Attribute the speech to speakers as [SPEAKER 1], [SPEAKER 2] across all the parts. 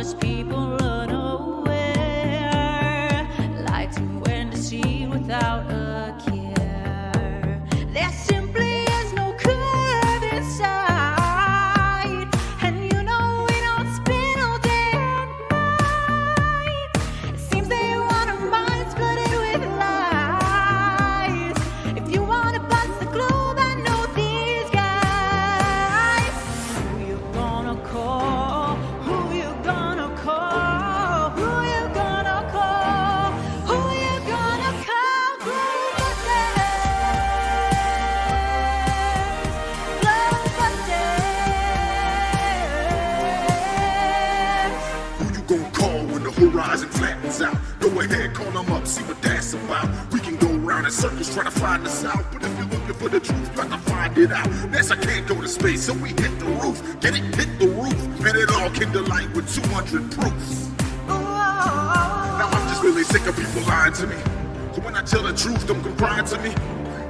[SPEAKER 1] most people unaware, like to win the sea without a care. There simply is no curve inside, and you know we don't spin all day and night. It seems they want our minds flooded with lies. If you want to bust the globe, I know these guys. Who you gonna call? Who you gonna call? Who you gonna call? Who you gonna call? Globebusters.
[SPEAKER 2] Who you gonna call when the horizon flattens out? Go ahead, call them up, see what that's about. We can go around in circles trying to find us out, but if you're looking for the truth, got to find it out. NASA can't go to space, so we hit the roof. Get it, hit the roof, and it all came to light with 200 proofs. Now I'm just really sick of people lying to me. So when I tell the truth, don't come crying to me.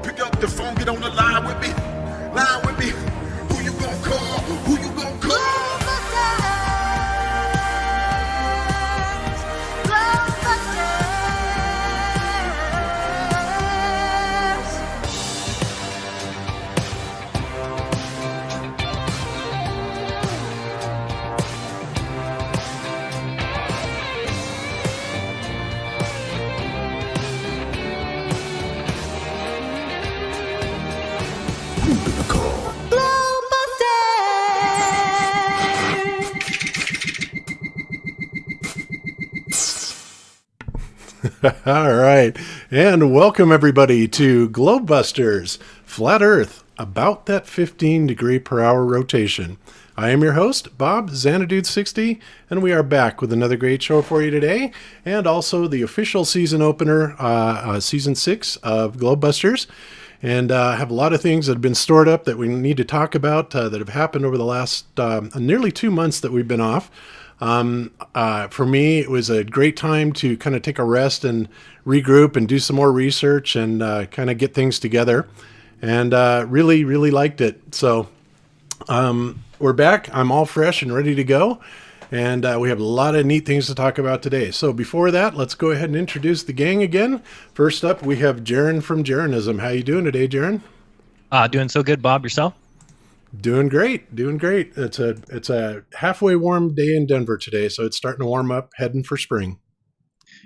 [SPEAKER 2] Pick up the phone, get on the line with me. Line with me. Who you gonna call? Who you gonna call? Who you gonna call?
[SPEAKER 3] All right, and welcome everybody to Globebusters, Flat Earth, about that 15 degree per hour rotation. I am your host, Bob Xanadude60, and we are back with another great show for you today, and also the official season opener, season 6 of Globebusters. And have a lot of things that have been stored up that we need to talk about that have happened over the last nearly 2 months that we've been off. For me, it was a great time to kind of take a rest and regroup and do some more research and kind of get things together, and really, really liked it. So we're back. I'm all fresh and ready to go, and we have a lot of neat things to talk about today. So before that, let's go ahead and introduce the gang again. First up, we have Jeran from Jeranism. How you doing today, Jeran?
[SPEAKER 4] Doing so good, Bob. Yourself?
[SPEAKER 3] Doing great. It's a halfway warm day in Denver today, so it's starting to warm up, heading for spring.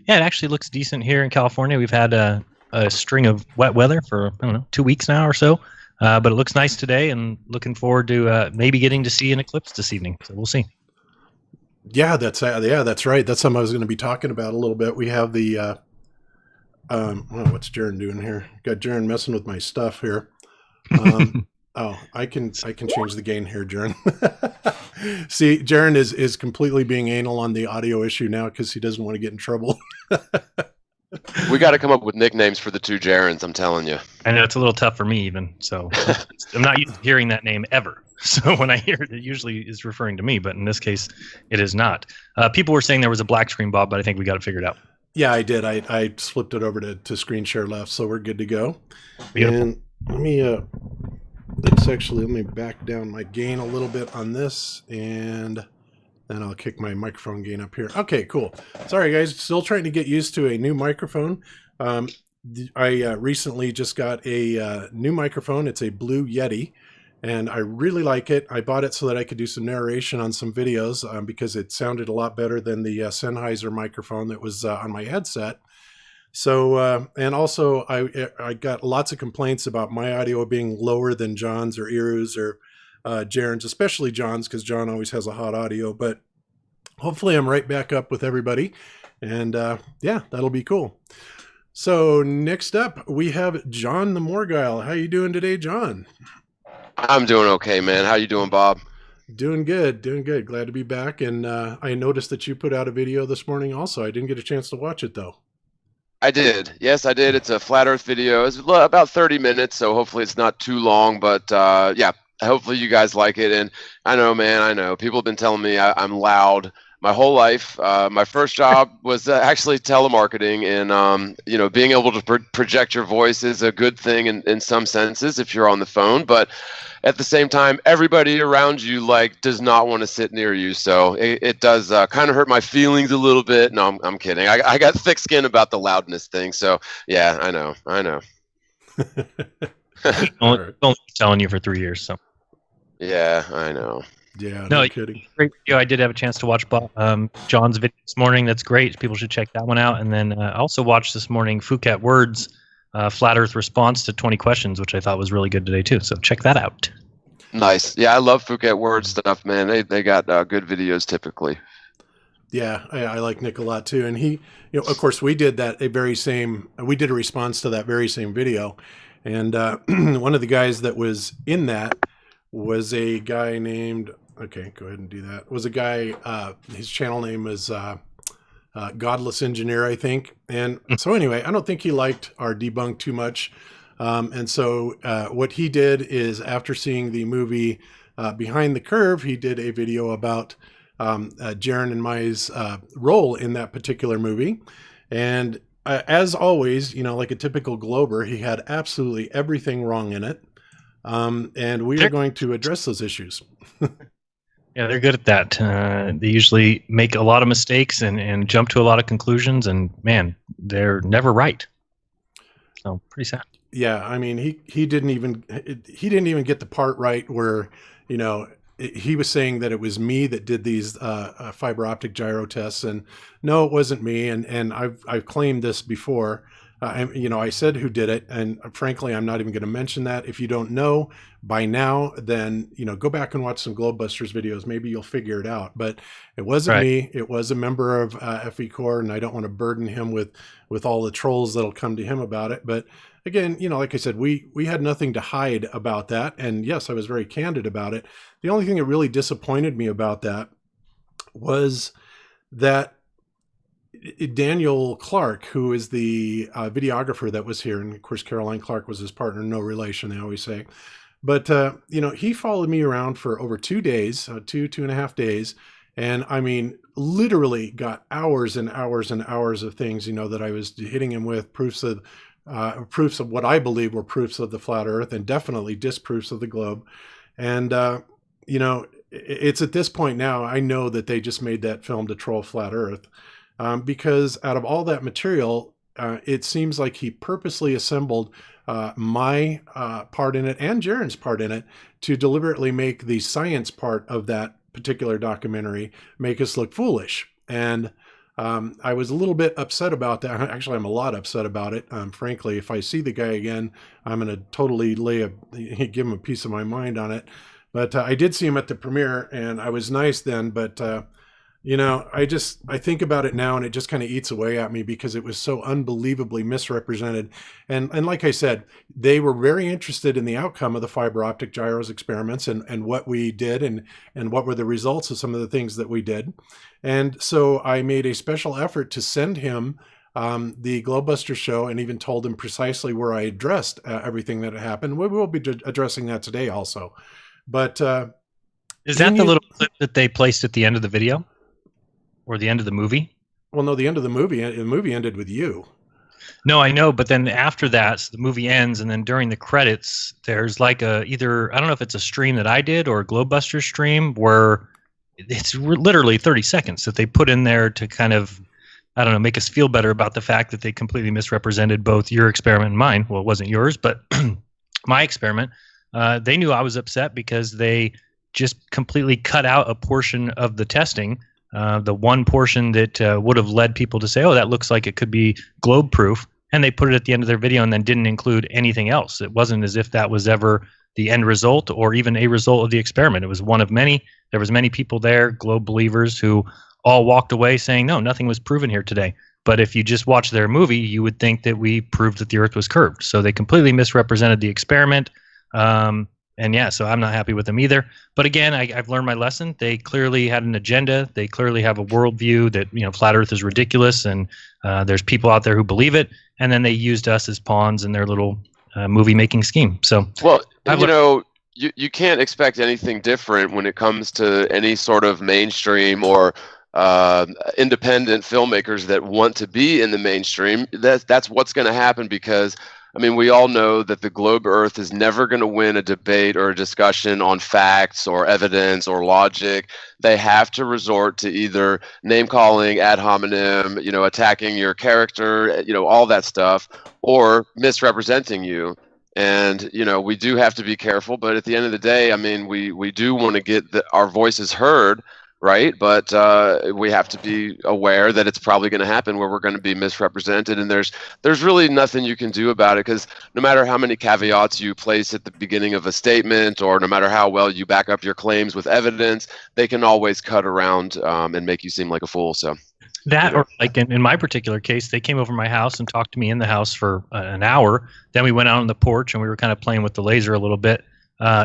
[SPEAKER 4] Yeah, it actually looks decent here in California. We've had a string of wet weather for, 2 weeks now or so, but it looks nice today, and looking forward to maybe getting to see an eclipse this evening. So we'll see.
[SPEAKER 3] Yeah, that's right. That's something I was going to be talking about a little bit. We have the what's Jeran doing here? Got Jeran messing with my stuff here. Oh, I can change the gain here, Jeran. See, Jeran is completely being anal on the audio issue now because he doesn't want to get in trouble.
[SPEAKER 5] We got to come up with nicknames for the two Jerans, I'm telling you.
[SPEAKER 4] I know it's a little tough for me even, so I'm not used to hearing that name ever. So when I hear it, it usually is referring to me, but in this case, it is not. People were saying there was a black screen, Bob, but I think we got it figured out.
[SPEAKER 3] Yeah, I did. I flipped it over to screen share left, so we're good to go.
[SPEAKER 4] Beautiful.
[SPEAKER 3] And let me back down my gain a little bit on this, and then I'll kick my microphone gain up here. Okay, cool. Sorry, guys. Still trying to get used to a new microphone. I recently just got a new microphone. It's a Blue Yeti, and I really like it. I bought it so that I could do some narration on some videos because it sounded a lot better than the Sennheiser microphone that was on my headset. So, and also I got lots of complaints about my audio being lower than John's or Iru's or Jeran's, especially John's, because John always has a hot audio, but hopefully I'm right back up with everybody, and yeah, that'll be cool. So next up, we have John the Morgile. How you doing today, John?
[SPEAKER 5] I'm doing okay, man. How you doing, Bob?
[SPEAKER 3] Doing good. Glad to be back, and I noticed that you put out a video this morning also. I didn't get a chance to watch it, though.
[SPEAKER 5] I did. Yes, I did. It's a flat Earth video. It's about 30 minutes, so hopefully it's not too long. But yeah, hopefully you guys like it. And I know, man, people have been telling me I'm loud. my whole life. My first job was actually telemarketing, and being able to project your voice is a good thing in some senses if you're on the phone, but at the same time, everybody around you does not want to sit near you, so it does kind of hurt my feelings a little bit. No, I'm kidding. I got thick skin about the loudness thing, so yeah, I know.
[SPEAKER 4] Only telling you for 3 years, so.
[SPEAKER 5] Yeah, I know.
[SPEAKER 3] Yeah,
[SPEAKER 4] No,
[SPEAKER 3] no kidding.
[SPEAKER 4] great video. I did have a chance to watch John's video this morning. That's great. People should check that one out. And then I also watched this morning Phuket Word's Flat Earth response to 20 questions, which I thought was really good today too. So check that out.
[SPEAKER 5] Nice. Yeah, I love Phuket Word stuff, man. They got good videos typically.
[SPEAKER 3] Yeah, I like Nick a lot too. And he, of course, we did we did a response to that very same video. And one of the guys that was in that was a guy named, okay, go ahead and do that. Was a guy, his channel name is Godless Engineer, I think. And so anyway, I don't think he liked our debunk too much. And so what he did is, after seeing the movie Behind the Curve, he did a video about Jeran and my role in that particular movie. And as always, like a typical Glober, he had absolutely everything wrong in it. And we are going to address those issues.
[SPEAKER 4] Yeah, they're good at that. They usually make a lot of mistakes and jump to a lot of conclusions, and man, they're never right. So pretty sad.
[SPEAKER 3] Yeah, I mean, he didn't even get the part right where, he was saying that it was me that did these fiber optic gyro tests, and no, it wasn't me. And I've claimed this before. I said who did it, and frankly, I'm not even going to mention that. If you don't know by now, then go back and watch some Globebusters videos. Maybe you'll figure it out. But it wasn't me. It was a member of FE Core, and I don't want to burden him with all the trolls that'll come to him about it. But again, like I said, we had nothing to hide about that, and yes, I was very candid about it. The only thing that really disappointed me about that was that Daniel Clark, who is the videographer that was here, and of course Caroline Clark was his partner, no relation, they always say. But he followed me around for over 2 days, 2.5 days, and I mean, literally got hours and hours and hours of things, that I was hitting him with, proofs of what I believe were proofs of the flat Earth, and definitely disproofs of the globe. And it's at this point now I know that they just made that film to troll flat Earth. Because out of all that material, it seems like he purposely assembled my part in it and Jeran's part in it to deliberately make the science part of that particular documentary make us look foolish. And I was a little bit upset about that. Actually, I'm a lot upset about it. Frankly, if I see the guy again, I'm going to totally give him a piece of my mind on it. But I did see him at the premiere, and I was nice then, but I think about it now, and it just kind of eats away at me because it was so unbelievably misrepresented. And like I said, they were very interested in the outcome of the fiber optic gyros experiments and what we did and what were the results of some of the things that we did. And so I made a special effort to send him the Globebusters show, and even told him precisely where I addressed everything that had happened. We will be addressing that today also. But
[SPEAKER 4] is that the little clip that they placed at the end of the video? Or the end of the movie?
[SPEAKER 3] Well, no, the end of the movie ended with you.
[SPEAKER 4] No, I know, but then after that, so the movie ends, and then during the credits, there's either, I don't know if it's a stream that I did or a Globebusters stream, where it's literally 30 seconds that they put in there to kind of, I don't know, make us feel better about the fact that they completely misrepresented both your experiment and mine. Well, it wasn't yours, but my experiment. They knew I was upset because they just completely cut out a portion of the testing. The one portion that would have led people to say, oh, that looks like it could be globe proof. And they put it at the end of their video and then didn't include anything else. It wasn't as if that was ever the end result or even a result of the experiment. It was one of many. There was many people there, globe believers, who all walked away saying, no, nothing was proven here today. But if you just watch their movie, you would think that we proved that the Earth was curved. So they completely misrepresented the experiment. And yeah, so I'm not happy with them either. But again, I've learned my lesson. They clearly had an agenda. They clearly have a worldview that, flat Earth is ridiculous, and there's people out there who believe it. And then they used us as pawns in their little movie-making scheme. So,
[SPEAKER 5] well, you can't expect anything different when it comes to any sort of mainstream or independent filmmakers that want to be in the mainstream, that's what's going to happen. Because I mean, we all know that the globe Earth is never going to win a debate or a discussion on facts or evidence or logic. They have to resort to either name calling, ad hominem, attacking your character, all that stuff, or misrepresenting you. And we do have to be careful, but at the end of the day, I mean, we do want to get our voices heard, right? But we have to be aware that it's probably going to happen where we're going to be misrepresented, and there's really nothing you can do about it, because no matter how many caveats you place at the beginning of a statement, or no matter how well you back up your claims with evidence, they can always cut around and make you seem like a fool. So
[SPEAKER 4] that, or like in my particular case, they came over my house and talked to me in the house for an hour. Then we went out on the porch and we were kind of playing with the laser a little bit.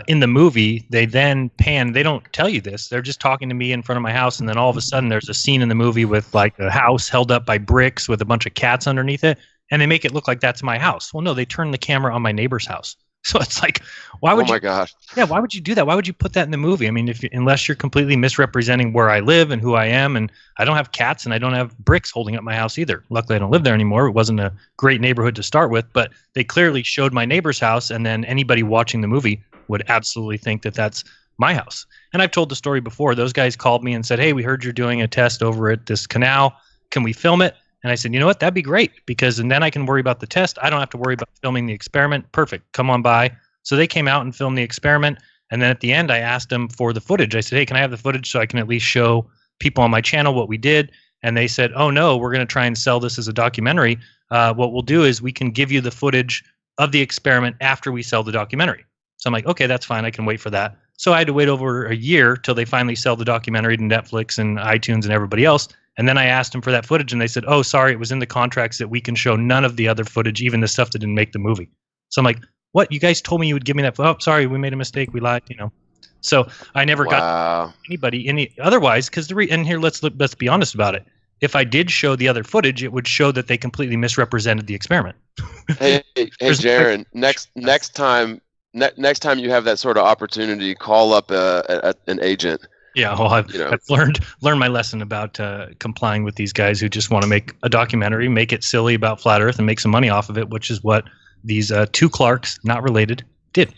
[SPEAKER 4] In the movie, they then pan. They don't tell you this. They're just talking to me in front of my house, and then all of a sudden, there's a scene in the movie with like a house held up by bricks with a bunch of cats underneath it, and they make it look like that's my house. Well, no, they turn the camera on my neighbor's house. So it's like, why would
[SPEAKER 5] oh my gosh.
[SPEAKER 4] Yeah, why would you do that? Why would you put that in the movie? I mean, unless you're completely misrepresenting where I live and who I am, and I don't have cats and I don't have bricks holding up my house either. Luckily, I don't live there anymore. It wasn't a great neighborhood to start with, but they clearly showed my neighbor's house, and then anybody watching the movie would absolutely think that that's my house. And I've told the story before. Those guys called me and said, hey, we heard you're doing a test over at this canal. Can we film it? And I said, you know what? That'd be great, because and then I can worry about the test. I don't have to worry about filming the experiment. Perfect. Come on by. So they came out and filmed the experiment. And then at the end, I asked them for the footage. I said, hey, can I have the footage so I can at least show people on my channel what we did? And they said, oh, no, we're going to try and sell this as a documentary. What we'll do is we can give you the footage of the experiment after we sell the documentary. So I'm like, okay, that's fine. I can wait for that. So I had to wait over a year till they finally sell the documentary to Netflix and iTunes and everybody else. And then I asked them for that footage, and they said, oh, sorry, it was in the contracts that we can show none of the other footage, even the stuff that didn't make the movie. So I'm like, what? You guys told me you would give me that. Oh, sorry, we made a mistake. We lied, So I never got anybody any otherwise, because and here, let's be honest about it. If I did show the other footage, it would show that they completely misrepresented the experiment.
[SPEAKER 5] Hey, Jeran, next time you have that sort of opportunity, call up an agent.
[SPEAKER 4] Yeah, well, I've learned my lesson about complying with these guys who just want to make a documentary, make it silly about flat Earth, and make some money off of it, which is what these two Clarks, not related, did.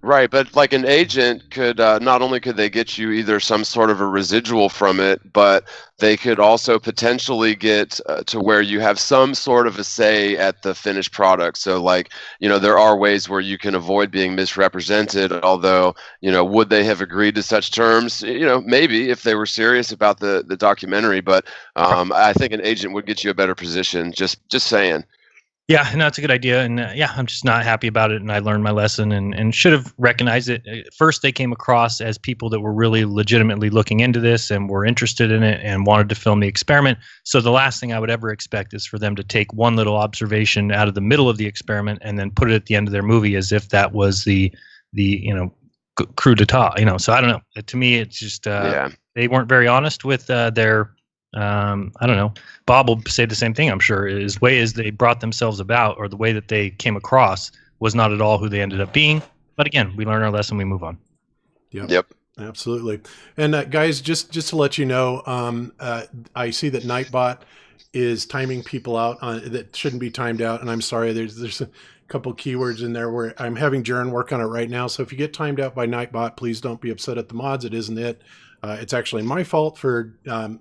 [SPEAKER 5] Right, but like an agent could not only could they get you either some sort of a residual from it, but they could also potentially get to where you have some sort of a say at the finished product. So like, there are ways where you can avoid being misrepresented, although, would they have agreed to such terms? Maybe if they were serious about the documentary, but I think an agent would get you a better position, just saying.
[SPEAKER 4] Yeah, no, it's a good idea. And I'm just not happy about it. And I learned my lesson and should have recognized it. First, they came across as people that were really legitimately looking into this and were interested in it and wanted to film the experiment. So the last thing I would ever expect is for them to take one little observation out of the middle of the experiment and then put it at the end of their movie as if that was the coup d'etat. So I don't know. To me, it's just they weren't very honest with their. I don't know. Bob will say the same thing, I'm sure. Is way as they brought themselves about, or the way that they came across, was not at all who they ended up being. But again, we learn our lesson, we move on.
[SPEAKER 3] Yep. Absolutely. And guys, just to let you know, I see that Nightbot is timing people out that shouldn't be timed out, and I'm sorry. There's a couple keywords in there where I'm having Jeran work on it right now. So if you get timed out by Nightbot, please don't be upset at the mods. It isn't it. It's actually my fault for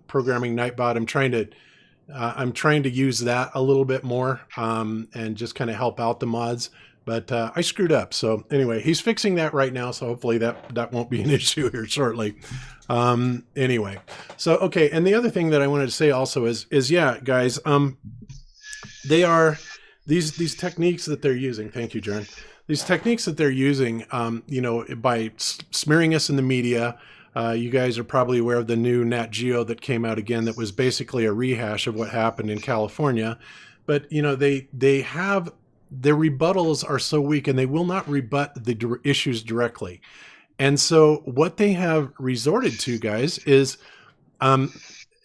[SPEAKER 3] programming Nightbot. I'm trying to use that a little bit more and just kind of help out the mods. But I screwed up. So anyway, he's fixing that right now. So hopefully that won't be an issue here shortly. Anyway, so okay. And the other thing that I wanted to say also is yeah, guys, they are these techniques that they're using. Thank you, Jeran. These techniques that they're using, by smearing us in the media. You guys are probably aware of the new Nat Geo that came out again that was basically a rehash of what happened in California. But, they have their rebuttals are so weak and they will not rebut the issues directly. And so what they have resorted to, guys, is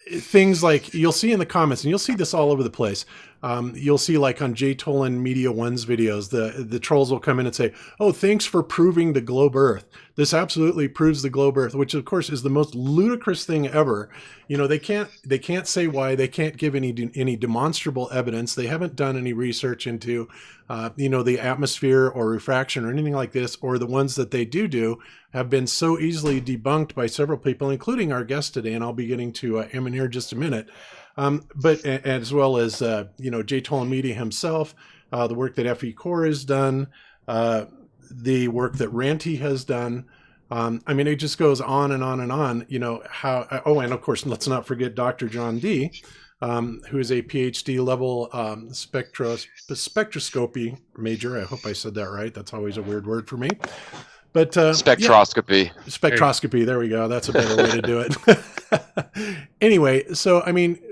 [SPEAKER 3] things like you'll see in the comments, and you'll see this all over the place. you'll see like on J. Tolan Media One's videos, the trolls will come in and say, "Oh, thanks for proving the globe Earth. This absolutely proves the globe Earth," which of course is the most ludicrous thing ever. They can't say why. They can't give any demonstrable evidence. They haven't done any research into, the atmosphere or refraction or anything like this, or the ones that they do have been so easily debunked by several people, including our guest today, and I'll be getting to him in here in just a minute. But as well as, J. Tolan Media himself, the work that FE Core has done, the work that Ranty has done. It just goes on and on and on, and of course, let's not forget Dr. John D., who is a PhD level spectroscopy major. I hope I said that right. That's always a weird word for me. But
[SPEAKER 5] spectroscopy.
[SPEAKER 3] Yeah, spectroscopy. There we go. That's a better way to do it. Anyway, so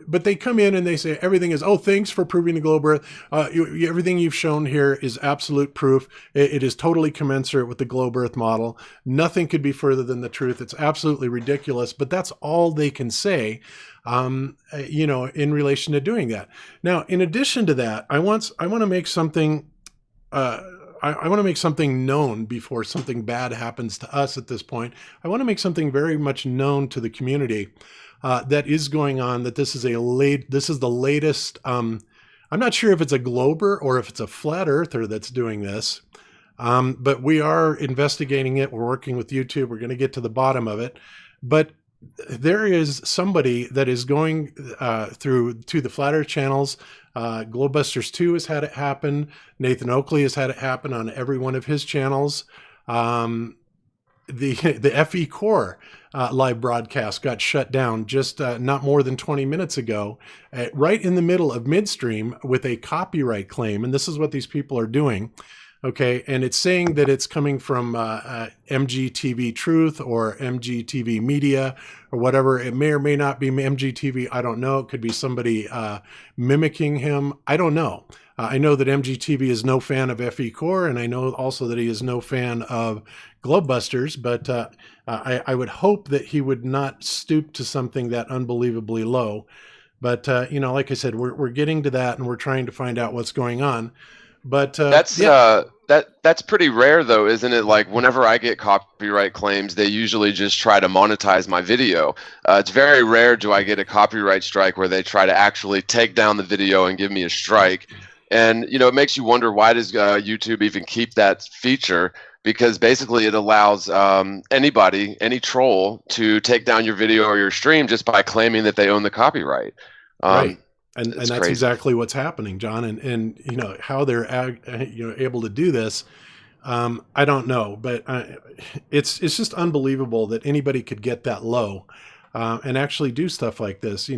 [SPEAKER 3] but they come in and they say everything is, "Oh, thanks for proving the globe Earth. Everything you've shown here is absolute proof. It is totally commensurate with the globe Earth model. Nothing could be further than the truth. It's absolutely ridiculous." But that's all they can say, in relation to doing that. Now, in addition to that, I want to make something. I want to make something known before something bad happens to us at this point. I want to make something very much known to the community that is going on, that this is the latest. I'm not sure if it's a glober or if it's a flat earther that's doing this, but we are investigating it. We're working with YouTube. We're going to get to the bottom of it. But there is somebody that is going through to the Flat Earth channels. Globebusters 2 has had it happen. Nathan Oakley has had it happen on every one of his channels. The FE Core live broadcast got shut down just not more than 20 minutes ago, right in the middle of midstream with a copyright claim. And this is what these people are doing. Okay, and it's saying that it's coming from MGTV Truth or MGTV Media or whatever. It may or may not be MGTV. I don't know. It could be somebody mimicking him. I don't know. I know that MGTV is no fan of FE Core, and I know also that he is no fan of Globebusters, but I would hope that he would not stoop to something that unbelievably low. But, like I said, we're getting to that, and we're trying to find out what's going on. But
[SPEAKER 5] that's pretty rare, though, isn't it? Like, whenever I get copyright claims, they usually just try to monetize my video. It's very rare do I get a copyright strike where they try to actually take down the video and give me a strike. And it makes you wonder, why does YouTube even keep that feature? Because basically it allows anybody, any troll, to take down your video or your stream just by claiming that they own the copyright.
[SPEAKER 3] Right. And that's
[SPEAKER 5] crazy.
[SPEAKER 3] exactly what's happening, John. And how they're able to do this, I don't know, but it's just unbelievable that anybody could get that low and actually do stuff like this.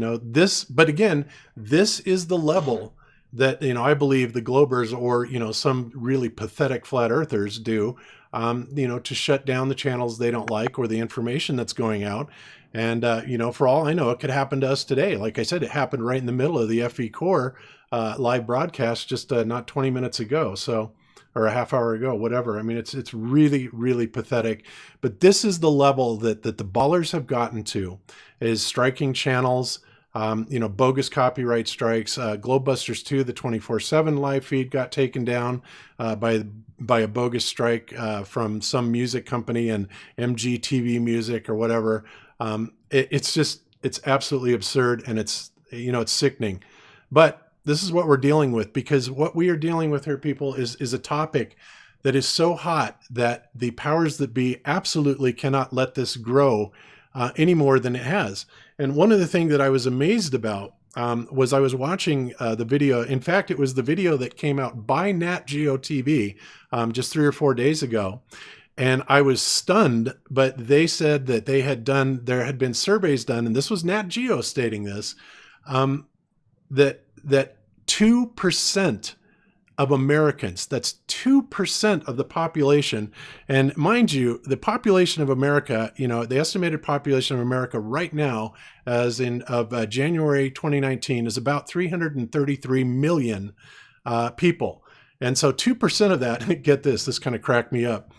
[SPEAKER 3] But again, this is the level that I believe the Globers or some really pathetic flat earthers do, to shut down the channels they don't like or the information that's going out. And, for all I know, it could happen to us today. Like I said, it happened right in the middle of the FE Core live broadcast just not 20 minutes ago, or a half hour ago, whatever. It's really, really pathetic. But this is the level that the ballers have gotten to, is striking channels, bogus copyright strikes. Globebusters 2, the 24/7 live feed got taken down by a bogus strike from some music company and MGTV Music or whatever. It's absolutely absurd, and it's sickening. But this is what we're dealing with, because what we are dealing with here, people, is a topic that is so hot that the powers that be absolutely cannot let this grow any more than it has. And one of the things that I was amazed about was I was watching the video. In fact, it was the video that came out by Nat Geo TV just 3 or 4 days ago. And I was stunned, but they said that there had been surveys done, and this was Nat Geo stating this, that 2% of Americans, that's 2% of the population. And mind you, the population of America, the estimated population of America right now, as of January 2019, is about 333 million people. And so 2% of that, get this kind of cracked me up,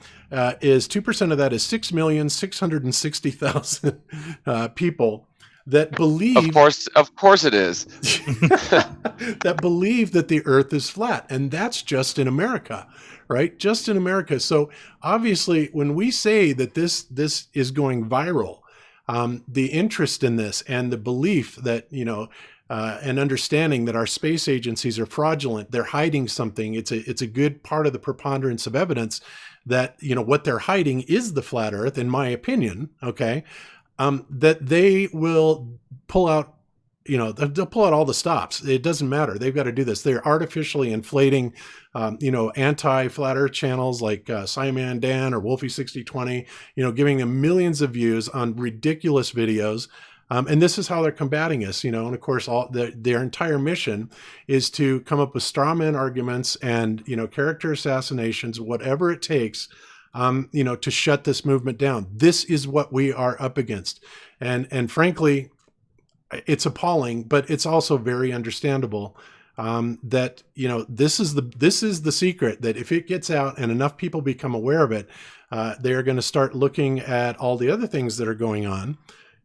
[SPEAKER 3] is 2% of that is 6,660,000 people that believe
[SPEAKER 5] Of course it is.
[SPEAKER 3] that believe that the earth is flat, and that's just in America, right? Just in America. So obviously when we say that this is going viral, the interest in this and the belief that, and understanding that our space agencies are fraudulent, they're hiding something. It's a good part of the preponderance of evidence that, what they're hiding is the flat earth, in my opinion. Okay. That they will pull out, they'll pull out all the stops. It doesn't matter. They've got to do this. They're artificially inflating, anti-flat earth channels like Simon Dan or Wolfie 6020, giving them millions of views on ridiculous videos. And this is how they're combating us, and of course, their entire mission is to come up with straw man arguments and, character assassinations, whatever it takes, to shut this movement down. This is what we are up against. And frankly, it's appalling, but it's also very understandable, that, this is the secret, that if it gets out and enough people become aware of it, they're going to start looking at all the other things that are going on.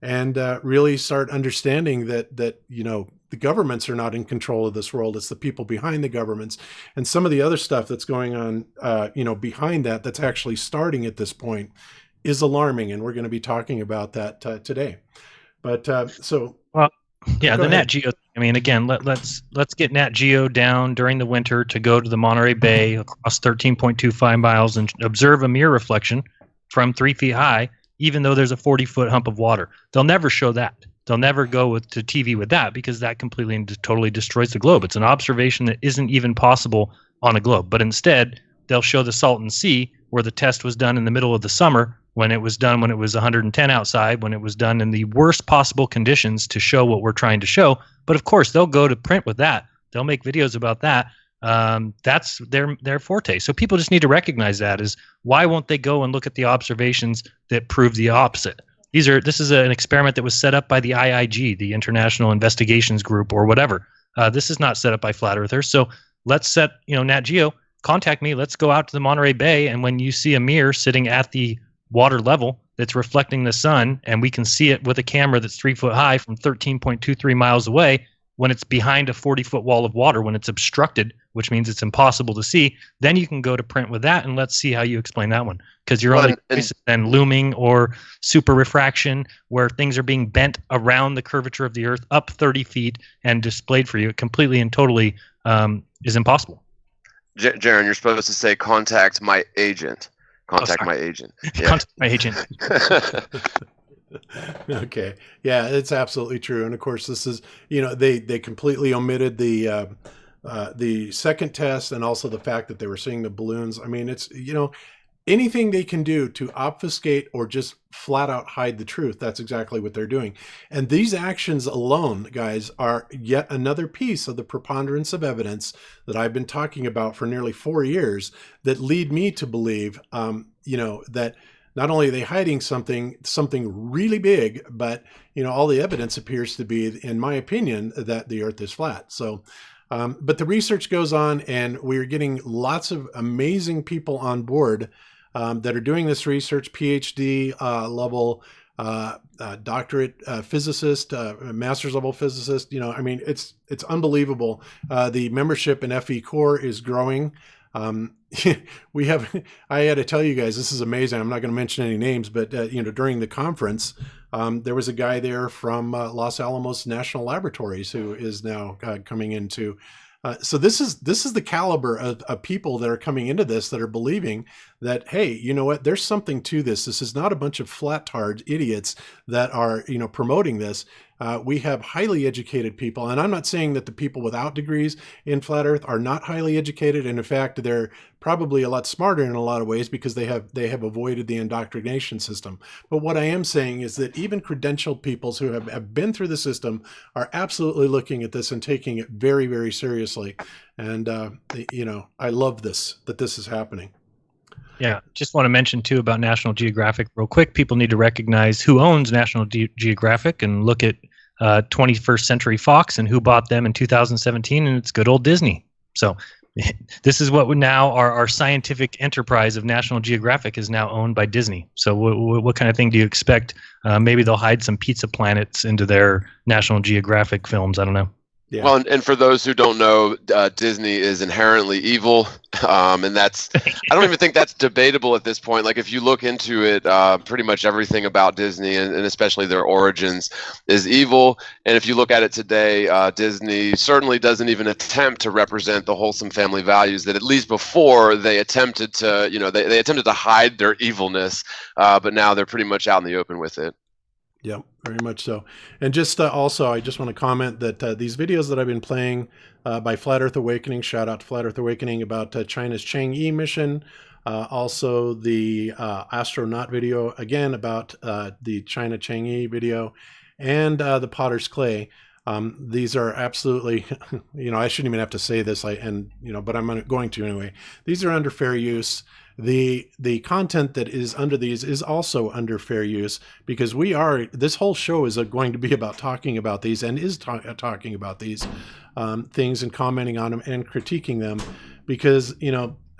[SPEAKER 3] And really start understanding that the governments are not in control of this world. It's the people behind the governments, and some of the other stuff that's going on, behind that's actually starting at this point, is alarming. And we're going to be talking about that today. But
[SPEAKER 4] well, yeah, the Nat Geo. I mean, again, let's get Nat Geo down during the winter to go to the Monterey Bay across 13.25 miles and observe a mirror reflection from 3 feet high, even though there's a 40-foot hump of water. They'll never show that. They'll never go to TV with that, because that completely and totally destroys the globe. It's an observation that isn't even possible on a globe. But instead, they'll show the Salton Sea, where the test was done in the middle of the summer, when it was 110 outside, when it was done in the worst possible conditions to show what we're trying to show. But of course, they'll go to print with that. They'll make videos about that. That's their forte. So people just need to recognize that. Is why won't they go and look at the observations that prove the opposite? This is an experiment that was set up by the IIG, the International Investigations Group, or whatever. This is not set up by flat earthers. So let's set, Nat Geo, contact me. Let's go out to the Monterey Bay, and when you see a mirror sitting at the water level that's reflecting the sun, and we can see it with a camera that's 3 foot high from 13.23 miles away, when it's behind a 40-foot wall of water, when it's obstructed, which means it's impossible to see, then you can go to print with that, and let's see how you explain that one. Because your only choice is then looming or super refraction, where things are being bent around the curvature of the Earth up 30 feet and displayed for you. It completely and totally is impossible.
[SPEAKER 5] Jeran, you're supposed to say, contact my agent. Contact my agent. Yeah.
[SPEAKER 4] Contact my agent.
[SPEAKER 3] Okay. Yeah, it's absolutely true. And of course, this is, they completely omitted the second test, and also the fact that they were seeing the balloons. I mean, it's, anything they can do to obfuscate or just flat out hide the truth. That's exactly what they're doing. And these actions alone, guys, are yet another piece of the preponderance of evidence that I've been talking about for nearly 4 years, that lead me to believe, that not only are they hiding something really big, but, all the evidence appears to be, in my opinion, that the earth is flat. So, but the research goes on, and we're getting lots of amazing people on board that are doing this research, PhD level, doctorate physicist, master's level physicist. It's unbelievable. The membership in FE Core is growing. I had to tell you guys, this is amazing. I'm not going to mention any names, but during the conference, there was a guy there from Los Alamos National Laboratories who is now coming into. So this is the caliber of people that are coming into this, that are believing that, hey, you know what? There's something to this. This is not a bunch of flat-tard idiots that are promoting this. We have highly educated people, and I'm not saying that the people without degrees in flat Earth are not highly educated, and in fact, they're probably a lot smarter in a lot of ways, because they have avoided the indoctrination system. But what I am saying is that even credentialed peoples who have been through the system are absolutely looking at this and taking it very, very seriously. And I love that this is happening.
[SPEAKER 4] Yeah, just want to mention too about National Geographic real quick. People need to recognize who owns National Geographic and look at 21st Century Fox and who bought them in 2017, and it's good old Disney. So This is what now our scientific enterprise of National Geographic is now owned by Disney. So what kind of thing do you expect? Maybe they'll hide some pizza planets into their National Geographic films. I don't know.
[SPEAKER 3] Yeah.
[SPEAKER 5] Well, and for those who don't know, Disney is inherently evil, and that's I don't even think that's debatable at this point. Like if you look into it, pretty much everything about Disney and especially their origins is evil. And if you look at it today, Disney certainly doesn't even attempt to represent the wholesome family values that at least before they attempted to, they attempted to hide their evilness, but now they're pretty much out in the open with it.
[SPEAKER 3] Yep, very much so. And just also, I just want to comment that these videos that I've been playing by Flat Earth Awakening, shout out to Flat Earth Awakening, about China's Chang'e mission, also the astronaut video, again, about the China Chang'e video, and the Potter's Clay. These are absolutely, I shouldn't even have to say this, but I'm going to anyway. These are under fair use. The content that is under these is also under fair use, because this whole show is going to be about talking about these, and is talking about these things and commenting on them and critiquing them, because,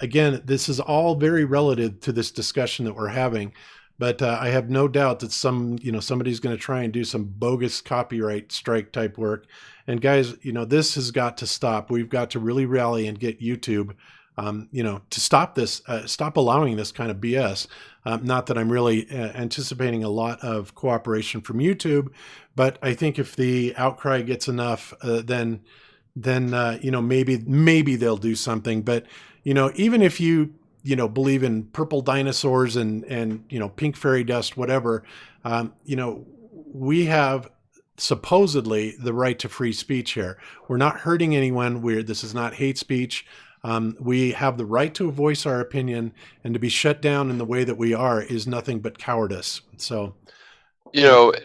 [SPEAKER 3] again, this is all very relative to this discussion that we're having. But I have no doubt that somebody's going to try and do some bogus copyright strike type work. And guys, this has got to stop. We've got to really rally and get YouTube to stop this, stop allowing this kind of BS. Not that I'm really anticipating a lot of cooperation from YouTube, but I think if the outcry gets enough, then maybe they'll do something. But even if you believe in purple dinosaurs and pink fairy dust, whatever, we have supposedly the right to free speech here. We're not hurting anyone. This is not hate speech. We have the right to voice our opinion, and to be shut down in the way that we are is nothing but cowardice. So,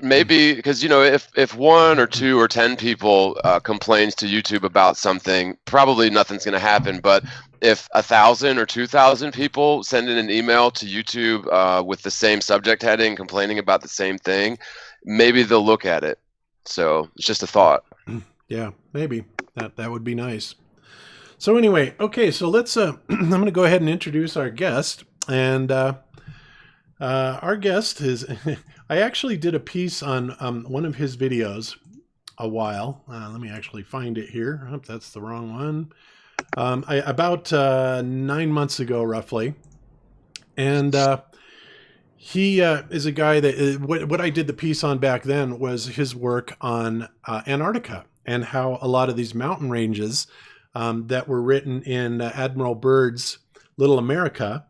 [SPEAKER 5] maybe because, if 1 or 2 or 10 people complains to YouTube about something, probably nothing's going to happen. But if 1,000 or 2,000 people send in an email to YouTube with the same subject heading, complaining about the same thing, maybe they'll look at it. So it's just a thought.
[SPEAKER 3] Yeah, maybe that would be nice. So anyway, okay, so let's, I'm going to go ahead and introduce our guest. And our guest is, I actually did a piece on one of his videos a while. Let me actually find it here. Oh, that's the wrong one. About 9 months ago, roughly. And he is a guy that, what I did the piece on back then was his work on Antarctica, and how a lot of these mountain ranges that were written in Admiral Byrd's Little America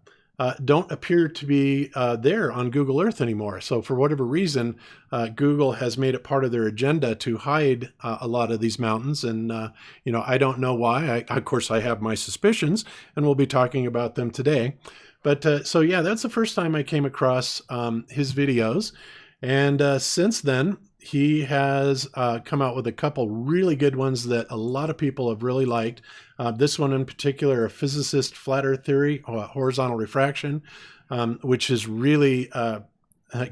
[SPEAKER 3] don't appear to be there on Google Earth anymore. So for whatever reason, Google has made it part of their agenda to hide a lot of these mountains. And, I don't know why. Of course, I have my suspicions, and we'll be talking about them today. But so, yeah, that's the first time I came across his videos. And since then, he has come out with a couple really good ones that a lot of people have really liked. This one in particular, A Physicist Flat Earth Theory, Horizontal Refraction, which has really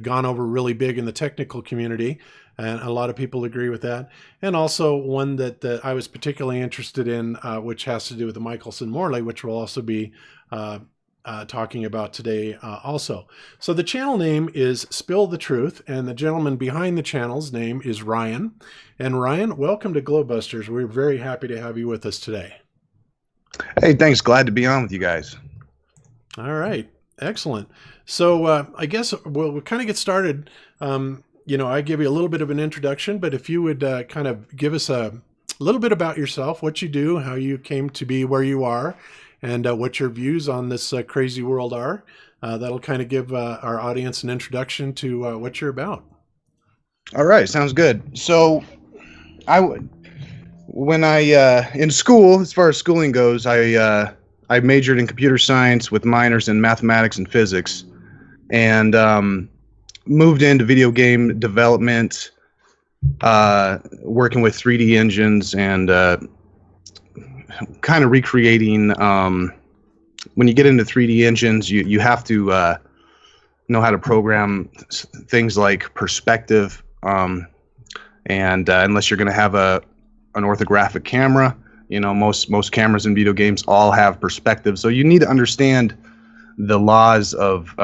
[SPEAKER 3] gone over really big in the technical community. And a lot of people agree with that. And also one that I was particularly interested in, which has to do with the Michelson-Morley, which we'll also be talking about today also. So the channel name is Spill the Truth, and the gentleman behind the channel's name is Ryan. And Ryan, welcome to Globebusters. We're very happy to have you with us today.
[SPEAKER 6] Hey, thanks. Glad to be on with you guys.
[SPEAKER 3] All right. Excellent. So I guess we'll kind of get started. I give you a little bit of an introduction, but if you would kind of give us a little bit about yourself, what you do, how you came to be where you are, and what your views on this crazy world are. That'll kind of give our audience an introduction to what you're about.
[SPEAKER 6] All right, sounds good. So, when I in school, as far as schooling goes, I majored in computer science with minors in mathematics and physics, and moved into video game development, working with 3D engines and kind of recreating. When you get into 3D engines, you have to know how to program things like perspective, and unless you're going to have an orthographic camera, Most cameras in video games all have perspective, so you need to understand the laws of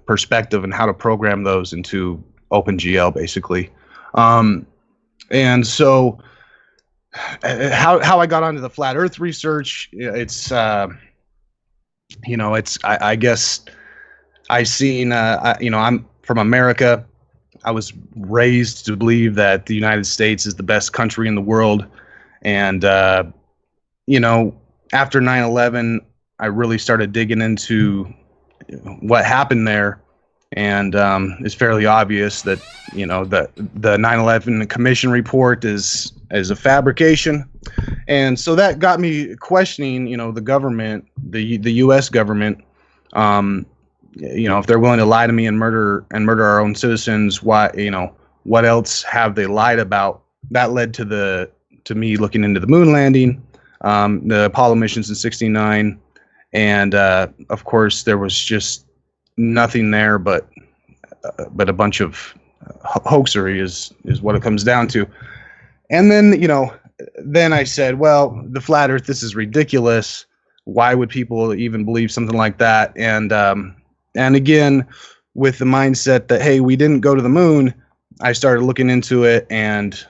[SPEAKER 6] perspective and how to program those into OpenGL, basically. And so how I got onto the flat Earth research, it's I guess I seen I'm from America. I was raised to believe that the United States is the best country in the world, and after 9/11, I really started digging into what happened there, and it's fairly obvious that the 9/11 Commission report is a fabrication, and so that got me questioning, the government, the U.S. government, if they're willing to lie to me and murder our own citizens, why, what else have they lied about? That led to me looking into the moon landing, the Apollo missions in '69. And of course, there was just nothing there but a bunch of hoaxery is what it comes down to. And then, then I said, well, the flat Earth, this is ridiculous. Why would people even believe something like that? And again, with the mindset that, hey, we didn't go to the moon, I started looking into it and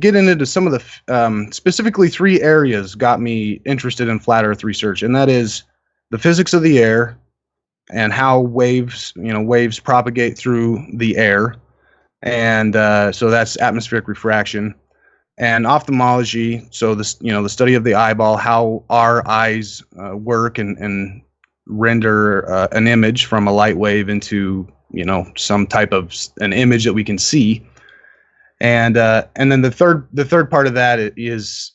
[SPEAKER 6] getting into some of the specifically 3 areas got me interested in flat Earth research, and that is the physics of the air and how waves propagate through the air, and so that's atmospheric refraction, and ophthalmology, so the study of the eyeball, how our eyes work and render an image from a light wave into some type of an image that we can see. And then the third part of that is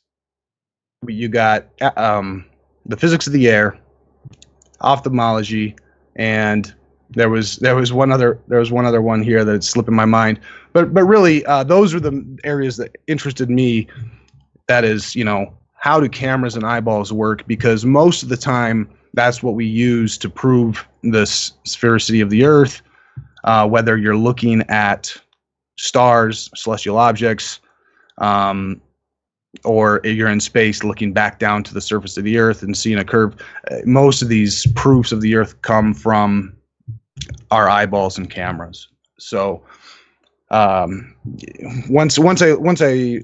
[SPEAKER 6] you got the physics of the air, ophthalmology, and there was one other one here that's slipping my mind. But really, those are the areas that interested me. That is, how do cameras and eyeballs work? Because most of the time, that's what we use to prove the sphericity of the Earth, whether you're looking at stars, celestial objects, or you're in space looking back down to the surface of the Earth and seeing a curve. Most of these proofs of the Earth come from our eyeballs and cameras. So once I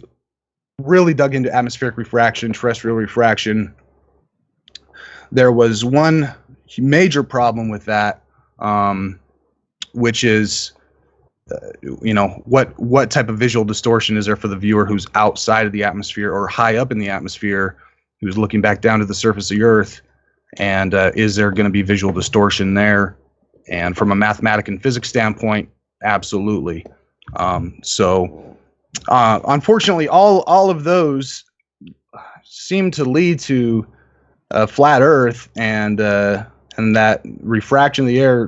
[SPEAKER 6] really dug into atmospheric refraction, terrestrial refraction, there was one major problem with that, which is what type of visual distortion is there for the viewer who's outside of the atmosphere or high up in the atmosphere, who's looking back down to the surface of the Earth, and is there going to be visual distortion there? And from a mathematics and physics standpoint, absolutely. Unfortunately, all of those seem to lead to flat Earth, and that refraction of the air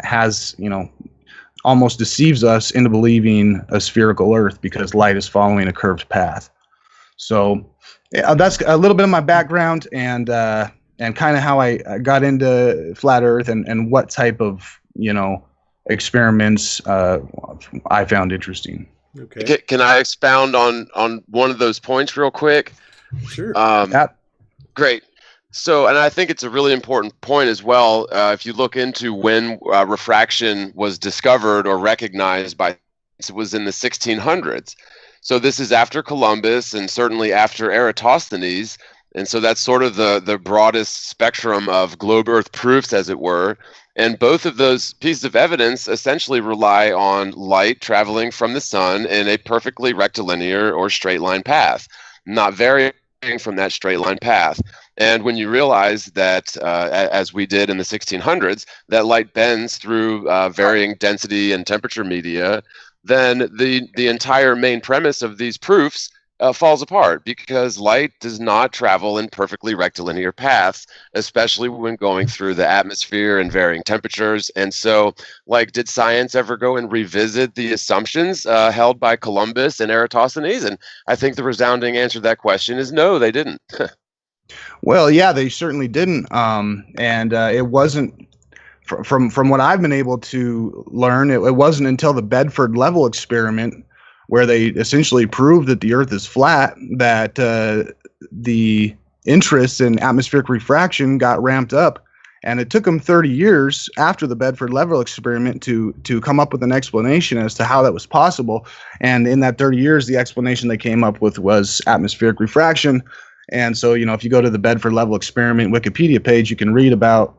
[SPEAKER 6] has almost deceives us into believing a spherical Earth because light is following a curved path. So that's a little bit of my background and kind of how I got into flat Earth and what type of experiments I found interesting.
[SPEAKER 3] Okay.
[SPEAKER 5] Can I expound on one of those points real quick?
[SPEAKER 3] Sure.
[SPEAKER 5] Great. So, and I think it's a really important point as well. If you look into when refraction was discovered or recognized by, it was in the 1600s. So this is after Columbus and certainly after Eratosthenes. And so that's sort of the broadest spectrum of globe Earth proofs, as it were. And both of those pieces of evidence essentially rely on light traveling from the sun in a perfectly rectilinear or straight line path, not varying from that straight line path. And when you realize that, as we did in the 1600s, that light bends through varying density and temperature media, then the entire main premise of these proofs falls apart, because light does not travel in perfectly rectilinear paths, especially when going through the atmosphere and varying temperatures. And so, did science ever go and revisit the assumptions held by Columbus and Eratosthenes? And I think the resounding answer to that question is no, they didn't.
[SPEAKER 6] Well, yeah, they certainly didn't. And it wasn't, from what I've been able to learn, it wasn't until the Bedford level experiment, where they essentially proved that the Earth is flat, that the interest in atmospheric refraction got ramped up, and it took them 30 years after the Bedford level experiment to come up with an explanation as to how that was possible. And in that 30 years, the explanation they came up with was atmospheric refraction. And so, if you go to the Bedford level experiment Wikipedia page, you can read about.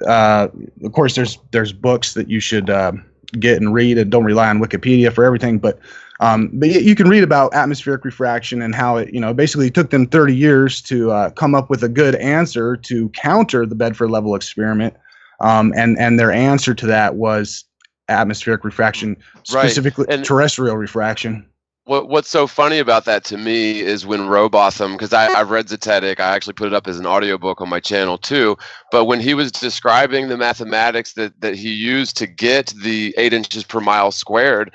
[SPEAKER 6] Of course, there's books that you should get and read, and don't rely on Wikipedia for everything. But you can read about atmospheric refraction and how it, basically took them 30 years to come up with a good answer to counter the Bedford level experiment. And their answer to that was atmospheric refraction, specifically terrestrial refraction.
[SPEAKER 5] What's so funny about that to me is when Robotham, because I've read Zetetic, I actually put it up as an audiobook on my channel too, but when he was describing the mathematics that he used to get the 8 inches per mile squared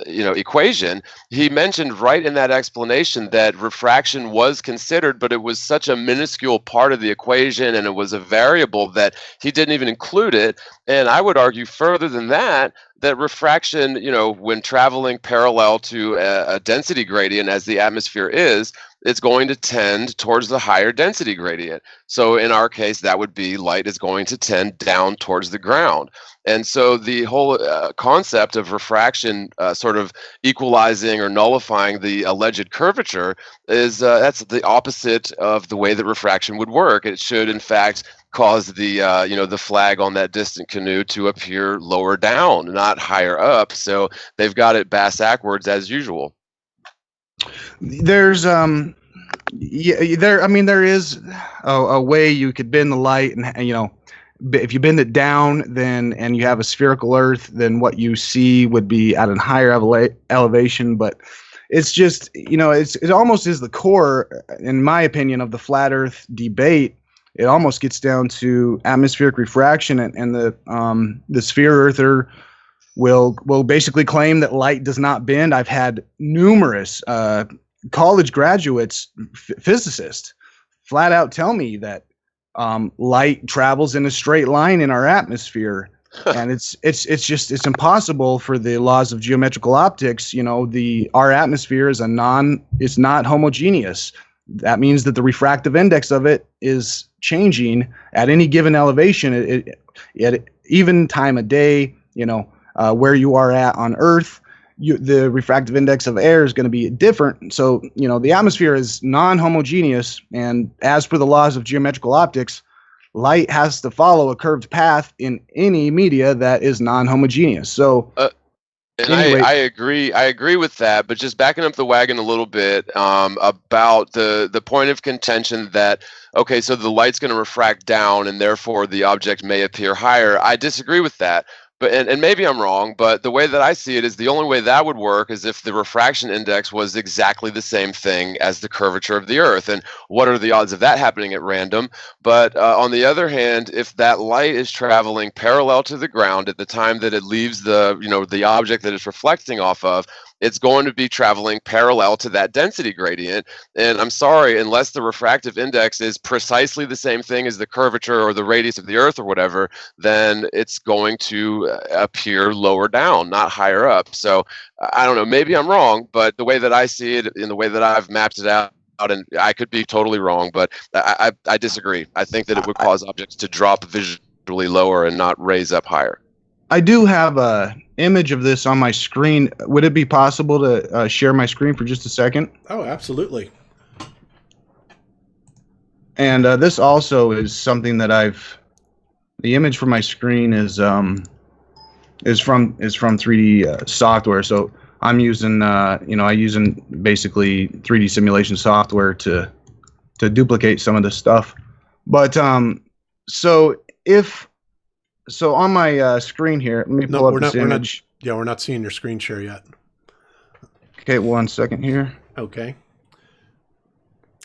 [SPEAKER 5] equation, he mentioned right in that explanation that refraction was considered, but it was such a minuscule part of the equation, and it was a variable that he didn't even include it. And I would argue further than that refraction, when traveling parallel to a density gradient as the atmosphere is, it's going to tend towards the higher density gradient. So in our case, that would be light is going to tend down towards the ground. And so the whole concept of refraction sort of equalizing or nullifying the alleged curvature is that's the opposite of the way that refraction would work. It should, in fact, cause the the flag on that distant canoe to appear lower down, not higher up. So they've got it bass-ackwards as usual.
[SPEAKER 6] There's there is a way you could bend the light, and if you bend it down, and you have a spherical Earth, then what you see would be at a higher elevation. But it's just it almost is the core, in my opinion, of the flat Earth debate. It almost gets down to atmospheric refraction, and the sphere earther will basically claim that light does not bend. I've had numerous college graduates, physicists, flat out tell me that light travels in a straight line in our atmosphere, and it's impossible for the laws of geometrical optics. Our atmosphere is it's not homogeneous. That means that the refractive index of it is changing at any given elevation, at even time of day. Where you are at on Earth, the refractive index of air is going to be different. So, the atmosphere is non-homogeneous, and as per the laws of geometrical optics, light has to follow a curved path in any media that is non-homogeneous. So,
[SPEAKER 5] anyway. I agree with that, but just backing up the wagon a little bit about the point of contention that, okay, so the light's going to refract down and therefore the object may appear higher. I disagree with that. But and maybe I'm wrong, but the way that I see it is the only way that would work is if the refraction index was exactly the same thing as the curvature of the Earth. And what are the odds of that happening at random? But on the other hand, if that light is traveling parallel to the ground at the time that it leaves the object that it's reflecting off of, it's going to be traveling parallel to that density gradient. And I'm sorry, unless the refractive index is precisely the same thing as the curvature or the radius of the Earth or whatever, then it's going to appear lower down, not higher up. So I don't know, maybe I'm wrong, but the way that I see it, in the way that I've mapped it out, and I could be totally wrong, but I disagree. I think that it would cause objects to drop visually lower and not raise up higher.
[SPEAKER 6] I do have a image of this on my screen. Would it be possible to share my screen for just a second?
[SPEAKER 3] Oh, absolutely.
[SPEAKER 6] And this also is something that the image for my screen is from 3D software. So I'm using using basically 3D simulation software to duplicate some of this stuff. But so on my screen here, let me pull up this image.
[SPEAKER 3] We're not seeing your screen share yet.
[SPEAKER 6] Okay, 1 second here.
[SPEAKER 3] Okay.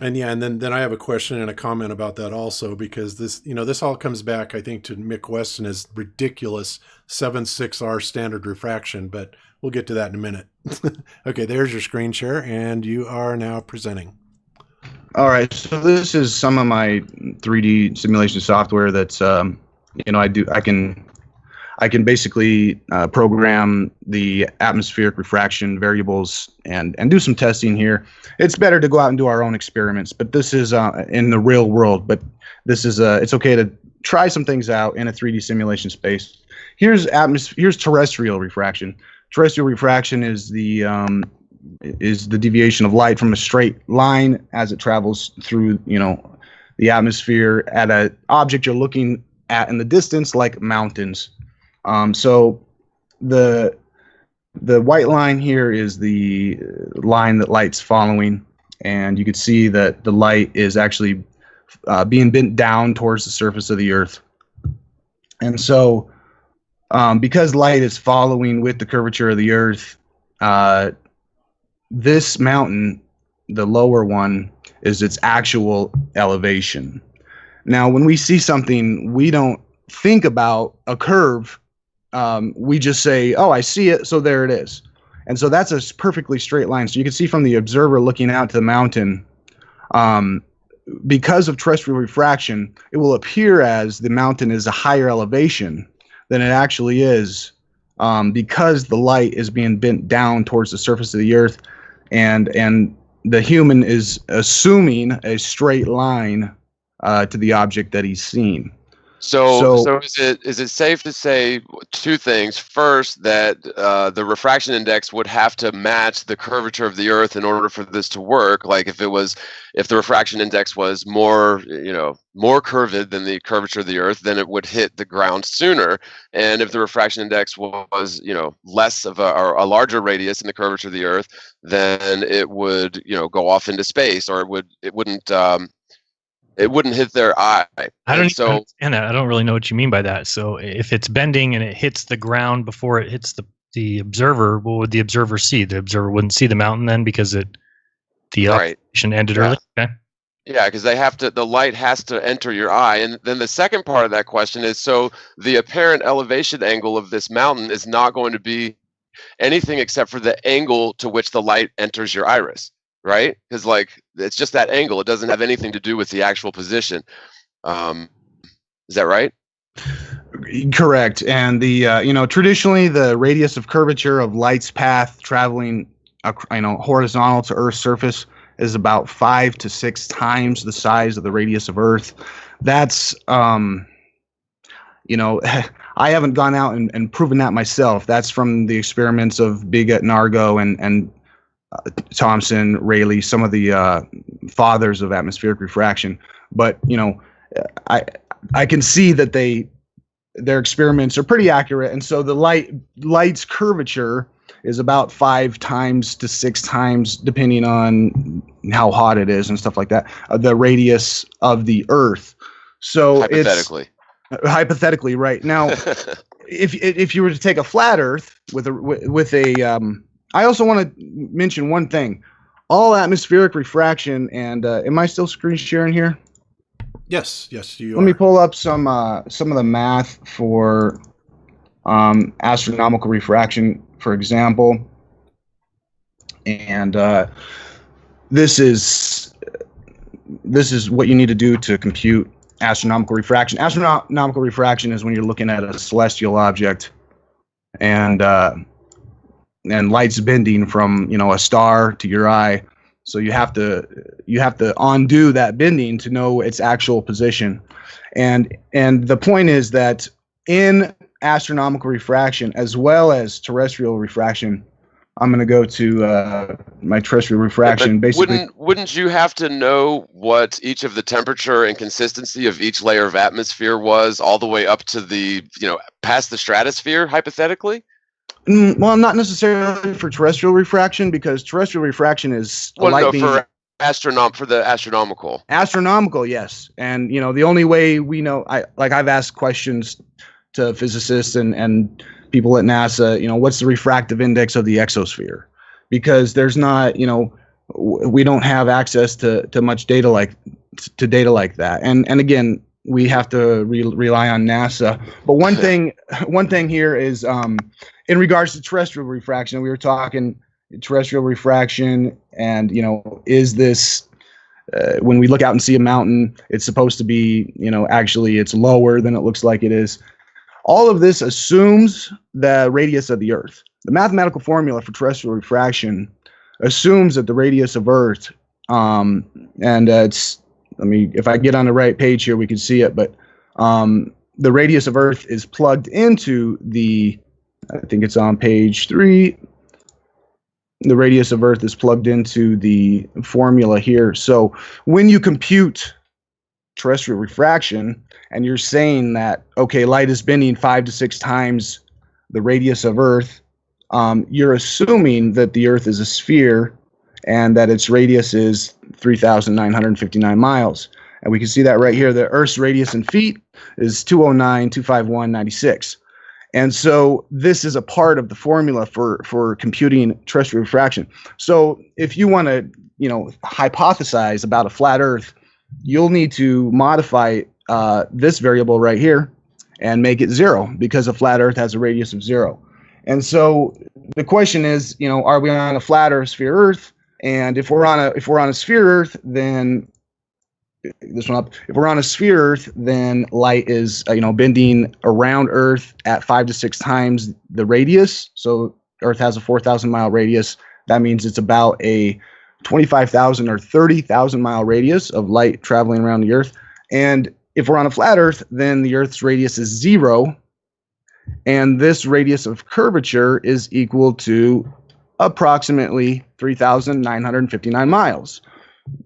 [SPEAKER 3] And then I have a question and a comment about that also, because this all comes back, I think, to Mick Weston's ridiculous 7.6R standard refraction, but we'll get to that in a minute. Okay, there's your screen share, and you are now presenting.
[SPEAKER 6] All right, so this is some of my 3D simulation software that's I I can basically program the atmospheric refraction variables and do some testing here. It's better to go out and do our own experiments, but this is in the real world. But this is it's okay to try some things out in a 3D simulation space. Here's terrestrial refraction. Terrestrial refraction is the deviation of light from a straight line as it travels through the atmosphere at an object you're looking at in the distance, like mountains. So the white line here is the line that light's following, and you can see that the light is actually being bent down towards the surface of the Earth. And so because light is following with the curvature of the Earth, this mountain, the lower one, is its actual elevation. Now, when we see something, we don't think about a curve. We just say, oh, I see it, so there it is. And so that's a perfectly straight line. So you can see from the observer looking out to the mountain, because of terrestrial refraction, it will appear as the mountain is a higher elevation than it actually is, because the light is being bent down towards the surface of the Earth, and the human is assuming a straight line to the object that he's seen.
[SPEAKER 5] So is it safe to say two things? First, that the refraction index would have to match the curvature of the Earth in order for this to work. Like if the refraction index was more curved than the curvature of the Earth, then it would hit the ground sooner. And if the refraction index was less of a larger radius in the curvature of the Earth, then it would go off into space, or it wouldn't hit their eye.
[SPEAKER 4] I don't understand that. I don't really know what you mean by that. So if it's bending and it hits the ground before it hits the observer, what would the observer see? The observer wouldn't see the mountain then because the elevation ended early? Okay.
[SPEAKER 5] Yeah, because the light has to enter your eye. And then the second part of that question is, so the apparent elevation angle of this mountain is not going to be anything except for the angle to which the light enters your iris. Right? Because it's just that angle. It doesn't have anything to do with the actual position. Is that right?
[SPEAKER 6] Correct. And the traditionally the radius of curvature of light's path traveling horizontal to Earth's surface is about 5 to 6 times the size of the radius of Earth. That's I haven't gone out and proven that myself. That's from the experiments of Bigot, Nargo, and Thomson, Rayleigh, some of the fathers of atmospheric refraction. But I can see that their experiments are pretty accurate, and so the light's curvature is about 5 times to 6 times, depending on how hot it is and stuff like that, the radius of the Earth. So hypothetically, right now, if you were to take a flat Earth with a I also want to mention one thing. All atmospheric refraction, and am I still screen sharing here?
[SPEAKER 3] Yes, you are.
[SPEAKER 6] Let me pull up some of the math for astronomical refraction, for example. And this is what you need to do to compute astronomical refraction. Astronomical refraction is when you're looking at a celestial object, and light's bending from a star to your eye, so you have to undo that bending to know its actual position. And the point is that in astronomical refraction as well as terrestrial refraction, I'm going to go to my terrestrial refraction. Basically,
[SPEAKER 5] wouldn't you have to know what each of the temperature and consistency of each layer of atmosphere was all the way up to the past the stratosphere, hypothetically?
[SPEAKER 6] Well, not necessarily for terrestrial refraction, because terrestrial refraction is
[SPEAKER 5] for the astronomical.
[SPEAKER 6] Astronomical, yes. And the only way we know, I've asked questions to physicists and people at NASA, what's the refractive index of the exosphere? Because there's not, we don't have access to much data like that. And again, we have to rely on NASA. But one thing here is, in regards to terrestrial refraction, we were talking terrestrial refraction, and is this when we look out and see a mountain, it's supposed to be actually it's lower than it looks like it is. all of this assumes the radius of the Earth. The mathematical formula for terrestrial refraction assumes that the radius of Earth, if I get on the right page here, we can see it, but the radius of Earth is plugged into I think it's on page 3. The radius of Earth is plugged into the formula here. So when you compute terrestrial refraction and you're saying that, okay, light is bending 5 to 6 times the radius of Earth, you're assuming that the Earth is a sphere and that its radius is 3,959 miles. And we can see that right here. The Earth's radius in feet is 209, 251, 96. And so this is a part of the formula for computing terrestrial refraction. So if you want to, hypothesize about a flat Earth, you'll need to modify this variable right here and make it 0, because a flat Earth has a radius of 0. And so the question is, are we on a flat or sphere Earth? And if we're on a sphere Earth, then this one up. If we're on a sphere Earth, then light is bending around Earth at 5 to 6 times the radius. So Earth has a 4,000 mile radius. That means it's about a 25,000 or 30,000 mile radius of light traveling around the Earth. And if we're on a flat Earth, then the Earth's radius is 0, and this radius of curvature is equal to approximately 3,959 miles,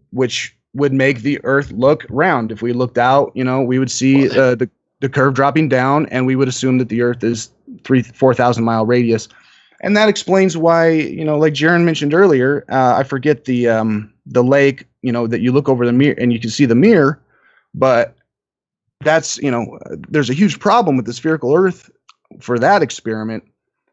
[SPEAKER 6] which would make the Earth look round. If we looked out, we would see the curve dropping down, and we would assume that the Earth is 4,000 mile radius. And that explains why, like Jeran mentioned earlier, I forget the lake, that you look over the mirror and you can see the mirror, but that's, there's a huge problem with the spherical Earth for that experiment.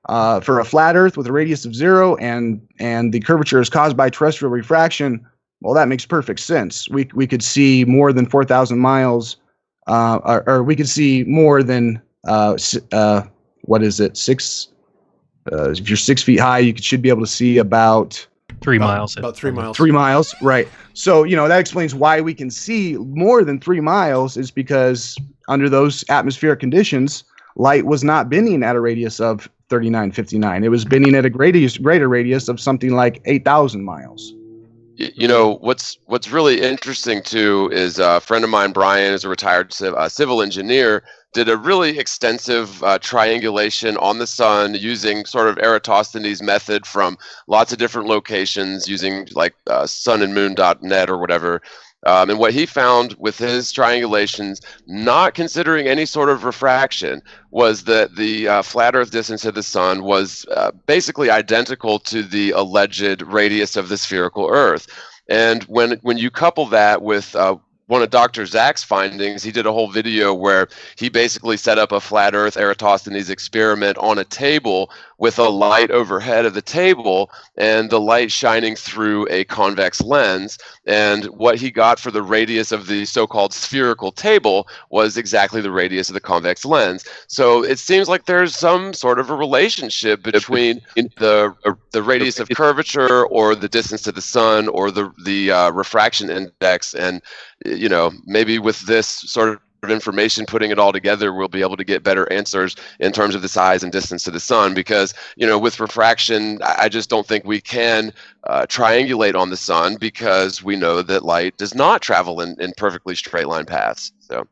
[SPEAKER 6] For a flat Earth with a radius of 0 and the curvature is caused by terrestrial refraction, well, that makes perfect sense. We could see more than 4,000 miles, or we could see more than what is it? 6. If you're 6 feet high, you should be able to see about
[SPEAKER 4] 3 miles.
[SPEAKER 3] About 3 miles.
[SPEAKER 6] 3 miles, right? So that explains why we can see more than 3 miles, is because under those atmospheric conditions, light was not bending at a radius of 3959. It was bending at a greater radius of something like 8,000 miles.
[SPEAKER 5] What's really interesting too is a friend of mine, Brian, is a retired civil engineer, did a really extensive triangulation on the sun using sort of Eratosthenes' method from lots of different locations, using like sunandmoon.net or whatever. And what he found with his triangulations, not considering any sort of refraction, was that the flat Earth distance of the sun was basically identical to the alleged radius of the spherical Earth. And when you couple that with one of Dr. Zach's findings, he did a whole video where he basically set up a flat Earth Eratosthenes experiment on a table with a light overhead of the table and the light shining through a convex lens. And what he got for the radius of the so-called spherical table was exactly the radius of the convex lens. So it seems like there's some sort of a relationship between the radius of curvature or the distance to the sun or the refraction index. And maybe with this sort of information, putting it all together, we'll be able to get better answers in terms of the size and distance to the sun, because with refraction, I just don't think we can triangulate on the sun, because we know that light does not travel in perfectly straight line paths. So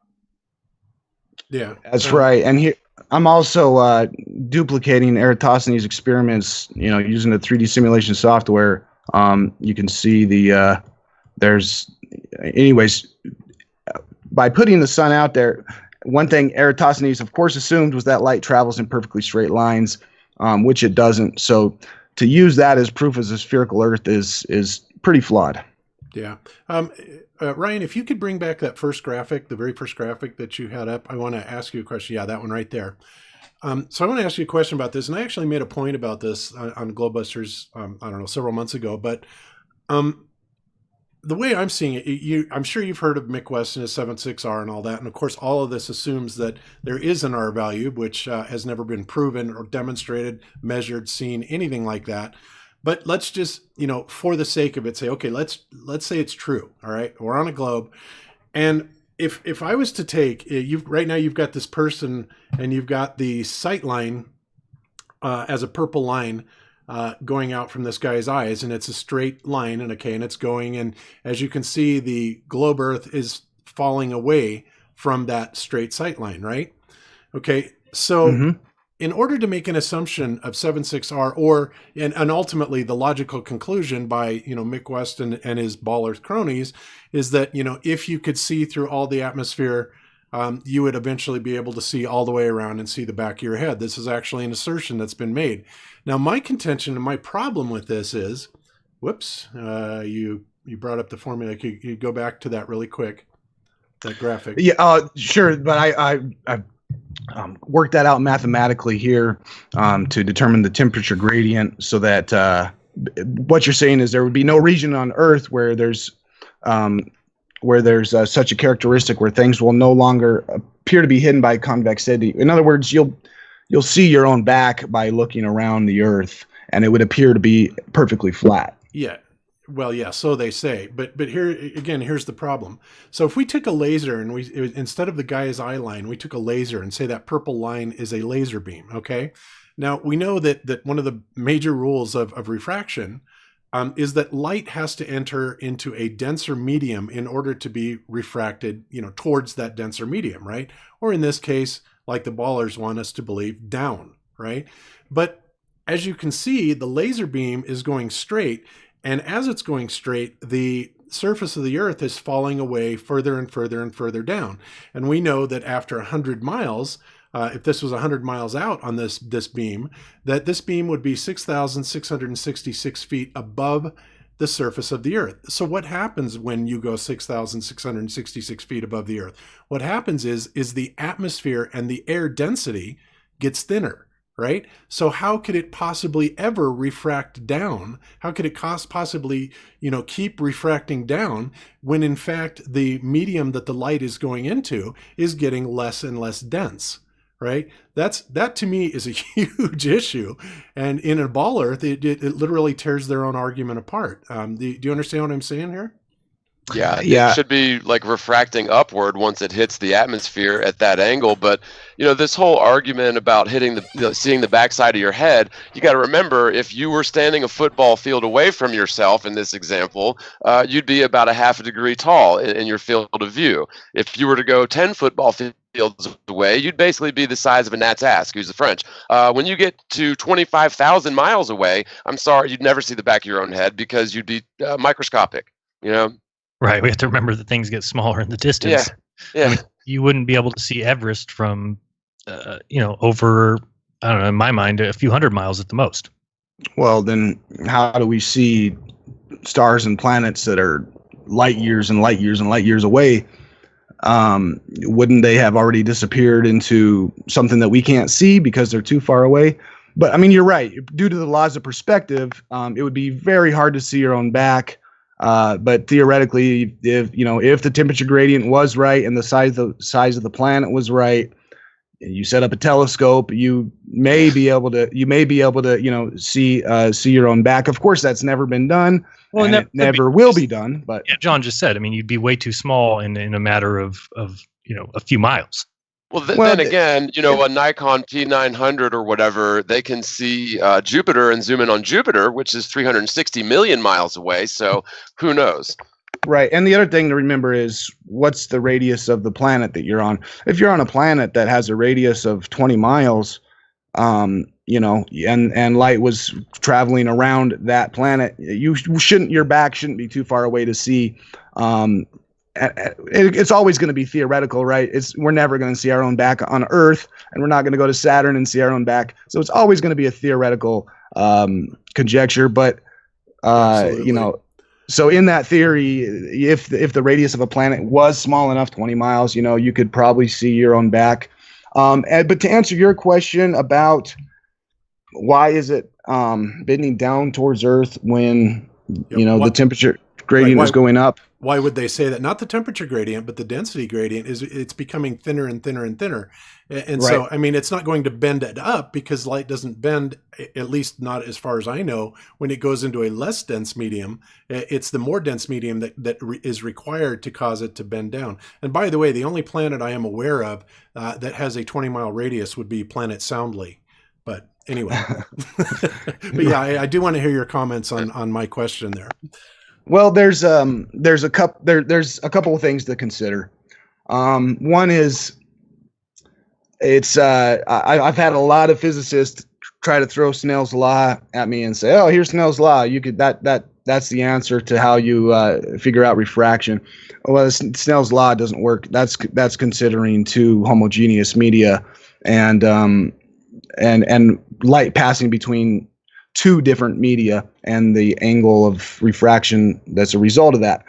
[SPEAKER 3] Yeah,
[SPEAKER 6] that's right. And here I'm also duplicating Eratosthenes' experiments, using the 3D simulation software. You can see by putting the sun out there, one thing Eratosthenes, of course, assumed was that light travels in perfectly straight lines, which it doesn't. So to use that as proof as a spherical Earth is pretty flawed.
[SPEAKER 3] Yeah. Ryan, if you could bring back that first graphic, the very first graphic that you had up, I want to ask you a question. Yeah, that one right there. So I want to ask you a question about this, and I actually made a point about this on Globebusters, several months ago, but the way I'm seeing it, I'm sure you've heard of Mick West and his 7.6R and all that. And of course, all of this assumes that there is an R value, which has never been proven or demonstrated, measured, seen, anything like that. But let's just, for the sake of it, say, okay, let's say it's true. All right. We're on a globe. And if I was to take you've right now, you've got this person and you've got the sight line as a purple line going out from this guy's eyes, and it's a straight line, and it's going, and as you can see, the globe Earth is falling away from that straight sight line, right? Okay, so in order to make an assumption of 76R, or and ultimately the logical conclusion by Mick West and his Ball Earth cronies is that if you could see through all the atmosphere, you would eventually be able to see all the way around and see the back of your head. This is actually an assertion that's been made. Now, my contention and my problem with this is, whoops, you brought up the formula. You go back to that really quick, that graphic.
[SPEAKER 6] Yeah, sure, but I worked that out mathematically here to determine the temperature gradient, so that what you're saying is there would be no region on Earth where there's such a characteristic where things will no longer appear to be hidden by convexity. In other words, you'll see your own back by looking around the Earth, and it would appear to be perfectly flat.
[SPEAKER 3] Yeah. Well, yeah, so they say. But here again, here's the problem. So if we took a laser and instead of the guy's eye line, we took a laser and say that purple line is a laser beam, okay? Now, we know that one of the major rules of refraction is that light has to enter into a denser medium in order to be refracted, towards that denser medium, right? Or in this case, like the ballers want us to believe, down, right? But as you can see, the laser beam is going straight, and as it's going straight, the surface of the Earth is falling away further and further and further down. And we know that after 100 miles, if this was 100 miles out on this beam, that this beam would be 6,666 feet above the surface of the Earth. So what happens when you go 6,666 feet above the Earth? What happens is the atmosphere and the air density gets thinner, right? So how could it possibly ever refract down? How could it possibly, keep refracting down when in fact the medium that the light is going into is getting less and less dense? Right? That to me is a huge issue. And in a ball Earth, it literally tears their own argument apart. Do you understand what I'm saying here?
[SPEAKER 5] Yeah,
[SPEAKER 6] Yeah.
[SPEAKER 5] it should be like refracting upward once it hits the atmosphere at that angle. But this whole argument about seeing the backside of your head, you got to remember, if you were standing a football field away from yourself in this example, you'd be about a half a degree tall in your field of view. If you were to go 10 football fields away, you'd basically be the size of a gnat's ass, excuse the French. When you get to 25,000 miles away, I'm sorry, you'd never see the back of your own head because you'd be microscopic.
[SPEAKER 4] Right. We have to remember that things get smaller in the distance.
[SPEAKER 5] Yeah.
[SPEAKER 4] I mean, you wouldn't be able to see Everest from, over, I don't know, in my mind, a few hundred miles at the most.
[SPEAKER 6] Well, then how do we see stars and planets that are light years and light years and light years away? Wouldn't they have already disappeared into something that we can't see because they're too far away? But I mean, you're right. Due to the laws of perspective, it would be very hard to see your own back. But theoretically, if the temperature gradient was right and the size of the planet was right, you set up a telescope, you may be able to see your own back. Of course, that's never been done. Well, and it never will be done. But
[SPEAKER 4] yeah, John just said, I mean, you'd be way too small in a matter of a few miles.
[SPEAKER 5] Well, then again, a Nikon P900 or whatever, they can see Jupiter and zoom in on Jupiter, which is 360 million miles away. So who knows?
[SPEAKER 6] Right. And the other thing to remember is, what's the radius of the planet that you're on? If you're on a planet that has a radius of 20 miles, and light was traveling around that planet, your back shouldn't be too far away to see. It's always going to be theoretical, right? We're never going to see our own back on Earth, and we're not going to go to Saturn and see our own back. So it's always going to be a theoretical conjecture. But so in that theory, if the radius of a planet was small enough, 20 miles, you could probably see your own back. But to answer your question about why is it bending down towards Earth when the temperature gradient
[SPEAKER 3] Right.
[SPEAKER 6] is going up.
[SPEAKER 3] Why would they say that? Not the temperature gradient, but the density gradient it's becoming thinner and thinner and thinner. And so, I mean, it's not going to bend it up because light doesn't bend, at least not as far as I know, when it goes into a less dense medium. It's the more dense medium that is required to cause it to bend down. And by the way, the only planet I am aware of that has a 20-mile radius would be planet Soundly. But anyway, but yeah, I do want to hear your comments on my question there.
[SPEAKER 6] Well, there's a couple of things to consider. One is I've had a lot of physicists try to throw Snell's law at me and say, "Oh, here's Snell's law. You could that's the answer to how you figure out refraction." Well, Snell's law doesn't work. That's considering two homogeneous media and light passing between two different media and the angle of refraction that's a result of that.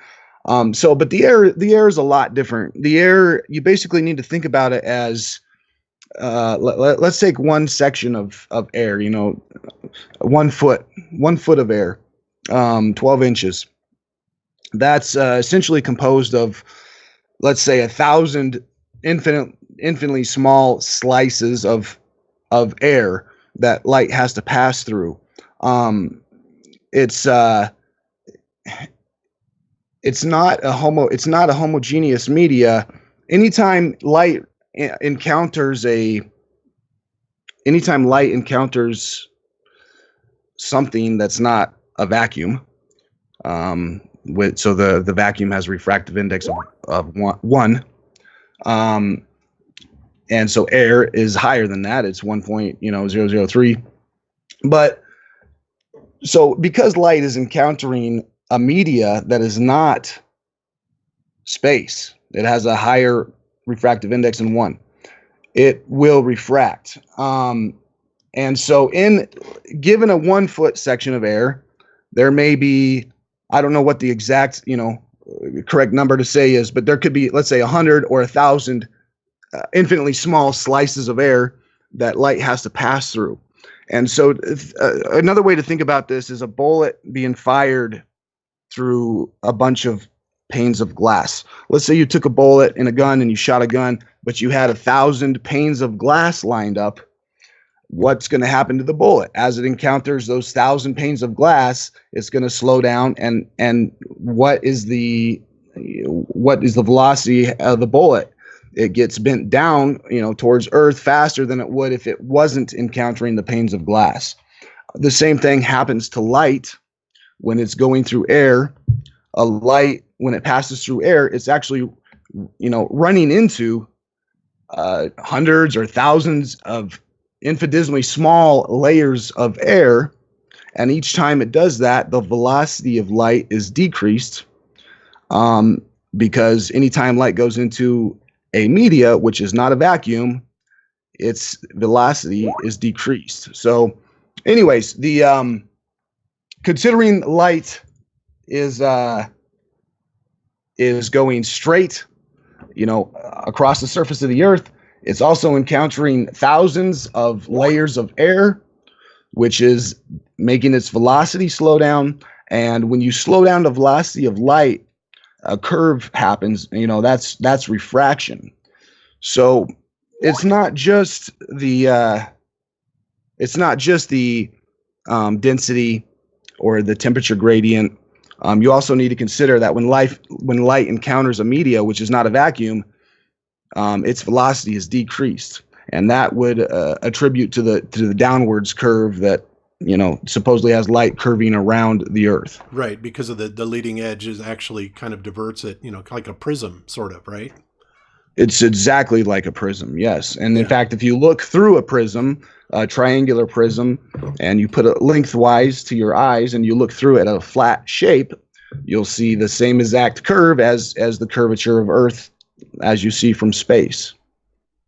[SPEAKER 6] But the air is a lot different. The air, you basically need to think about it as let's take one section of air, 1 foot of air, 12 inches. That's essentially composed of, let's say, 1,000 infinitely small slices of air that light has to pass through. It's not a homogeneous media. Anytime light encounters something that's not a vacuum, so the vacuum has a refractive index of 1, and so air is higher than that. It's 1.003. But so because light is encountering a media that is not space, it has a higher refractive index than 1, it will refract. And so given a 1 foot section of air, there may be, I don't know what the exact, correct number to say is, but there could be, let's say, 100 or 1,000 infinitely small slices of air that light has to pass through. And so another way to think about this is a bullet being fired through a bunch of panes of glass. Let's say you took a bullet in a gun and you shot a gun, but you had 1,000 panes of glass lined up. What's going to happen to the bullet? As it encounters those 1,000 panes of glass, it's going to slow down. And what is the velocity of the bullet? It gets bent down, towards Earth faster than it would if it wasn't encountering the panes of glass. The same thing happens to light when it's going through air. A light, when it passes through air, it's actually, running into hundreds or thousands of infinitesimally small layers of air. And each time it does that, the velocity of light is decreased, because anytime light goes into a media, which is not a vacuum, its velocity is decreased. So anyways, the considering light is going straight, across the surface of the Earth, it's also encountering thousands of layers of air, which is making its velocity slow down. And when you slow down the velocity of light, a curve happens. That's refraction. So it's not just the density or the temperature gradient. You also need to consider that when light encounters a media which is not a vacuum, its velocity is decreased, and that would attribute to the downwards curve that supposedly has light curving around the Earth.
[SPEAKER 3] Right, because of the leading edge is actually kind of diverts it, like a prism, sort of, right?
[SPEAKER 6] It's exactly like a prism, yes. And in fact, if you look through a prism, a triangular prism, and you put it lengthwise to your eyes and you look through it at a flat shape, you'll see the same exact curve as the curvature of Earth as you see from space.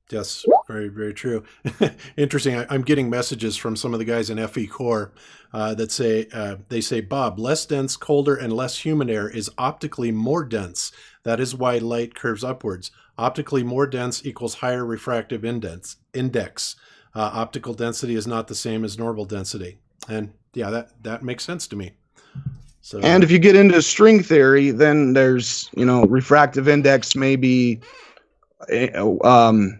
[SPEAKER 3] Yes, very, very true. Interesting. I'm getting messages from some of the guys in FE Core that say, Bob, less dense, colder, and less humid air is optically more dense. That is why light curves upwards. Optically more dense equals higher refractive index. Optical density is not the same as normal density. And yeah, that makes sense to me. So,
[SPEAKER 6] And if you get into string theory, then there's, refractive index may be nothing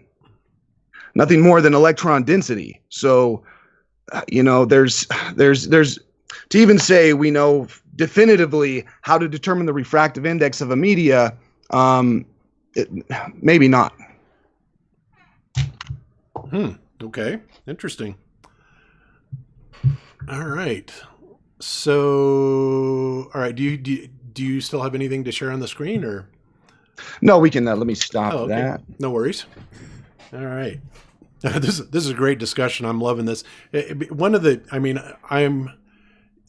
[SPEAKER 6] more than electron density. So, there's to even say we know definitively how to determine the refractive index of a media, maybe not.
[SPEAKER 3] Okay. Interesting. All right. So, all right. Do you still have anything to share on the screen, or?
[SPEAKER 6] No, we can. Let me stop that.
[SPEAKER 3] No worries. All right. This is a great discussion. I'm loving this.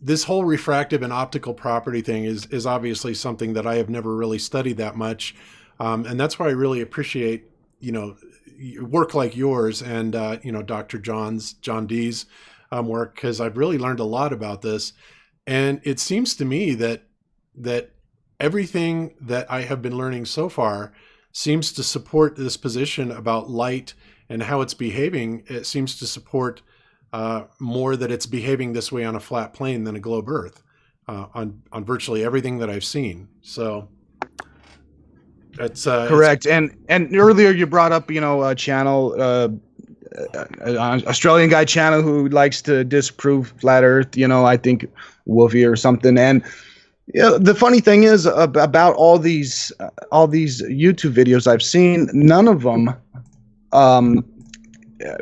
[SPEAKER 3] This whole refractive and optical property thing is obviously something that I have never really studied that much, and that's why I really appreciate work like yours and Dr. John D's work, because I've really learned a lot about this, and it seems to me that everything that I have been learning so far seems to support this position about light and how it's behaving. It seems to support more that it's behaving this way on a flat plane than a globe Earth on virtually everything that I've seen. So that's
[SPEAKER 6] correct. And earlier you brought up a channel, an Australian guy channel who likes to disprove flat Earth. I think Wolfie or something. And the funny thing is about all these YouTube videos I've seen, none of them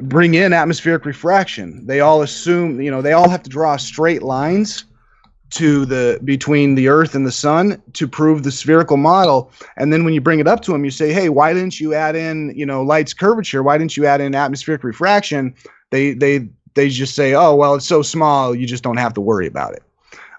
[SPEAKER 6] bring in atmospheric refraction. They all assume, they all have to draw straight lines between the Earth and the sun to prove the spherical model. And then when you bring it up to them, you say, hey, why didn't you add in, light's curvature? Why didn't you add in atmospheric refraction? They just say, oh, well, it's so small, you just don't have to worry about it.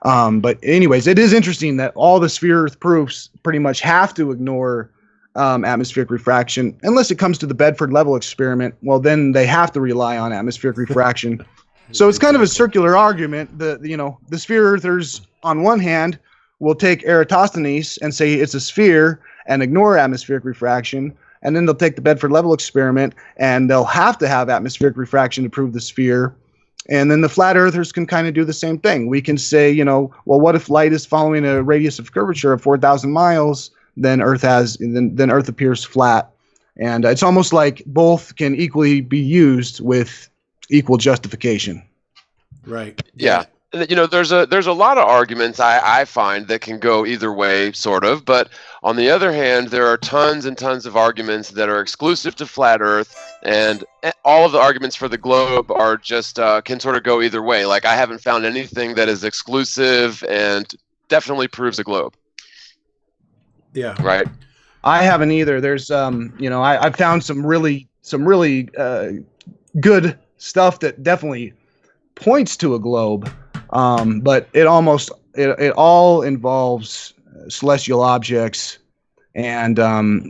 [SPEAKER 6] But anyways, it is interesting that all the sphere Earth proofs pretty much have to ignore atmospheric refraction, unless it comes to the Bedford level experiment. Well, then they have to rely on atmospheric refraction. So it's kind of a circular argument. The sphere Earthers, on one hand, will take Eratosthenes and say it's a sphere and ignore atmospheric refraction, and then they'll take the Bedford level experiment and they'll have to have atmospheric refraction to prove the sphere. And then the flat earthers can kind of do the same thing. We can say, well, what if light is following a radius of curvature of 4,000 miles? Then Earth appears flat. And it's almost like both can equally be used with equal justification.
[SPEAKER 3] Right.
[SPEAKER 5] Yeah. There's a lot of arguments I find that can go either way, sort of. But on the other hand, there are tons and tons of arguments that are exclusive to flat Earth, and all of the arguments for the globe are just can sort of go either way. Like, I haven't found anything that is exclusive and definitely proves a globe.
[SPEAKER 3] Yeah.
[SPEAKER 5] Right.
[SPEAKER 6] I haven't either. There's I found some really good stuff that definitely points to a globe. But it all involves celestial objects, and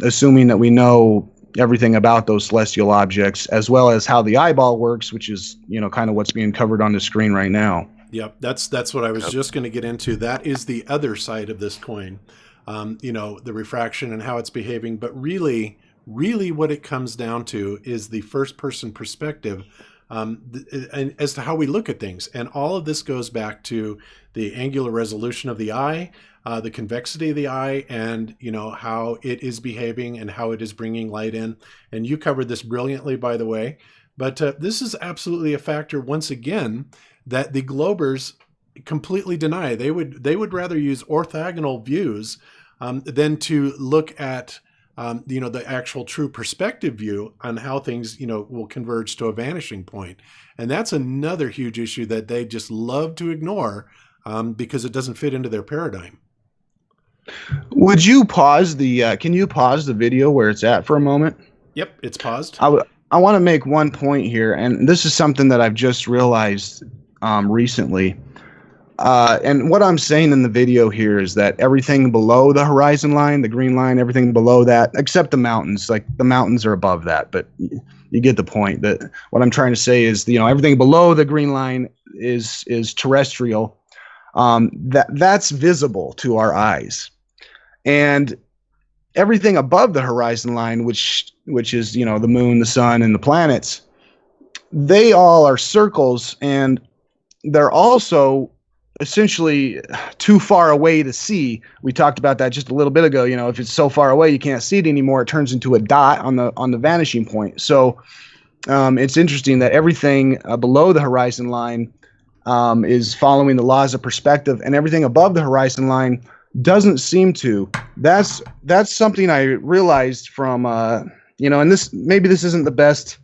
[SPEAKER 6] assuming that we know everything about those celestial objects, as well as how the eyeball works, which is kind of what's being covered on the screen right now.
[SPEAKER 3] Yep, that's what I was just going to get into. That is the other side of this coin, the refraction and how it's behaving. But really what it comes down to is the first-person perspective. And as to how we look at things. And all of this goes back to the angular resolution of the eye, the convexity of the eye, and how it is behaving and how it is bringing light in. And you covered this brilliantly, by the way. But this is absolutely a factor, once again, that the globers completely deny. They would rather use orthogonal views than to look at the actual true perspective view on how things, will converge to a vanishing point. And that's another huge issue that they just love to ignore because it doesn't fit into their paradigm.
[SPEAKER 6] Would you pause can you pause the video where it's at for a moment?
[SPEAKER 3] Yep, it's paused.
[SPEAKER 6] I want to make one point here, and this is something that I've just realized recently. And what I'm saying in the video here is that everything below the horizon line, the green line, everything below that, except the mountains, like the mountains are above that, but you get the point. That what I'm trying to say is, everything below the green line is terrestrial. That's visible to our eyes, and everything above the horizon line, which is the moon, the sun, and the planets, they all are circles, and they're also essentially too far away to see. We talked about that just a little bit ago. You know, if it's so far away you can't see it anymore, it turns into a dot on the vanishing point. So it's interesting that everything below the horizon line is following the laws of perspective, and everything above the horizon line doesn't seem to. That's something I realized from you know, and this isn't the best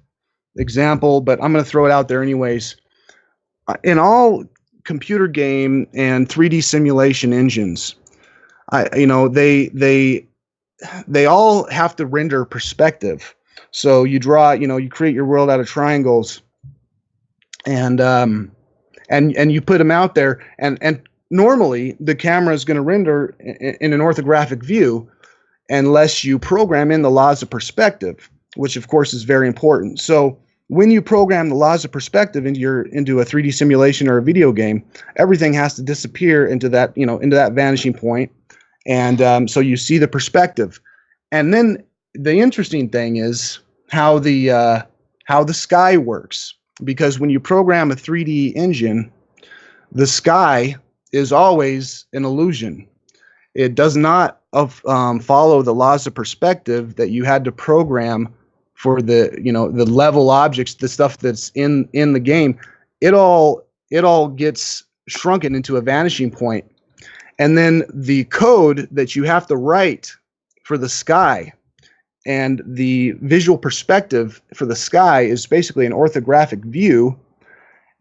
[SPEAKER 6] example, but I'm going to throw it out there anyways. In all computer game and 3D simulation engines, you know, they all have to render perspective. So you draw, you know, you create your world out of triangles, and you put them out there, and normally the camera is going to render in an orthographic view unless you program in the laws of perspective, which of course is very important. So when you program the laws of perspective into a 3D simulation or a video game, everything has to disappear into that, you know, into that vanishing point, and so you see the perspective. And then the interesting thing is how the sky works, because when you program a 3D engine, the sky is always an illusion. It does not follow the laws of perspective that you had to program for the, you know, the level objects, the stuff that's in the game. It all gets shrunken into a vanishing point. And then the code that you have to write for the sky and the visual perspective for the sky is basically an orthographic view.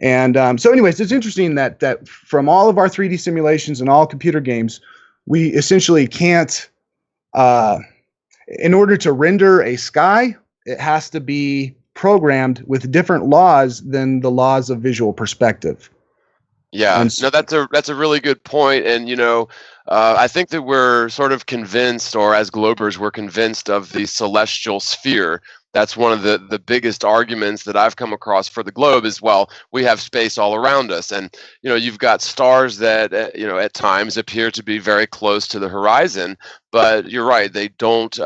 [SPEAKER 6] And so anyways, it's interesting that from all of our 3D simulations and all computer games, we essentially can't, in order to render a sky, it has to be programmed with different laws than the laws of visual perspective.
[SPEAKER 5] Yeah, no, that's a really good point. And, you know, I think that we're sort of convinced, or as Globers, we're convinced of the celestial sphere. That's one of the biggest arguments that I've come across for the globe is, well, we have space all around us. And, you know, you've got stars that, you know, at times appear to be very close to the horizon. But you're right, they don't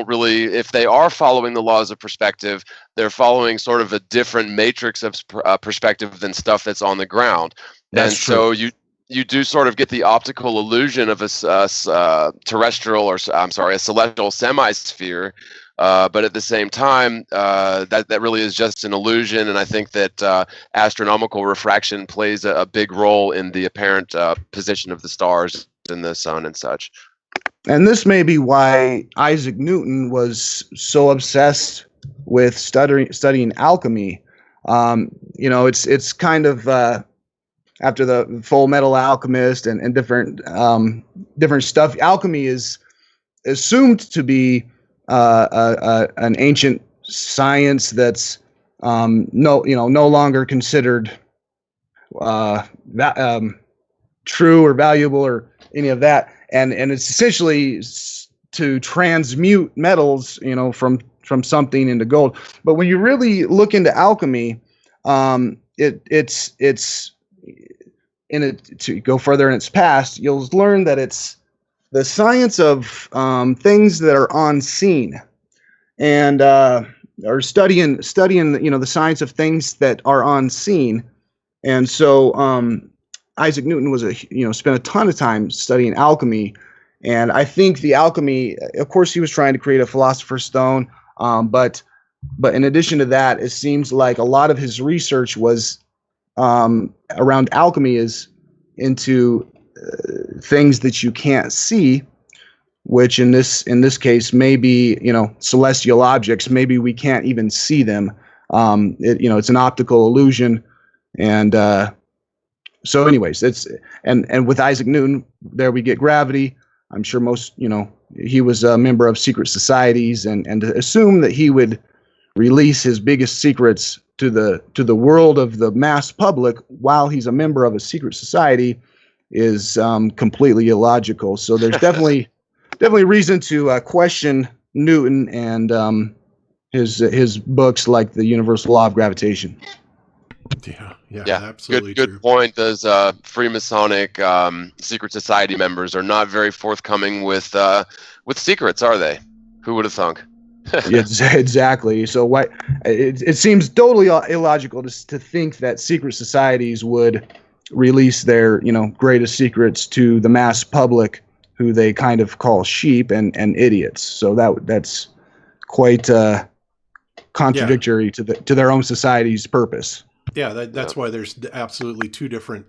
[SPEAKER 5] really, if they are following the laws of perspective, they're following sort of a different matrix of perspective than stuff that's on the ground.
[SPEAKER 6] That's
[SPEAKER 5] and
[SPEAKER 6] true.
[SPEAKER 5] so you do sort of get the optical illusion of a terrestrial, or I'm sorry, a celestial semisphere. But at the same time, that really is just an illusion, and I think that astronomical refraction plays a big role in the apparent position of the stars and the sun and such.
[SPEAKER 6] And this may be why Isaac Newton was so obsessed with studying alchemy. You know, it's kind of after the Full Metal Alchemist and different stuff. Alchemy is assumed to be an ancient science that's no longer considered true or valuable or any of that, and it's essentially to transmute metals, you know, from something into gold. But when you really look into alchemy, it's in it, to go further in its past, you'll learn that it's the science of things that are unseen, and or studying you know, the science of things that are unseen. And so Isaac Newton was spent a ton of time studying alchemy, and I think the alchemy, of course, he was trying to create a philosopher's stone, but in addition to that, it seems like a lot of his research was around alchemy is into things that you can't see, which in this case may be, you know, celestial objects. Maybe we can't even see them. It's an optical illusion, and so anyways, and with Isaac Newton, there we get gravity. I'm sure most, you know, he was a member of secret societies, and to assume that he would release his biggest secrets to the world of the mass public while he's a member of a secret society is completely illogical. So there's definitely reason to question Newton and his books like the Universal Law of Gravitation.
[SPEAKER 3] Yeah, absolutely.
[SPEAKER 5] Good point. Those Freemasonic secret society members are not very forthcoming with secrets, are they? Who would have thunk?
[SPEAKER 6] Yeah, exactly. So it seems totally illogical to think that secret societies would release their, greatest secrets to the mass public, who they kind of call sheep and idiots. So that's quite contradictory to their own society's purpose.
[SPEAKER 3] Yeah, that's why there's absolutely two different,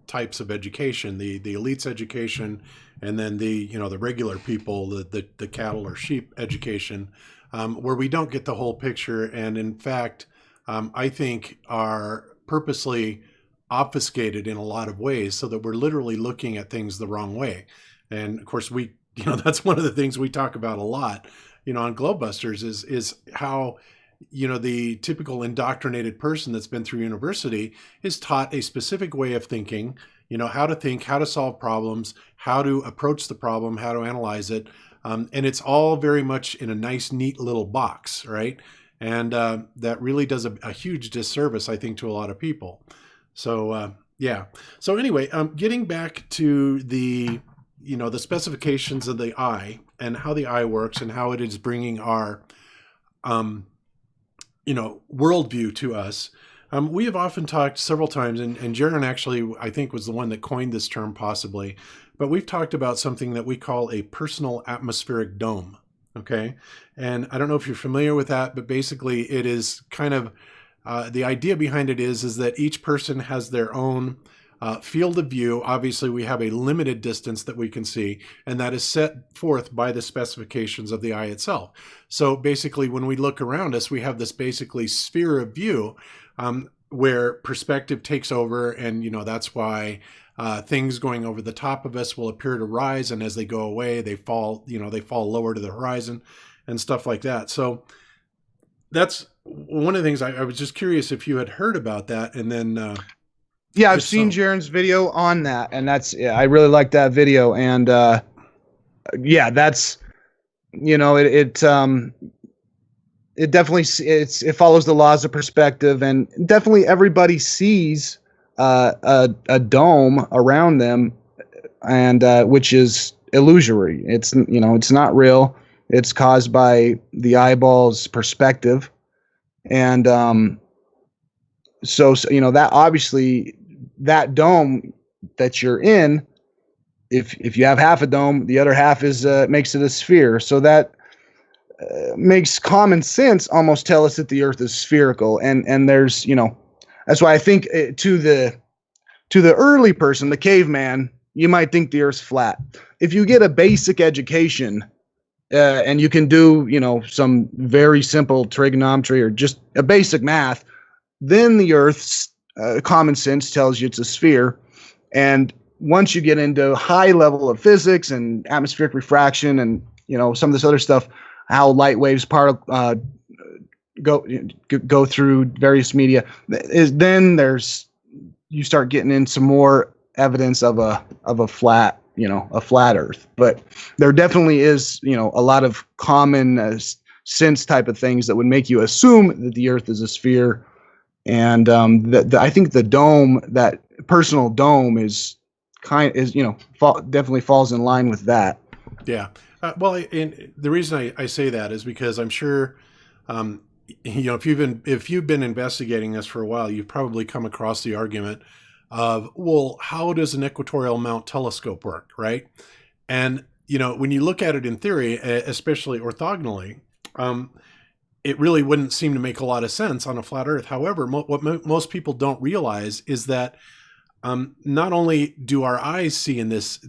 [SPEAKER 3] types of education: the elites education, and then the regular people, the cattle or sheep education, where we don't get the whole picture, and in fact, I think are purposely obfuscated in a lot of ways, so that we're literally looking at things the wrong way. And of course, we that's one of the things we talk about a lot, on Globebusters is how the typical indoctrinated person that's been through university is taught a specific way of thinking, how to think, how to solve problems, how to approach the problem, how to analyze it. And it's all very much in a nice, neat little box, right? And that really does a huge disservice, I think, to a lot of people. So, yeah. So anyway, getting back to the specifications of the eye and how the eye works and how it is bringing our, worldview to us. We have often talked several times, and Jeran actually, I think, was the one that coined this term possibly, but we've talked about something that we call a personal atmospheric dome. Okay. And I don't know if you're familiar with that, but basically it is kind of, the idea behind it is that each person has their own field of view. Obviously, we have a limited distance that we can see, and that is set forth by the specifications of the eye itself. So basically, when we look around us, we have this basically sphere of view where perspective takes over, and that's why things going over the top of us will appear to rise, and as they go away, they fall. They fall lower to the horizon, and stuff like that. So that's one of the things I was just curious if you had heard about that, and then.
[SPEAKER 6] Yeah, I've seen Jeran's video on that, and I really like that video, and yeah, that's it definitely it follows the laws of perspective, and definitely everybody sees a dome around them, and which is illusory. It's it's not real. It's caused by the eyeball's perspective, and so that obviously. That dome that you're in, if you have half a dome, the other half is makes it a sphere. So that makes common sense almost tell us that the Earth is spherical. And there's that's why I think to the early person, the caveman, you might think the Earth's flat. If you get a basic education and you can do some very simple trigonometry or just a basic math, then the Earth's common sense tells you it's a sphere. And once you get into high level of physics and atmospheric refraction and some of this other stuff, how light waves go through various media, then you start getting in some more evidence of a flat Earth. But there definitely is a lot of common sense type of things that would make you assume that the Earth is a sphere. And I think the dome, that personal dome, definitely falls in line with that.
[SPEAKER 3] Yeah. Well, and the reason I say that is because I'm sure, if you've been investigating this for a while, you've probably come across the argument of, well, how does an equatorial mount telescope work, right? And when you look at it in theory, especially orthogonally, it really wouldn't seem to make a lot of sense on a flat Earth. However, what most people don't realize is that not only do our eyes see in this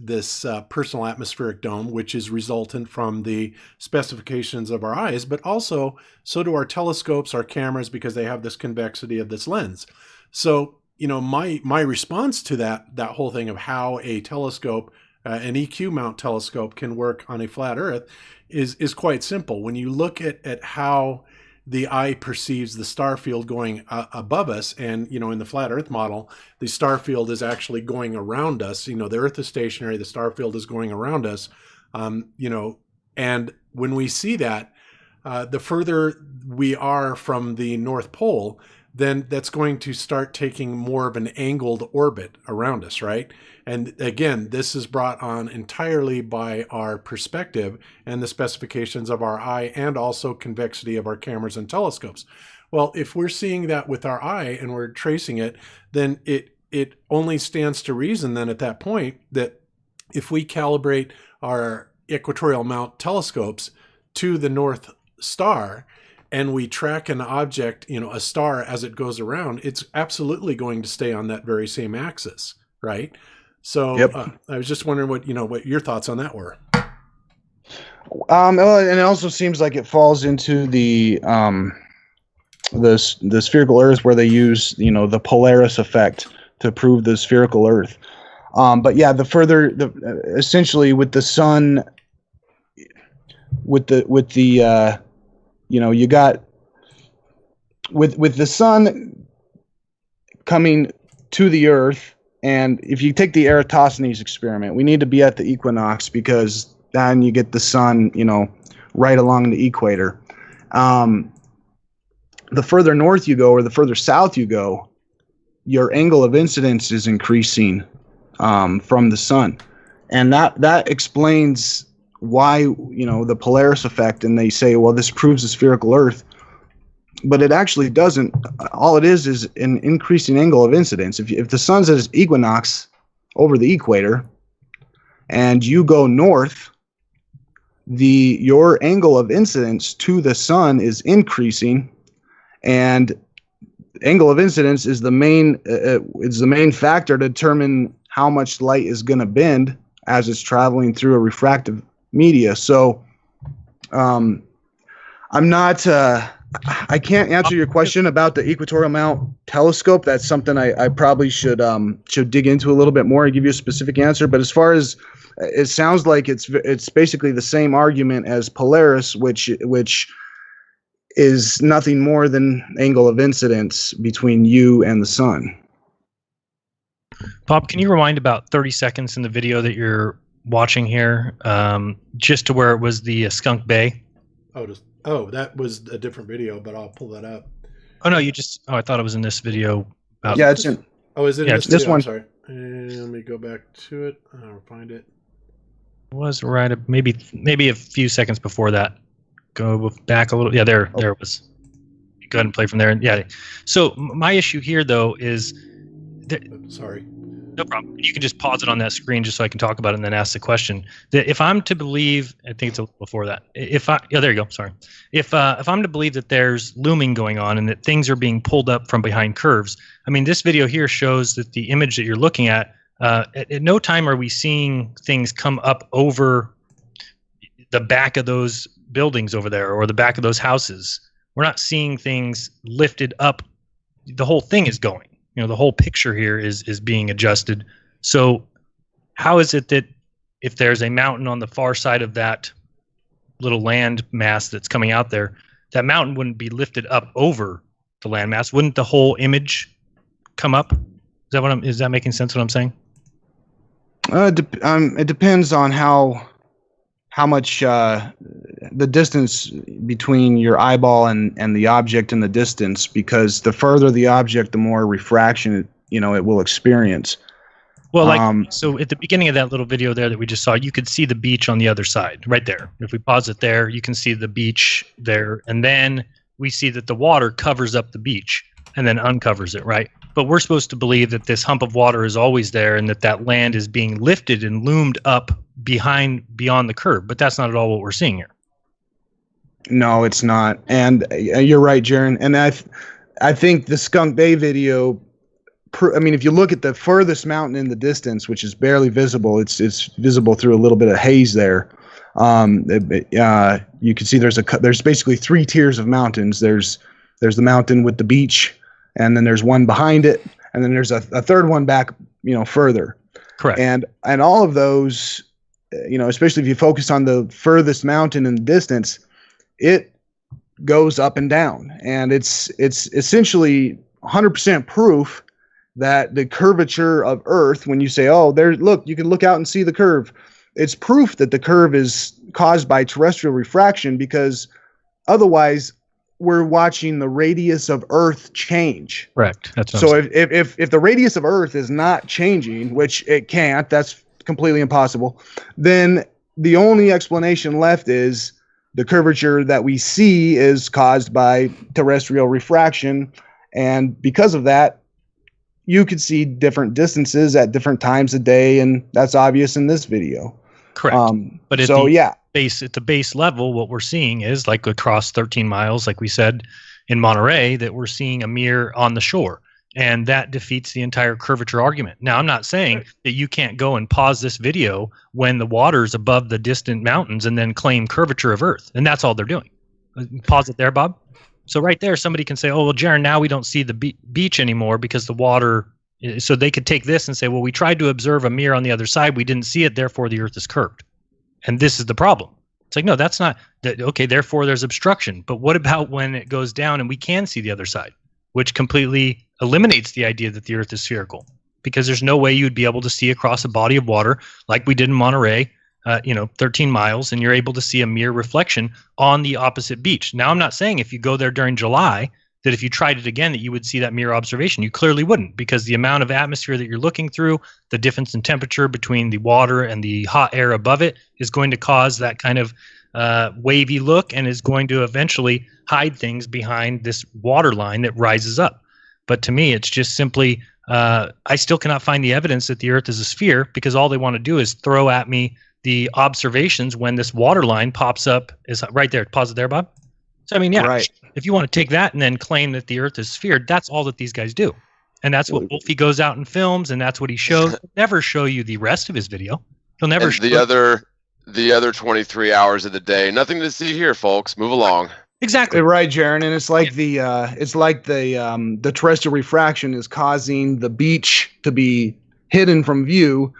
[SPEAKER 3] personal atmospheric dome, which is resultant from the specifications of our eyes, but also so do our telescopes, our cameras, because they have this convexity of this lens. So, my response to that whole thing of how a telescope, an EQ mount telescope, can work on a flat Earth is quite simple. When you look at how the eye perceives the star field going above us, and in the flat Earth model, the star field is actually going around us. The Earth is stationary, the star field is going around us. And when we see that, the further we are from the North Pole, then that's going to start taking more of an angled orbit around us, right? And again, this is brought on entirely by our perspective and the specifications of our eye, and also convexity of our cameras and telescopes. Well, if we're seeing that with our eye and we're tracing it, then it it only stands to reason then at that point that if we calibrate our equatorial mount telescopes to the North Star and we track an object, a star as it goes around, it's absolutely going to stay on that very same axis, right? So
[SPEAKER 6] Yep.
[SPEAKER 3] I was just wondering what your thoughts on that were.
[SPEAKER 6] Well, and it also seems like it falls into the spherical Earth where they use the Polaris effect to prove the spherical Earth. But yeah, essentially with the sun, with the you got with the sun coming to the Earth, and if you take the Eratosthenes experiment, we need to be at the equinox because then you get the sun, right along the equator. The further north you go or the further south you go, your angle of incidence is increasing from the sun. And that explains why, the Polaris effect, and they say, well, this proves the spherical Earth. But it actually doesn't. All it is an increasing angle of incidence. If the sun's at its equinox over the equator and you go north, your angle of incidence to the sun is increasing, and angle of incidence is the main factor to determine how much light is going to bend as it's traveling through a refractive media. So I can't answer your question about the equatorial mount telescope. That's something I probably should dig into a little bit more and give you a specific answer. But as far as it sounds like, it's basically the same argument as Polaris, which is nothing more than angle of incidence between you and the sun.
[SPEAKER 4] Bob, can you rewind about 30 seconds in the video that you're watching here, just to where it was the Skunk Bay?
[SPEAKER 3] That was a different video, but I'll pull that up.
[SPEAKER 4] Oh no, I thought it was in this video.
[SPEAKER 6] Yeah, it's in.
[SPEAKER 3] Oh, is it?
[SPEAKER 4] Yeah,
[SPEAKER 3] in
[SPEAKER 4] it's
[SPEAKER 3] this
[SPEAKER 6] this one.
[SPEAKER 3] I'm sorry. Let me go back to it. I'll find it.
[SPEAKER 4] It was right, maybe a few seconds before that. Go back a little. Yeah, there it was. Go ahead and play from there. Yeah. So my issue here, though, is
[SPEAKER 3] Sorry.
[SPEAKER 4] no problem. You can just pause it on that screen just so I can talk about it and then ask the question. That if I'm to believe, I think it's a little before that. There you go. Sorry. If I'm to believe that there's looming going on and that things are being pulled up from behind curves, I mean, this video here shows that the image that you're looking at no time are we seeing things come up over the back of those buildings over there or the back of those houses. We're not seeing things lifted up. The whole thing is going. The whole picture here is being adjusted. So how is it that if there's a mountain on the far side of that little land mass that's coming out there, that mountain wouldn't be lifted up over the land mass? Wouldn't the whole image come up? Is that making sense what I'm saying?
[SPEAKER 6] It depends on how much the distance between your eyeball and the object in the distance, because the further the object, the more refraction it will experience.
[SPEAKER 4] Well, so at the beginning of that little video there that we just saw, you could see the beach on the other side, right there. If we pause it there, you can see the beach there, and then we see that the water covers up the beach and then uncovers it, right? But we're supposed to believe that this hump of water is always there and that land is being lifted and loomed up beyond the curve. But that's not at all what we're seeing here.
[SPEAKER 6] No, it's not. And you're right, Jeran. And I think the Skunk Bay video, if you look at the furthest mountain in the distance, which is barely visible, it's visible through a little bit of haze there. You can see there's basically three tiers of mountains. There's the mountain with the beach, and then there's one behind it, and then there's a third one back, further.
[SPEAKER 4] Correct.
[SPEAKER 6] And all of those, especially if you focus on the furthest mountain in the distance, it goes up and down, and it's essentially 100% proof that the curvature of Earth, when you say, you can look out and see the curve, it's proof that the curve is caused by terrestrial refraction, because otherwise we're watching the radius of Earth change.
[SPEAKER 4] Correct. That's what
[SPEAKER 6] so if the radius of Earth is not changing, which it can't, that's completely impossible, then the only explanation left is the curvature that we see is caused by terrestrial refraction, and because of that, you could see different distances at different times of day, and that's obvious in this video.
[SPEAKER 4] Correct. But at
[SPEAKER 6] so yeah,
[SPEAKER 4] at the base level, what we're seeing is like across 13 miles, like we said in Monterey, that we're seeing a mirror on the shore. And that defeats the entire curvature argument. Now, I'm not saying that you can't go and pause this video when the water's above the distant mountains and then claim curvature of Earth. And that's all they're doing. Pause it there, Bob. So right there, somebody can say, oh, well, Jeran, now we don't see the beach anymore because the water. So they could take this and say, well, we tried to observe a mirror on the other side. We didn't see it. Therefore, the Earth is curved. And this is the problem. It's like, no, that's not. Okay, therefore, there's obstruction. But what about when it goes down and we can see the other side, which completely eliminates the idea that the Earth is spherical, because there's no way you would be able to see across a body of water like we did in Monterey, 13 miles, and you're able to see a mirror reflection on the opposite beach. Now, I'm not saying if you go there during July that if you tried it again that you would see that mirror observation. You clearly wouldn't, because the amount of atmosphere that you're looking through, the difference in temperature between the water and the hot air above it is going to cause that kind of wavy look and is going to eventually hide things behind this water line that rises up. But to me, it's just simply, I still cannot find the evidence that the Earth is a sphere, because all they want to do is throw at me the observations when this water line pops up. Is right there. Pause it there, Bob. So, I mean, yeah,
[SPEAKER 6] right.
[SPEAKER 4] If you want to take that and then claim that the Earth is sphere, that's all that these guys do. And that's what Wolfie goes out and films, and that's what he shows. He'll never show you the rest of his video. He'll never show
[SPEAKER 5] the other 23 hours of the day. Nothing to see here, folks. Move along.
[SPEAKER 4] Exactly.
[SPEAKER 6] Right, Jeran, and it's like the terrestrial refraction is causing the beach to be hidden from view.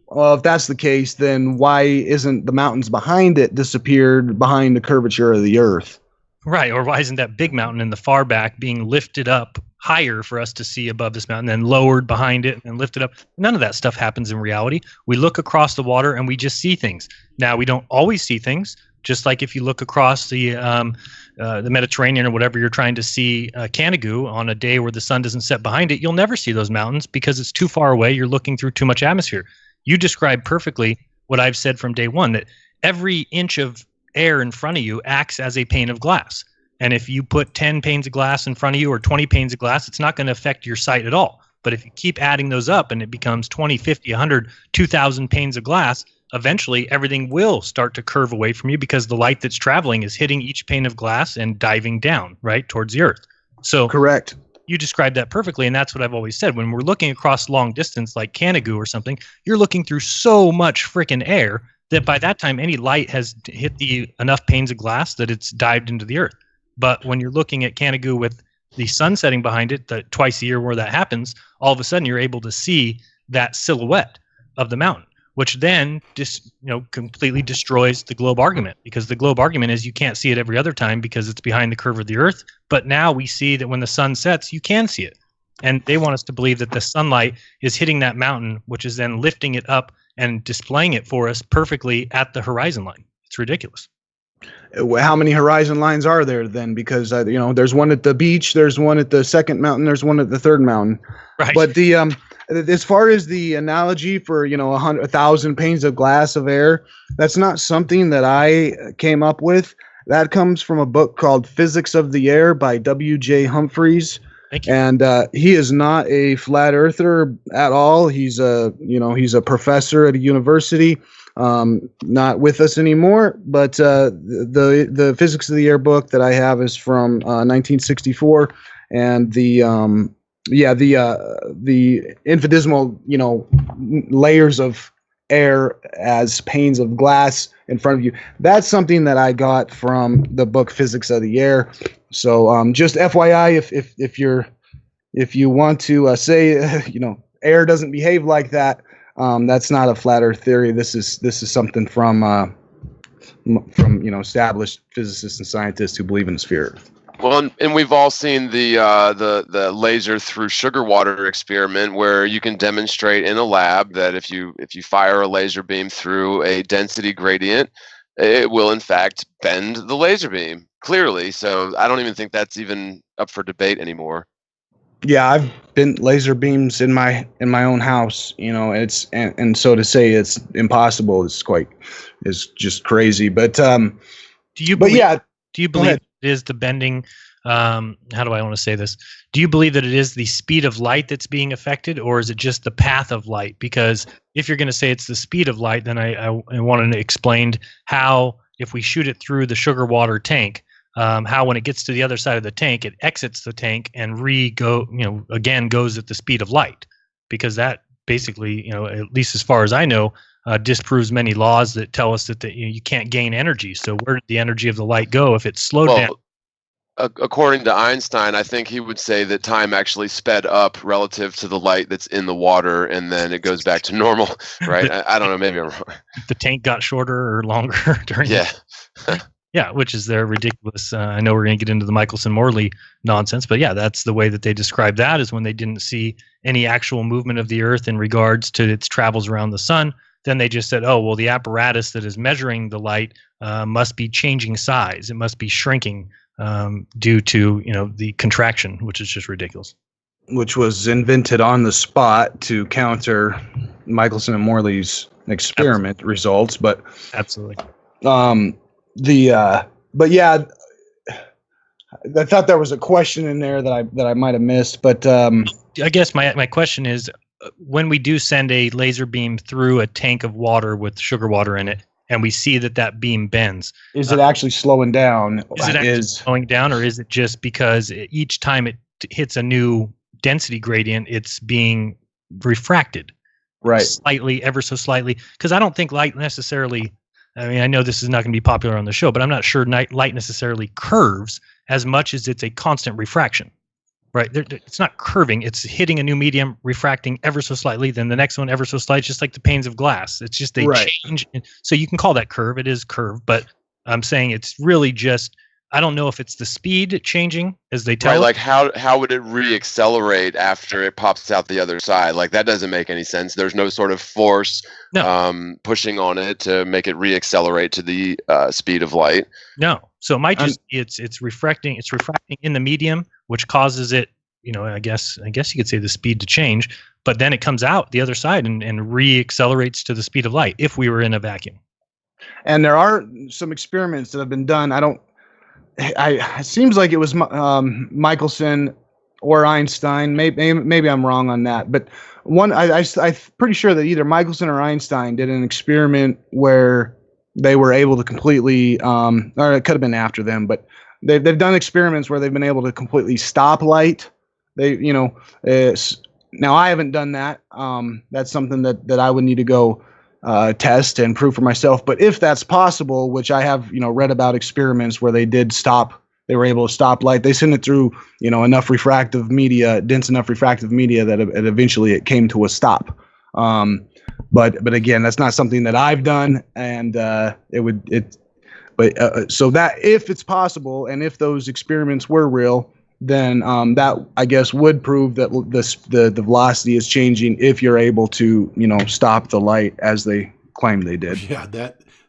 [SPEAKER 6] Well, if that's the case, then why isn't the mountains behind it disappeared behind the curvature of the Earth?
[SPEAKER 4] Right, or why isn't that big mountain in the far back being lifted up higher for us to see above this mountain, then lowered behind it and lifted up? None of that stuff happens in reality. We look across the water and we just see things. Now, we don't always see things. Just like if you look across the Mediterranean or whatever, you're trying to see Canigou on a day where the sun doesn't set behind it, you'll never see those mountains because it's too far away. You're looking through too much atmosphere. You described perfectly what I've said from day one, that every inch of air in front of you acts as a pane of glass. And if you put 10 panes of glass in front of you or 20 panes of glass, it's not going to affect your sight at all. But if you keep adding those up and it becomes 20, 50, 100, 2,000 panes of glass, eventually everything will start to curve away from you because the light that's traveling is hitting each pane of glass and diving down, right, towards the Earth. So
[SPEAKER 6] correct.
[SPEAKER 4] You described that perfectly, and that's what I've always said. When we're looking across long distance like Canigou or something, you're looking through so much freaking air that by that time any light has hit enough panes of glass that it's dived into the Earth. But when you're looking at Canigou with the sun setting behind it, twice a year where that happens, all of a sudden you're able to see that silhouette of the mountain, which then just completely destroys the globe argument, because the globe argument is you can't see it every other time because it's behind the curve of the Earth. But now we see that when the sun sets, you can see it. And they want us to believe that the sunlight is hitting that mountain, which is then lifting it up and displaying it for us perfectly at the horizon line. It's ridiculous.
[SPEAKER 6] How many horizon lines are there then? Because there's one at the beach, there's one at the second mountain, there's one at the third mountain.
[SPEAKER 4] Right.
[SPEAKER 6] But as far as the analogy for 1,000 panes of glass of air, that's not something that I came up with. That comes from a book called Physics of the Air by W.J. Humphreys.
[SPEAKER 4] Thank you.
[SPEAKER 6] And he is not a flat earther at all. He's a professor at a university. Not with us anymore, but the Physics of the Air book that I have is from 1964, and the infinitesimal layers of air as panes of glass in front of you. That's something that I got from the book Physics of the Air. So just FYI, if you want to say air doesn't behave like that. That's not a flat Earth theory. This is something from established physicists and scientists who believe in the sphere.
[SPEAKER 5] Well, and we've all seen the laser through sugar water experiment, where you can demonstrate in a lab that if you fire a laser beam through a density gradient, it will in fact bend the laser beam clearly. So I don't even think that's even up for debate anymore.
[SPEAKER 6] Yeah, I've bent laser beams in my own house. It's and so to say it's impossible is just crazy. But
[SPEAKER 4] do you believe it is the bending how do I want to say this? Do you believe that it is the speed of light that's being affected, or is it just the path of light? Because if you're going to say it's the speed of light, then I wanted to explain how if we shoot it through the sugar water tank, how when it gets to the other side of the tank, it exits the tank and again goes at the speed of light, because that basically, at least as far as I know, disproves many laws that tell us that you can't gain energy. So where did the energy of the light go if it's slowed down?
[SPEAKER 5] According to Einstein, I think he would say that time actually sped up relative to the light that's in the water, and then it goes back to normal, right? I don't know. Maybe I'm wrong.
[SPEAKER 4] The tank got shorter or longer during.
[SPEAKER 5] Yeah.
[SPEAKER 4] Yeah, which is their ridiculous. I know we're going to get into the Michelson-Morley nonsense, but yeah, that's the way that they describe that, is when they didn't see any actual movement of the Earth in regards to its travels around the sun. Then they just said, oh, well, the apparatus that is measuring the light must be changing size. It must be shrinking due to the contraction, which is just ridiculous.
[SPEAKER 6] Which was invented on the spot to counter Michelson and Morley's experiment results, but
[SPEAKER 4] absolutely.
[SPEAKER 6] But yeah, I thought there was a question in there that I might have missed, but
[SPEAKER 4] I guess my question is, when we do send a laser beam through a tank of water with sugar water in it, and we see that beam bends,
[SPEAKER 6] is it actually slowing down?
[SPEAKER 4] Is it actually slowing down, or is it just because each time it hits a new density gradient, it's being refracted,
[SPEAKER 6] right?
[SPEAKER 4] Slightly, ever so slightly, because I don't think light necessarily. I mean, I know this is not going to be popular on the show, but I'm not sure light necessarily curves as much as it's a constant refraction, right? It's not curving. It's hitting a new medium, refracting ever so slightly, then the next one ever so slightly, just like the panes of glass. It's just a change. So you can call that curve. It is curve, but I'm saying it's really just, I don't know if it's the speed changing as they tell.
[SPEAKER 5] Right, like how would it reaccelerate after it pops out the other side? Like that doesn't make any sense. There's no sort of force pushing on it to make it reaccelerate to the speed of light.
[SPEAKER 4] No, so it might just it's refracting. It's refracting in the medium, which causes it. I guess you could say the speed to change, but then it comes out the other side and reaccelerates to the speed of light if we were in a vacuum.
[SPEAKER 6] And there are some experiments that have been done. It seems like it was Michelson or Einstein. Maybe I'm wrong on that, but I'm pretty sure that either Michelson or Einstein did an experiment where they were able to completely, or it could have been after them, but they've done experiments where they've been able to completely stop light. Now I haven't done that. That's something that I would need to go test and prove for myself. But if that's possible, which I have, read about experiments where they were able to stop light. They sent it through, enough refractive media, dense enough refractive media that eventually it came to a stop. But again, that's not something that I've done, and so that if it's possible, and if those experiments were real, then that I guess would prove that the velocity is changing if you're able to stop the light as they claim they did.
[SPEAKER 3] Yeah,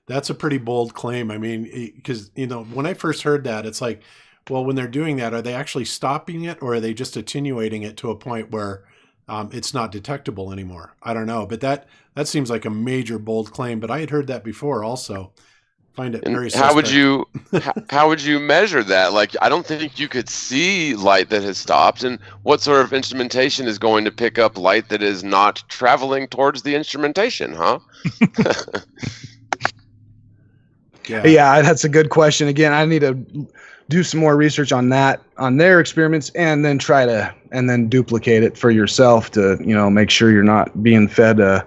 [SPEAKER 3] that's a pretty bold claim. I mean, because when I first heard that, it's like, well, when they're doing that, are they actually stopping it, or are they just attenuating it to a point where it's not detectable anymore? I don't know, but that seems like a major bold claim. But I had heard that before also. Find it very suspect.
[SPEAKER 5] How would you measure that? Like, I don't think you could see light that has stopped. And what sort of instrumentation is going to pick up light that is not traveling towards the instrumentation, huh?
[SPEAKER 6] Yeah, that's a good question. Again, I need to do some more research on that, on their experiments, and then duplicate it for yourself to, make sure you're not being fed a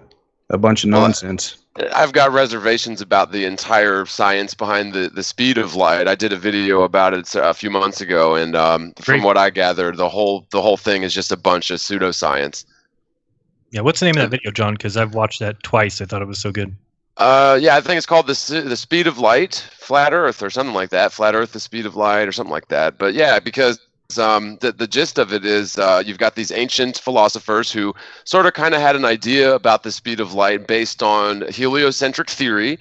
[SPEAKER 6] bunch of nonsense.
[SPEAKER 5] I've got reservations about the entire science behind the speed of light. I did a video about it a few months ago, and from what I gathered, the whole thing is just a bunch of pseudoscience.
[SPEAKER 4] Yeah, what's the name of that video, John? Because I've watched that twice. I thought it was so good.
[SPEAKER 5] Yeah, I think it's called the Speed of Light, Flat Earth, or something like that. Flat Earth, the Speed of Light, or something like that. But yeah, because the gist of it is you've got these ancient philosophers who sort of kind of had an idea about the speed of light based on heliocentric theory,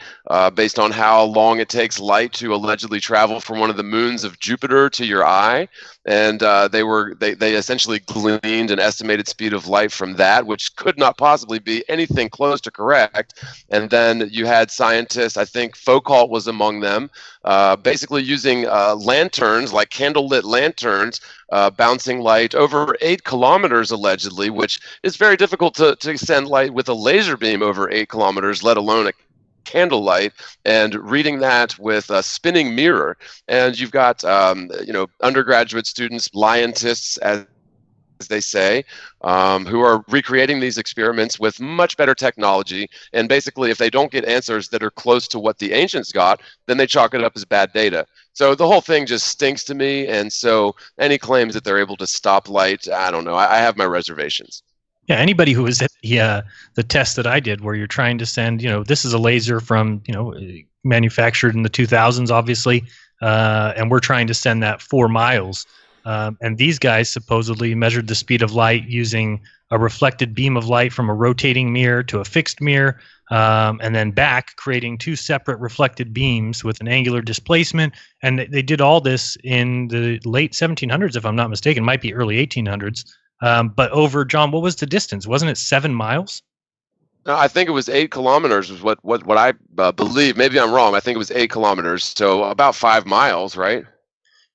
[SPEAKER 5] based on how long it takes light to allegedly travel from one of the moons of Jupiter to your eye. And they essentially gleaned an estimated speed of light from that, which could not possibly be anything close to correct. And then you had scientists, I think Foucault was among them, basically using lanterns, like candle-lit lanterns, bouncing light over 8 kilometers allegedly, which is very difficult to send light with a laser beam over 8 kilometers, let alone a candlelight, and reading that with a spinning mirror. And you've got undergraduate students, scientists, as they say, who are recreating these experiments with much better technology. And basically, if they don't get answers that are close to what the ancients got, then they chalk it up as bad data. So the whole thing just stinks to me. And so any claims that they're able to stop light, I don't know. I have my reservations.
[SPEAKER 4] Yeah, anybody who was at the test that I did, where you're trying to send, this is a laser from, manufactured in the 2000s, obviously, and we're trying to send that 4 miles. And these guys supposedly measured the speed of light using a reflected beam of light from a rotating mirror to a fixed mirror, and then back, creating 2 separate reflected beams with an angular displacement. And they did all this in the late 1700s, if I'm not mistaken. Might be early 1800s. But over, John, what was the distance? Wasn't it 7 miles?
[SPEAKER 5] No, I think it was 8 kilometers was what I believe. Maybe I'm wrong. I think it was 8 kilometers. So about 5 miles, right?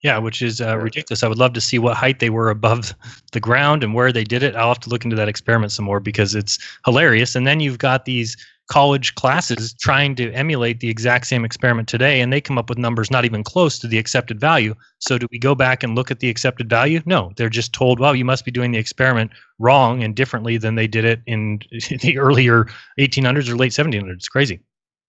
[SPEAKER 4] Yeah, which is ridiculous. I would love to see what height they were above the ground and where they did it. I'll have to look into that experiment some more because it's hilarious. And then you've got these college classes trying to emulate the exact same experiment today, and they come up with numbers not even close to the accepted value. So do we go back and look at the accepted value? No, they're just told, well, you must be doing the experiment wrong and differently than they did it in the earlier 1800s or late 1700s. It's crazy.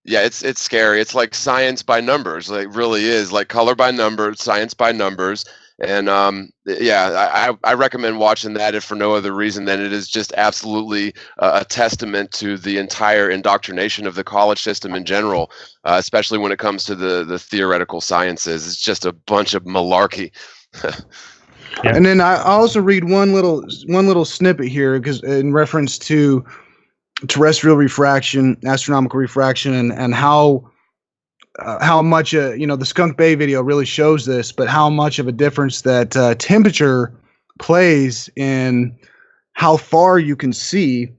[SPEAKER 5] Yeah, it's scary. It's like science by numbers. Like, it really is like color by numbers, science by numbers. And I recommend watching that if for no other reason than it is just absolutely a testament to the entire indoctrination of the college system in general, especially when it comes to the theoretical sciences. It's just a bunch of malarkey.
[SPEAKER 4] Yeah.
[SPEAKER 6] And then I also read one little snippet here because in reference to terrestrial refraction, astronomical refraction, and how much the Skunk Bay video really shows this, but how much of a difference that temperature plays in how far you can see.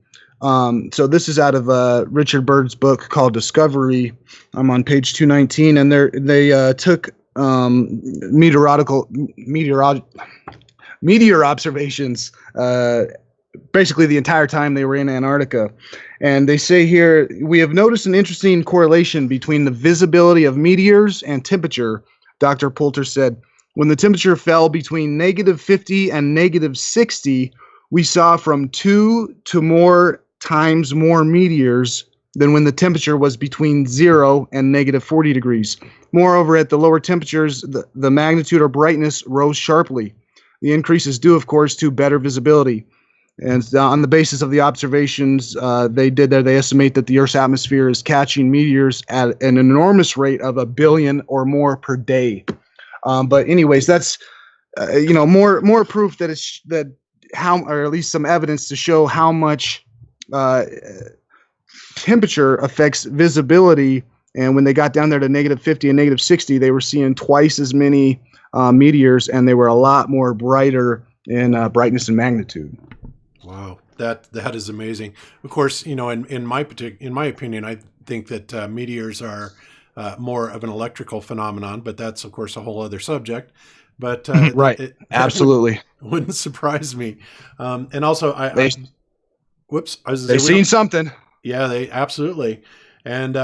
[SPEAKER 6] So this is out of Richard Byrd's book called Discovery. I'm on page 219, and they took meteor observations basically the entire time they were in Antarctica. And they say here, we have noticed an interesting correlation between the visibility of meteors and temperature. Dr. Poulter said, when the temperature fell between -50 and -60, we saw from 2 to more times more meteors than when the temperature was between 0 and -40 degrees. Moreover, at the lower temperatures, the magnitude or brightness rose sharply. The increase is due, of course, to better visibility. And on the basis of the observations they did there, they estimate that the Earth's atmosphere is catching meteors at an enormous rate of 1 billion or more per day. But anyways, that's more proof that or at least some evidence to show how much temperature affects visibility. And when they got down there to -50 and -60, they were seeing twice as many meteors, and they were a lot more brighter in brightness and magnitude.
[SPEAKER 3] Wow, that is amazing. Of course, in my opinion, I think that meteors are more of an electrical phenomenon, but that's of course a whole other subject. But
[SPEAKER 6] right, absolutely
[SPEAKER 3] wouldn't surprise me. And also,
[SPEAKER 6] they've seen something.
[SPEAKER 3] Yeah, they absolutely. And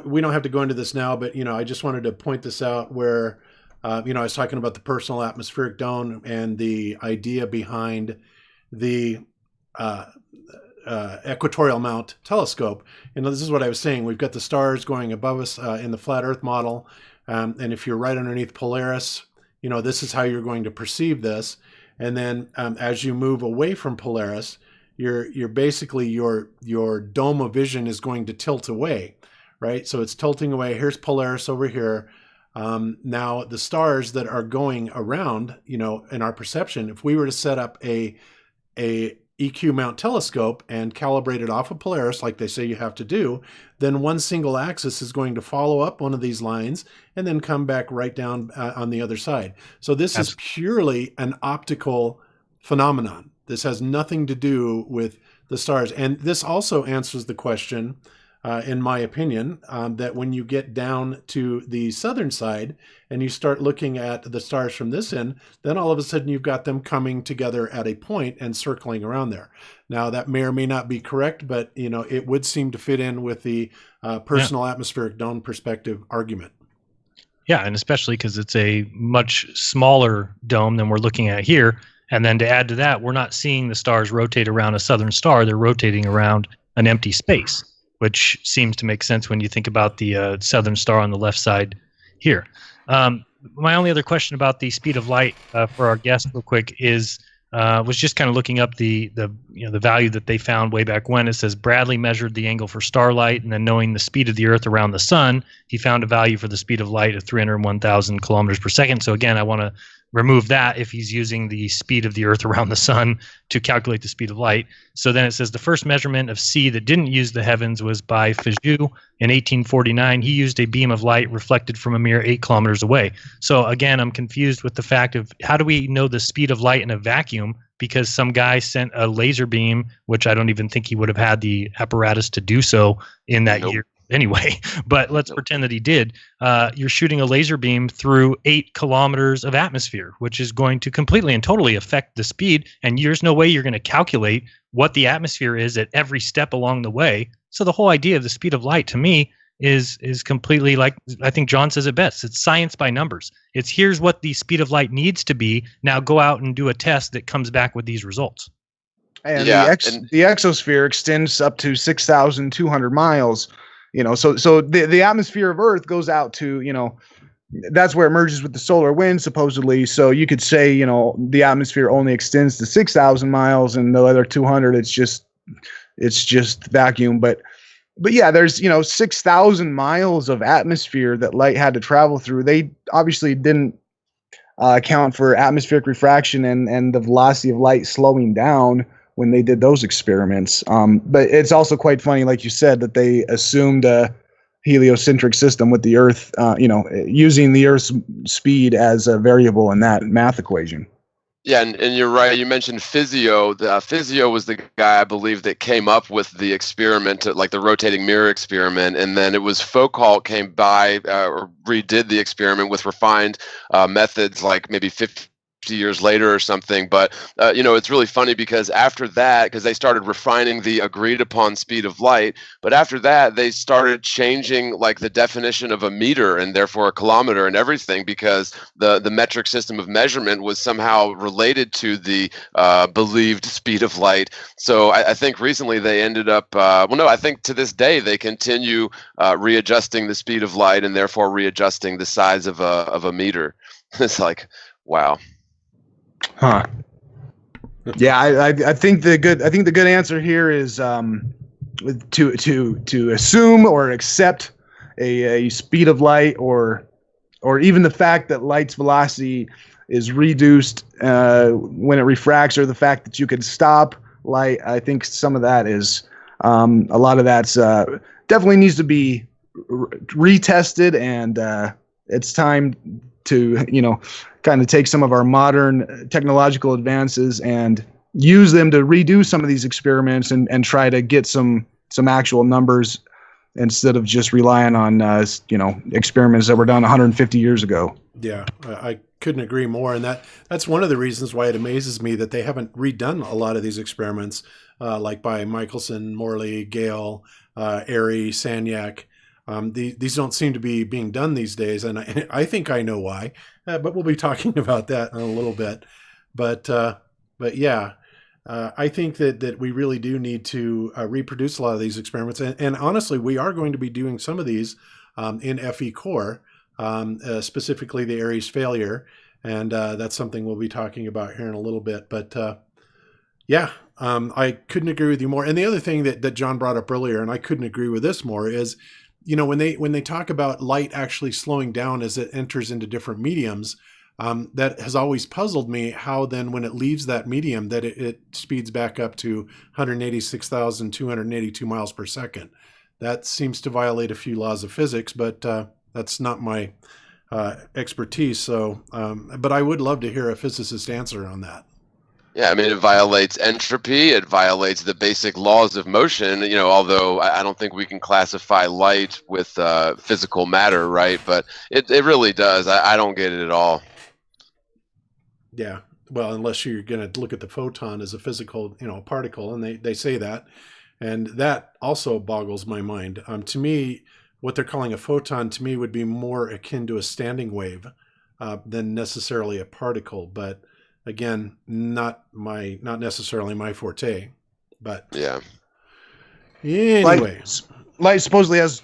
[SPEAKER 3] we don't have to go into this now, but I just wanted to point this out where I was talking about the personal atmospheric dome and the idea behind the equatorial mount telescope. This is what I was saying. We've got the stars going above us in the flat Earth model, and if you're right underneath Polaris, this is how you're going to perceive this. And then as you move away from Polaris, you're basically your dome of vision is going to tilt away, right? So it's tilting away. Here's Polaris over here. Now, the stars that are going around, in our perception, if we were to set up a EQ mount telescope and calibrate it off of Polaris, like they say you have to do, then one single axis is going to follow up one of these lines and then come back right down on the other side. So this is purely an optical phenomenon. This has nothing to do with the stars. And this also answers the question, in my opinion, that when you get down to the southern side and you start looking at the stars from this end, then all of a sudden you've got them coming together at a point and circling around there. Now, that may or may not be correct, but it would seem to fit in with the personal atmospheric dome perspective argument.
[SPEAKER 4] Yeah, and especially because it's a much smaller dome than we're looking at here. And then to add to that, we're not seeing the stars rotate around a southern star. They're rotating around an empty space, which seems to make sense when you think about the southern star on the left side here. My only other question about the speed of light for our guest real quick is was just kind of looking up the value that they found way back when. It says Bradley measured the angle for starlight, and then knowing the speed of the Earth around the sun, he found a value for the speed of light of 301,000 kilometers per second. So again, I want to remove that if he's using the speed of the Earth around the sun to calculate the speed of light. So then it says the first measurement of C that didn't use the heavens was by Figeac in 1849. He used a beam of light reflected from a mere 8 kilometers away. So again, I'm confused with the fact of how do we know the speed of light in a vacuum? Because some guy sent a laser beam, which I don't even think he would have had the apparatus to do so in that year anyway. But let's pretend that he did. You're shooting a laser beam through 8 kilometers of atmosphere, which is going to completely and totally affect the speed. And there's no way you're going to calculate what the atmosphere is at every step along the way. So the whole idea of the speed of light to me is completely, like I think John says it best. It's science by numbers. It's here's what the speed of light needs to be. Now go out and do a test that comes back with these results.
[SPEAKER 6] And the exosphere extends up to 6,200 miles. So the atmosphere of Earth goes out to, that's where it merges with the solar wind, supposedly. So you could say, the atmosphere only extends to 6,000 miles, and the other 200, it's just vacuum. But yeah, there's 6,000 miles of atmosphere that light had to travel through. They obviously didn't account for atmospheric refraction and the velocity of light slowing down when they did those experiments. But it's also quite funny, like you said, that they assumed a heliocentric system with the Earth, using the Earth's speed as a variable in that math equation.
[SPEAKER 5] Yeah, and you're right. You mentioned Figeac. Figeac was the guy, I believe, that came up with the experiment, like the rotating mirror experiment, and then it was Foucault came by or redid the experiment with refined methods, like maybe 50 years later or something. But it's really funny because after that, because they started refining the agreed upon speed of light, but after that they started changing like the definition of a meter and therefore a kilometer and everything, because the metric system of measurement was somehow related to the believed speed of light. So I think recently they ended up I think to this day they continue readjusting the speed of light and therefore readjusting the size of a meter. It's like, wow.
[SPEAKER 6] Huh. Yeah, I think the good answer here is to assume or accept a speed of light, or even the fact that light's velocity is reduced when it refracts, or the fact that you could stop light. I think some of that is a lot of that's definitely needs to be retested, and it's time to kind of take some of our modern technological advances and use them to redo some of these experiments and try to get some actual numbers instead of just relying on experiments that were done 150 years ago.
[SPEAKER 3] Yeah, I couldn't agree more. And that's one of the reasons why it amazes me that they haven't redone a lot of these experiments, like by Michelson, Morley, Gale, Airy, Sagnac. These don't seem to be being done these days, and I think I know why. But we'll be talking about that in a little bit. But yeah, I think that we really do need to reproduce a lot of these experiments. And honestly, we are going to be doing some of these in FE Core, specifically the Aries failure. And that's something we'll be talking about here in a little bit. But yeah, I couldn't agree with you more. And the other thing that John brought up earlier, and I couldn't agree with this more, is when they talk about light actually slowing down as it enters into different mediums, that has always puzzled me. How then, when it leaves that medium, that it speeds back up to 186,282 miles per second. That seems to violate a few laws of physics, but that's not my expertise. So, but I would love to hear a physicist answer on that.
[SPEAKER 5] Yeah, I mean, it violates entropy. It violates the basic laws of motion. Although I don't think we can classify light with physical matter, right? But it really does. I don't get it at all.
[SPEAKER 3] Yeah. Well, unless you're going to look at the photon as a physical, particle, and they say that, and that also boggles my mind. To me, what they're calling a photon to me would be more akin to a standing wave than necessarily a particle. But again, not necessarily my forte. But
[SPEAKER 5] yeah.
[SPEAKER 3] Anyway,
[SPEAKER 6] light supposedly has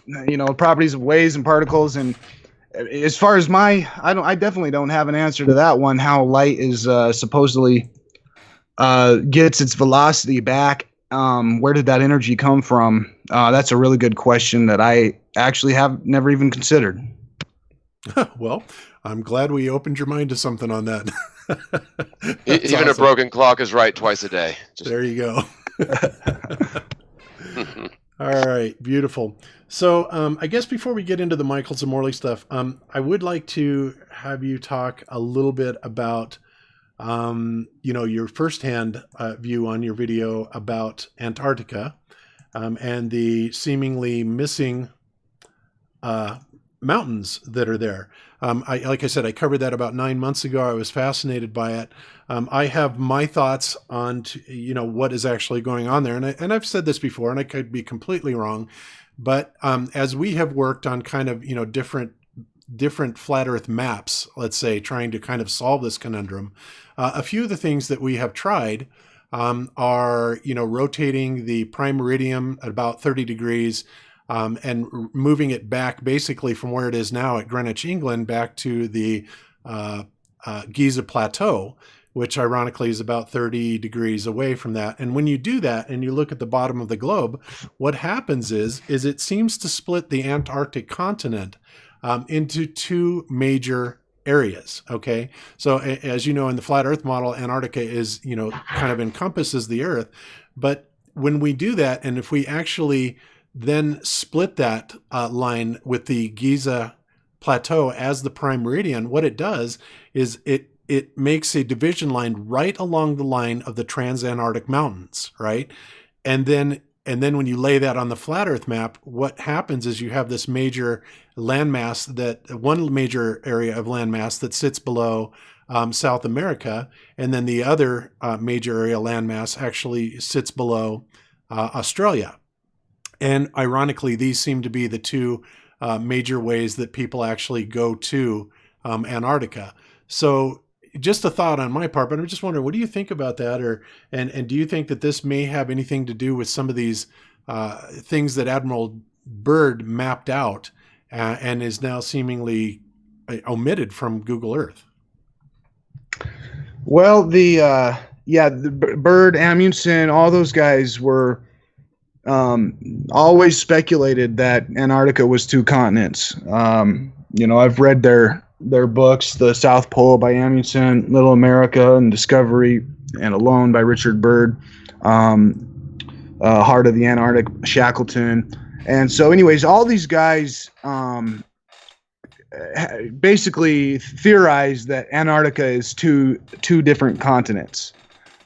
[SPEAKER 6] properties of waves and particles, and as far as I definitely don't have an answer to that one. How light is supposedly gets its velocity back. Where did that energy come from? That's a really good question that I actually have never even considered.
[SPEAKER 3] Well, I'm glad we opened your mind to something on that.
[SPEAKER 5] Even
[SPEAKER 3] awesome.
[SPEAKER 5] A broken clock is right twice a day.
[SPEAKER 3] There you go. All right, beautiful. So I guess before we get into the Michaels and Morley stuff, I would like to have you talk a little bit about your firsthand view on your video about Antarctica and the seemingly missing mountains that are there. Like I said, I covered that about 9 months ago. I was fascinated by it. I have my thoughts on, what is actually going on there. And I've said this before, and I could be completely wrong. But as we have worked on kind of, different flat Earth maps, let's say, trying to kind of solve this conundrum, a few of the things that we have tried are, rotating the prime meridian at about 30 degrees, and moving it back basically from where it is now at Greenwich, England, back to the Giza Plateau, which ironically is about 30 degrees away from that. And when you do that and you look at the bottom of the globe, what happens is it seems to split the Antarctic continent into two major areas. Okay. So as you know, in the flat Earth model, Antarctica is, kind of encompasses the Earth. But when we do that, and if we actually then split that line with the Giza Plateau as the prime meridian, what it does is it makes a division line right along the line of the Transantarctic Mountains, right? And then when you lay that on the flat Earth map, what happens is you have this major landmass, one major area of landmass that sits below South America, and then the other major area landmass actually sits below Australia. And ironically, these seem to be the two major ways that people actually go to Antarctica. So just a thought on my part, but I'm just wondering, what do you think about that? And do you think that this may have anything to do with some of these things that Admiral Byrd mapped out and is now seemingly omitted from Google Earth?
[SPEAKER 6] Well, the Byrd, Amundsen, all those guys were always speculated that Antarctica was two continents. I've read their books, The South Pole by Amundsen, Little America and Discovery and Alone by Richard Byrd, Heart of the Antarctic, Shackleton. And so anyways, all these guys basically theorized that Antarctica is two different continents.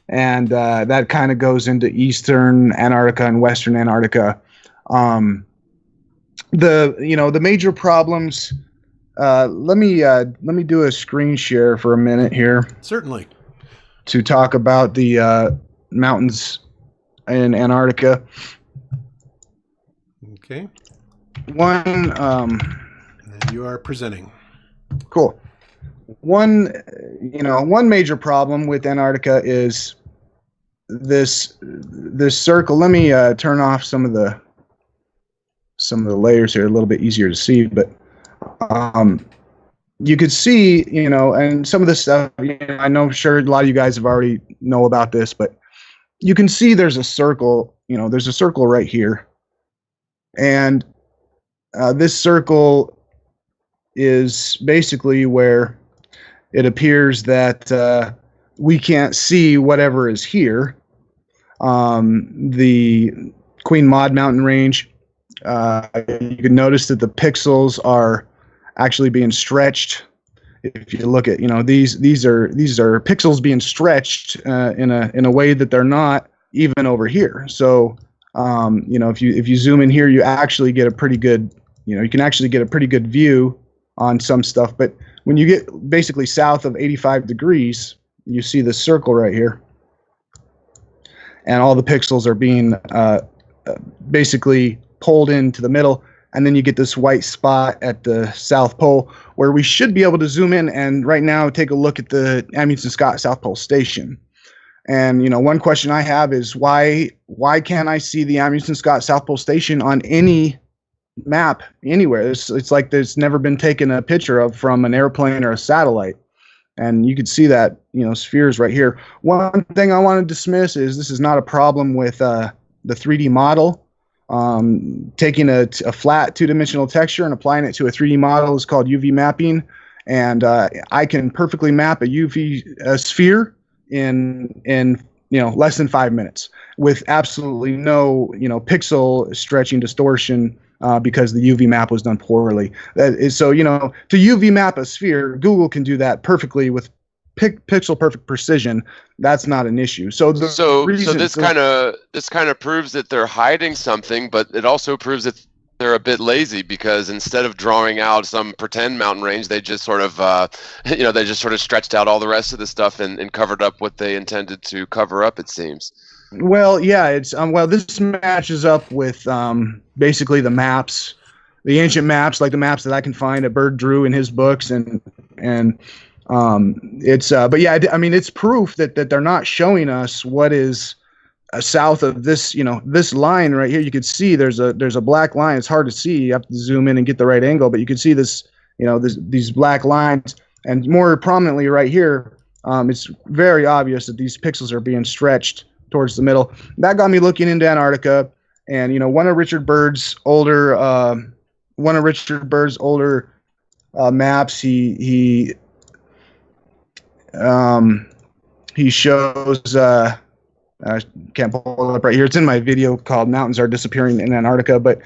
[SPEAKER 6] And that kind of goes into Eastern Antarctica and Western Antarctica. The major problems. Let me do a screen share for a minute here.
[SPEAKER 3] Certainly.
[SPEAKER 6] To talk about the mountains in Antarctica.
[SPEAKER 3] Okay.
[SPEAKER 6] And
[SPEAKER 3] you are presenting.
[SPEAKER 6] Cool. One major problem with Antarctica is this circle. Let me turn off some of the layers here, a little bit easier to see, but you could see, and some of this stuff, I know, sure, a lot of you guys have already know about this, but you can see there's a circle, there's a circle right here. And this circle is basically where it appears that we can't see whatever is here. The Queen Maud mountain range, you can notice that the pixels are actually being stretched. If you look at, these are pixels being stretched in a way that they're not even over here. So if you zoom in here, you actually get a pretty good, you can actually get a pretty good view on some stuff. But when you get basically south of 85 degrees, you see this circle right here, and all the pixels are being basically pulled into the middle. And then you get this white spot at the South Pole where we should be able to zoom in and right now take a look at the Amundsen Scott South Pole Station. And, one question I have is why can't I see the Amundsen Scott South Pole Station on any map anywhere? It's like there's never been taken a picture of from an airplane or a satellite. And you could see that, spheres right here. One thing I want to dismiss is this is not a problem with the 3D model. Taking a flat two-dimensional texture and applying it to a 3D model is called UV mapping, and I can perfectly map a UV sphere in less than 5 minutes with absolutely no pixel stretching distortion because the UV map was done poorly. That is so to UV map a sphere, Google can do that perfectly with pixel perfect precision. That's not an issue. So
[SPEAKER 5] this kind of proves that they're hiding something, but it also proves that they're a bit lazy, because instead of drawing out some pretend mountain range, they just sort of stretched out all the rest of the stuff and covered up what they intended to cover up, it seems.
[SPEAKER 6] Well, yeah, it's this matches up with basically the maps, the ancient maps, like the maps that I can find that Bird drew in his books, and but yeah, I mean, it's proof that they're not showing us what is south of this, this line right here. You could see there's a black line. It's hard to see. You have to zoom in and get the right angle, but you can see this, these black lines, and more prominently right here, it's very obvious that these pixels are being stretched towards the middle. That got me looking into Antarctica, and one of Richard Bird's older maps, he shows I can't pull it up right here. It's in my video called Mountains Are Disappearing in Antarctica, but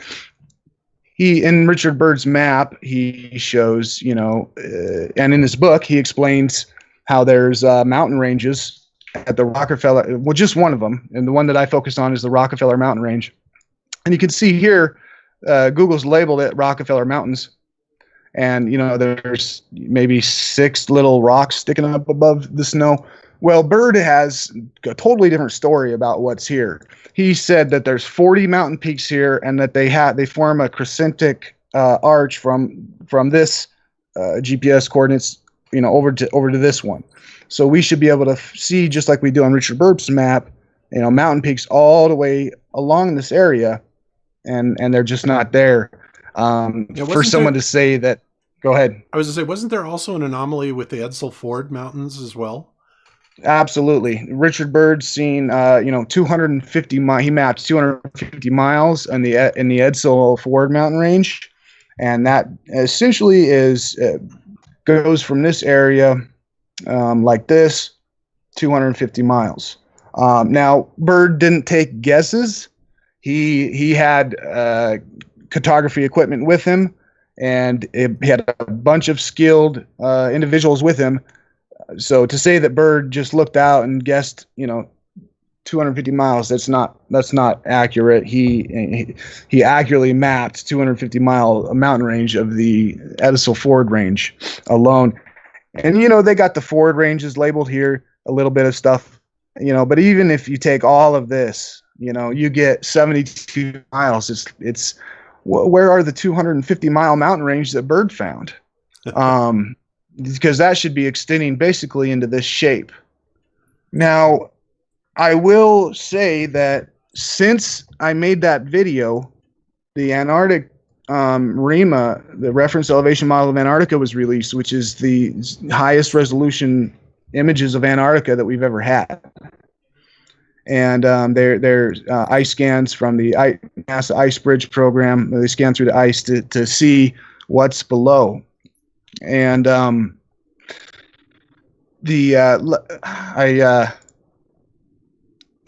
[SPEAKER 6] in Richard Bird's map, he shows, and in his book, he explains how there's mountain ranges at the Rockefeller, well, just one of them, and the one that I focus on is the Rockefeller mountain range. And you can see here, Google's labeled it Rockefeller Mountains. And, there's maybe 6 little rocks sticking up above the snow. Well, Bird has a totally different story about what's here. He said that there's 40 mountain peaks here, and that they form a crescentic arch from this GPS coordinates, over to this one. So we should be able to see, just like we do on Richard Bird's map, mountain peaks all the way along this area, and they're just not there. For someone to say that, go ahead.
[SPEAKER 3] I was going to say, wasn't there also an anomaly with the Edsel Ford Mountains as well?
[SPEAKER 6] Absolutely. Richard Bird's seen, 250 miles. He mapped 250 miles in the Edsel Ford mountain range, and that essentially goes from this area, like this, 250 miles. Now, Bird didn't take guesses. He had cartography equipment with him, and he had a bunch of skilled individuals with him. So to say that Bird just looked out and guessed, 250 miles, that's not accurate. He accurately mapped 250-mile mountain range of the Edsel Ford range alone. And they got the Ford ranges labeled here, a little bit of stuff, but even if you take all of this, you get 72 miles. It's where are the 250-mile mountain range that Bird found? Because that should be extending basically into this shape. Now, I will say that since I made that video, the Antarctic REMA, the reference elevation model of Antarctica, was released, which is the highest resolution images of Antarctica that we've ever had. and they're ice scans from the NASA Ice Bridge program. They scan through the ice to see what's below, and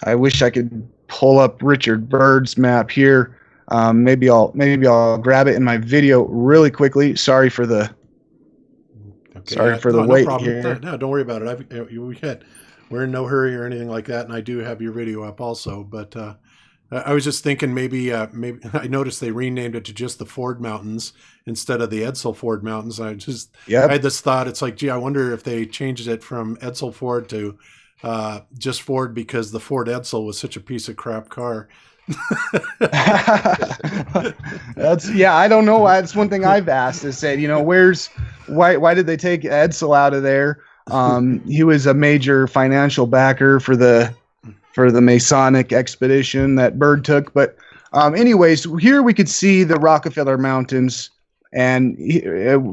[SPEAKER 6] I wish I could pull up Richard Byrd's map here. Maybe I'll grab it in my video really quickly. Sorry for the wait here.
[SPEAKER 3] No, don't worry about it. We're in no hurry or anything like that, and I do have your video up also. But I was just thinking maybe I noticed they renamed it to just the Ford Mountains instead of the Edsel Ford Mountains. I had this thought. It's like, gee, I wonder if they changed it from Edsel Ford to just Ford because the Ford Edsel was such a piece of crap car.
[SPEAKER 6] I don't know. That's one thing I've asked is said, why did they take Edsel out of there? He was a major financial backer for the Masonic expedition that Byrd took. But anyways, here we could see the Rockefeller Mountains, and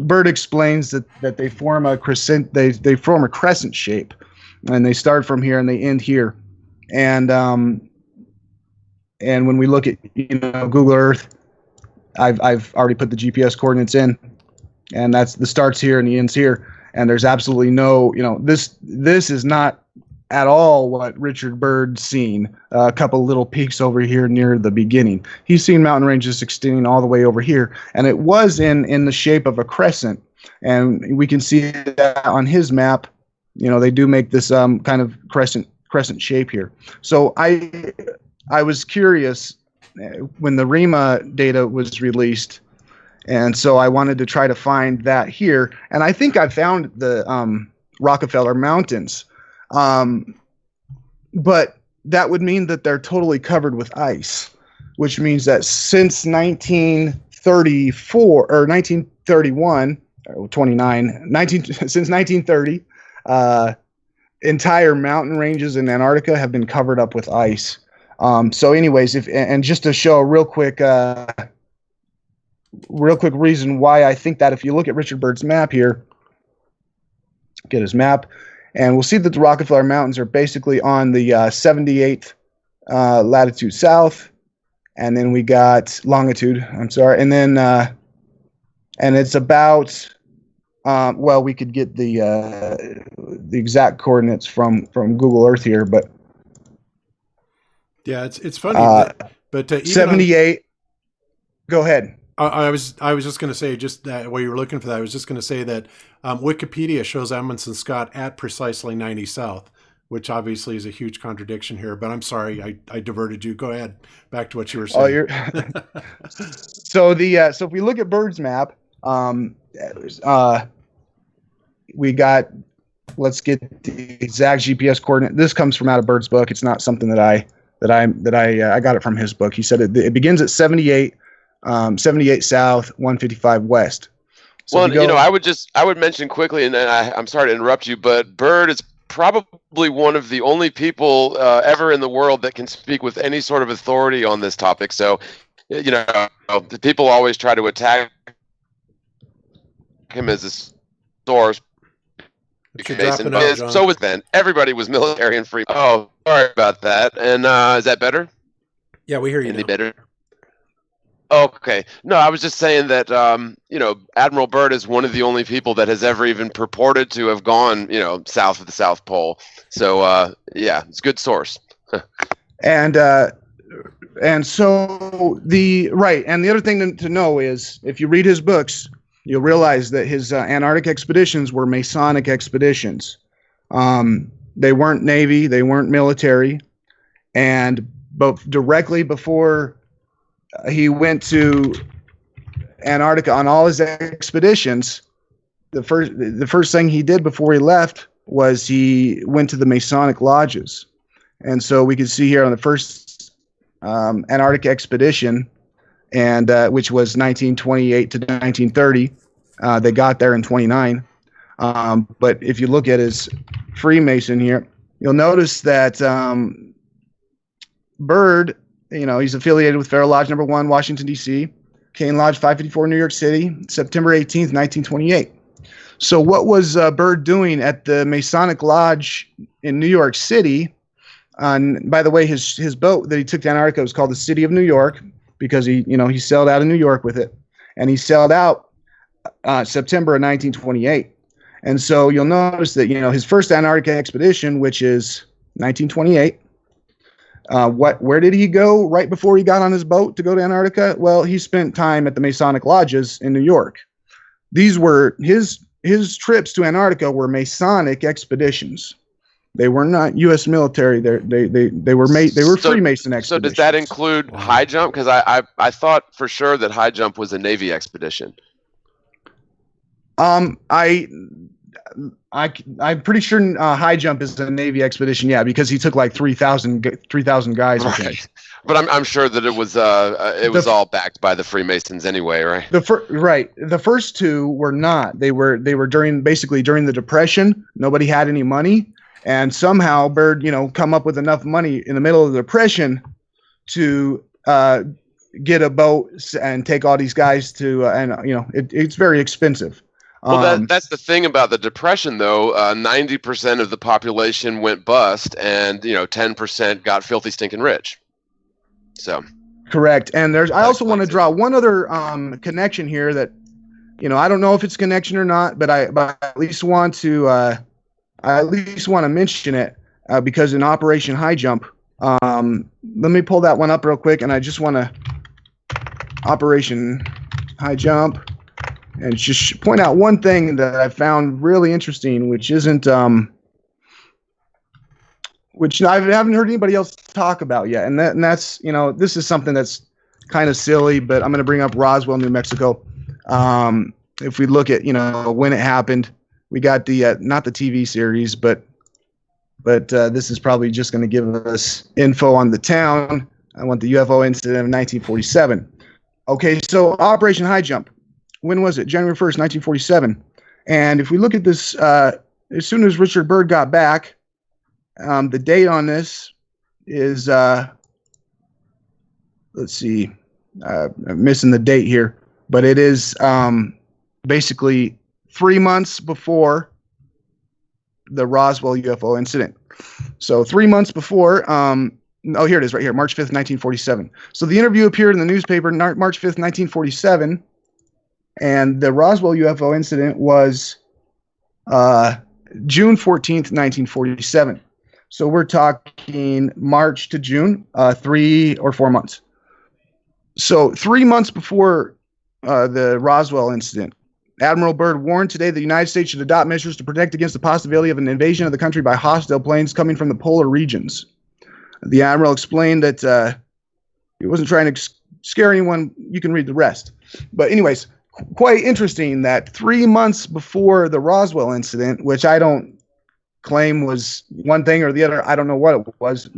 [SPEAKER 6] Byrd explains that they form a crescent. They form a crescent shape, and they start from here and they end here. And when we look at Google Earth, I've already put the GPS coordinates in, and that's the starts here and the ends here. And there's absolutely no, this is not at all what Richard Byrd's seen. A couple little peaks over here near the beginning. He's seen mountain ranges extending all the way over here, and it was in the shape of a crescent. And we can see that on his map. They do make this kind of crescent shape here. So I was curious when the REMA data was released, and so I wanted to try to find that here. And I think I found the Rockefeller Mountains, but that would mean that they're totally covered with ice, which means that since 1934 or 1931 or 29, since 1930, entire mountain ranges in Antarctica have been covered up with ice. So anyways, and just to show a real quick reason why I think that, if you look at Richard Byrd's map here, get his map, and we'll see that the Rockefeller Mountains are basically on the 78th latitude south, and then we got longitude, and then and it's about we could get the exact coordinates from Google Earth here, but
[SPEAKER 3] yeah, it's funny, but even
[SPEAKER 6] 78. Go ahead.
[SPEAKER 3] I was just going to say, just that while you were looking for that, I was just going to say that Wikipedia shows Amundsen Scott at precisely 90 south, which obviously is a huge contradiction here. But I'm sorry, I diverted you. Go ahead, back to what you were saying.
[SPEAKER 6] So if we look at Byrd's map, we got. Let's get the exact GPS coordinate. This comes from out of Byrd's book. It's not something that I got it from his book. He said it begins at 78 south, 155 west. So
[SPEAKER 5] I would mention quickly, and I'm sorry to interrupt you, but Byrd is probably one of the only people ever in the world that can speak with any sort of authority on this topic. So, the people always try to attack him as a source. So was then. Everybody was military and free. Oh, sorry about that. And is that better?
[SPEAKER 3] Yeah, we hear you.
[SPEAKER 5] Any better? Okay. No, I was just saying that Admiral Byrd is one of the only people that has ever even purported to have gone, south of the South Pole. So it's a good source.
[SPEAKER 6] And so the other thing to know is, if you read his books, you'll realize that his Antarctic expeditions were Masonic expeditions. They weren't Navy, they weren't military, and directly before he went to Antarctica on all his expeditions, the first thing he did before he left was he went to the Masonic lodges. And so we can see here on the first Antarctic expedition, and which was 1928 to 1930. They got there in 29. But if you look at his Freemason here, you'll notice that Byrd, he's affiliated with Pharaoh Lodge No. 1, Washington, D.C., Kane Lodge 554, New York City, September 18th, 1928. So what was Byrd doing at the Masonic Lodge in New York City? By the way, his boat that he took to Antarctica was called the City of New York because he sailed out of New York with it, and he sailed out September of 1928. And so you'll notice that his first Antarctica expedition, which is 1928. Where did he go right before he got on his boat to go to Antarctica? Well, he spent time at the Masonic lodges in New York. These were his trips to Antarctica were Masonic expeditions. They were not U.S. military. They were Freemason expeditions.
[SPEAKER 5] So does that include high jump? Because I thought for sure that high jump was a Navy expedition.
[SPEAKER 6] I'm pretty sure high jump is a Navy expedition. Yeah, because he took like 3,000 guys with him.
[SPEAKER 5] But I'm sure that it was all backed by the Freemasons anyway, right?
[SPEAKER 6] The first two were not. They were during the Depression. Nobody had any money, and somehow Byrd come up with enough money in the middle of the Depression to get a boat and take all these guys to it's very expensive.
[SPEAKER 5] Well, that's the thing about the Depression, though. 90% of the population went bust, and 10% got filthy stinking rich. So
[SPEAKER 6] correct. And I also want to draw one other connection here that I don't know if it's a connection or not, but I at least want to mention it because in Operation High Jump, let me pull that one up real quick, and I just want to Operation High Jump. And just point out one thing that I found really interesting, which isn't, which I haven't heard anybody else talk about yet. And that's, this is something that's kind of silly, but I'm going to bring up Roswell, New Mexico. If we look at, when it happened, we got the, not the TV series, but this is probably just going to give us info on the town. I want the UFO incident of 1947. Okay, so Operation High Jump. When was it? January 1st, 1947. And if we look at this, as soon as Richard Byrd got back, the date on this is, let's see, I'm missing the date here, but it is basically 3 months before the Roswell UFO incident. So 3 months before, here it is right here, March 5th, 1947. So the interview appeared in the newspaper March 5th, 1947. And the Roswell UFO incident was June 14th, 1947. So we're talking March to June, 3 or 4 months. So 3 months before the Roswell incident, Admiral Byrd warned today that the United States should adopt measures to protect against the possibility of an invasion of the country by hostile planes coming from the polar regions. The Admiral explained that he wasn't trying to scare anyone. You can read the rest. But anyways, quite interesting that 3 months before the Roswell incident, which I don't claim was one thing or the other, I don't know what it was,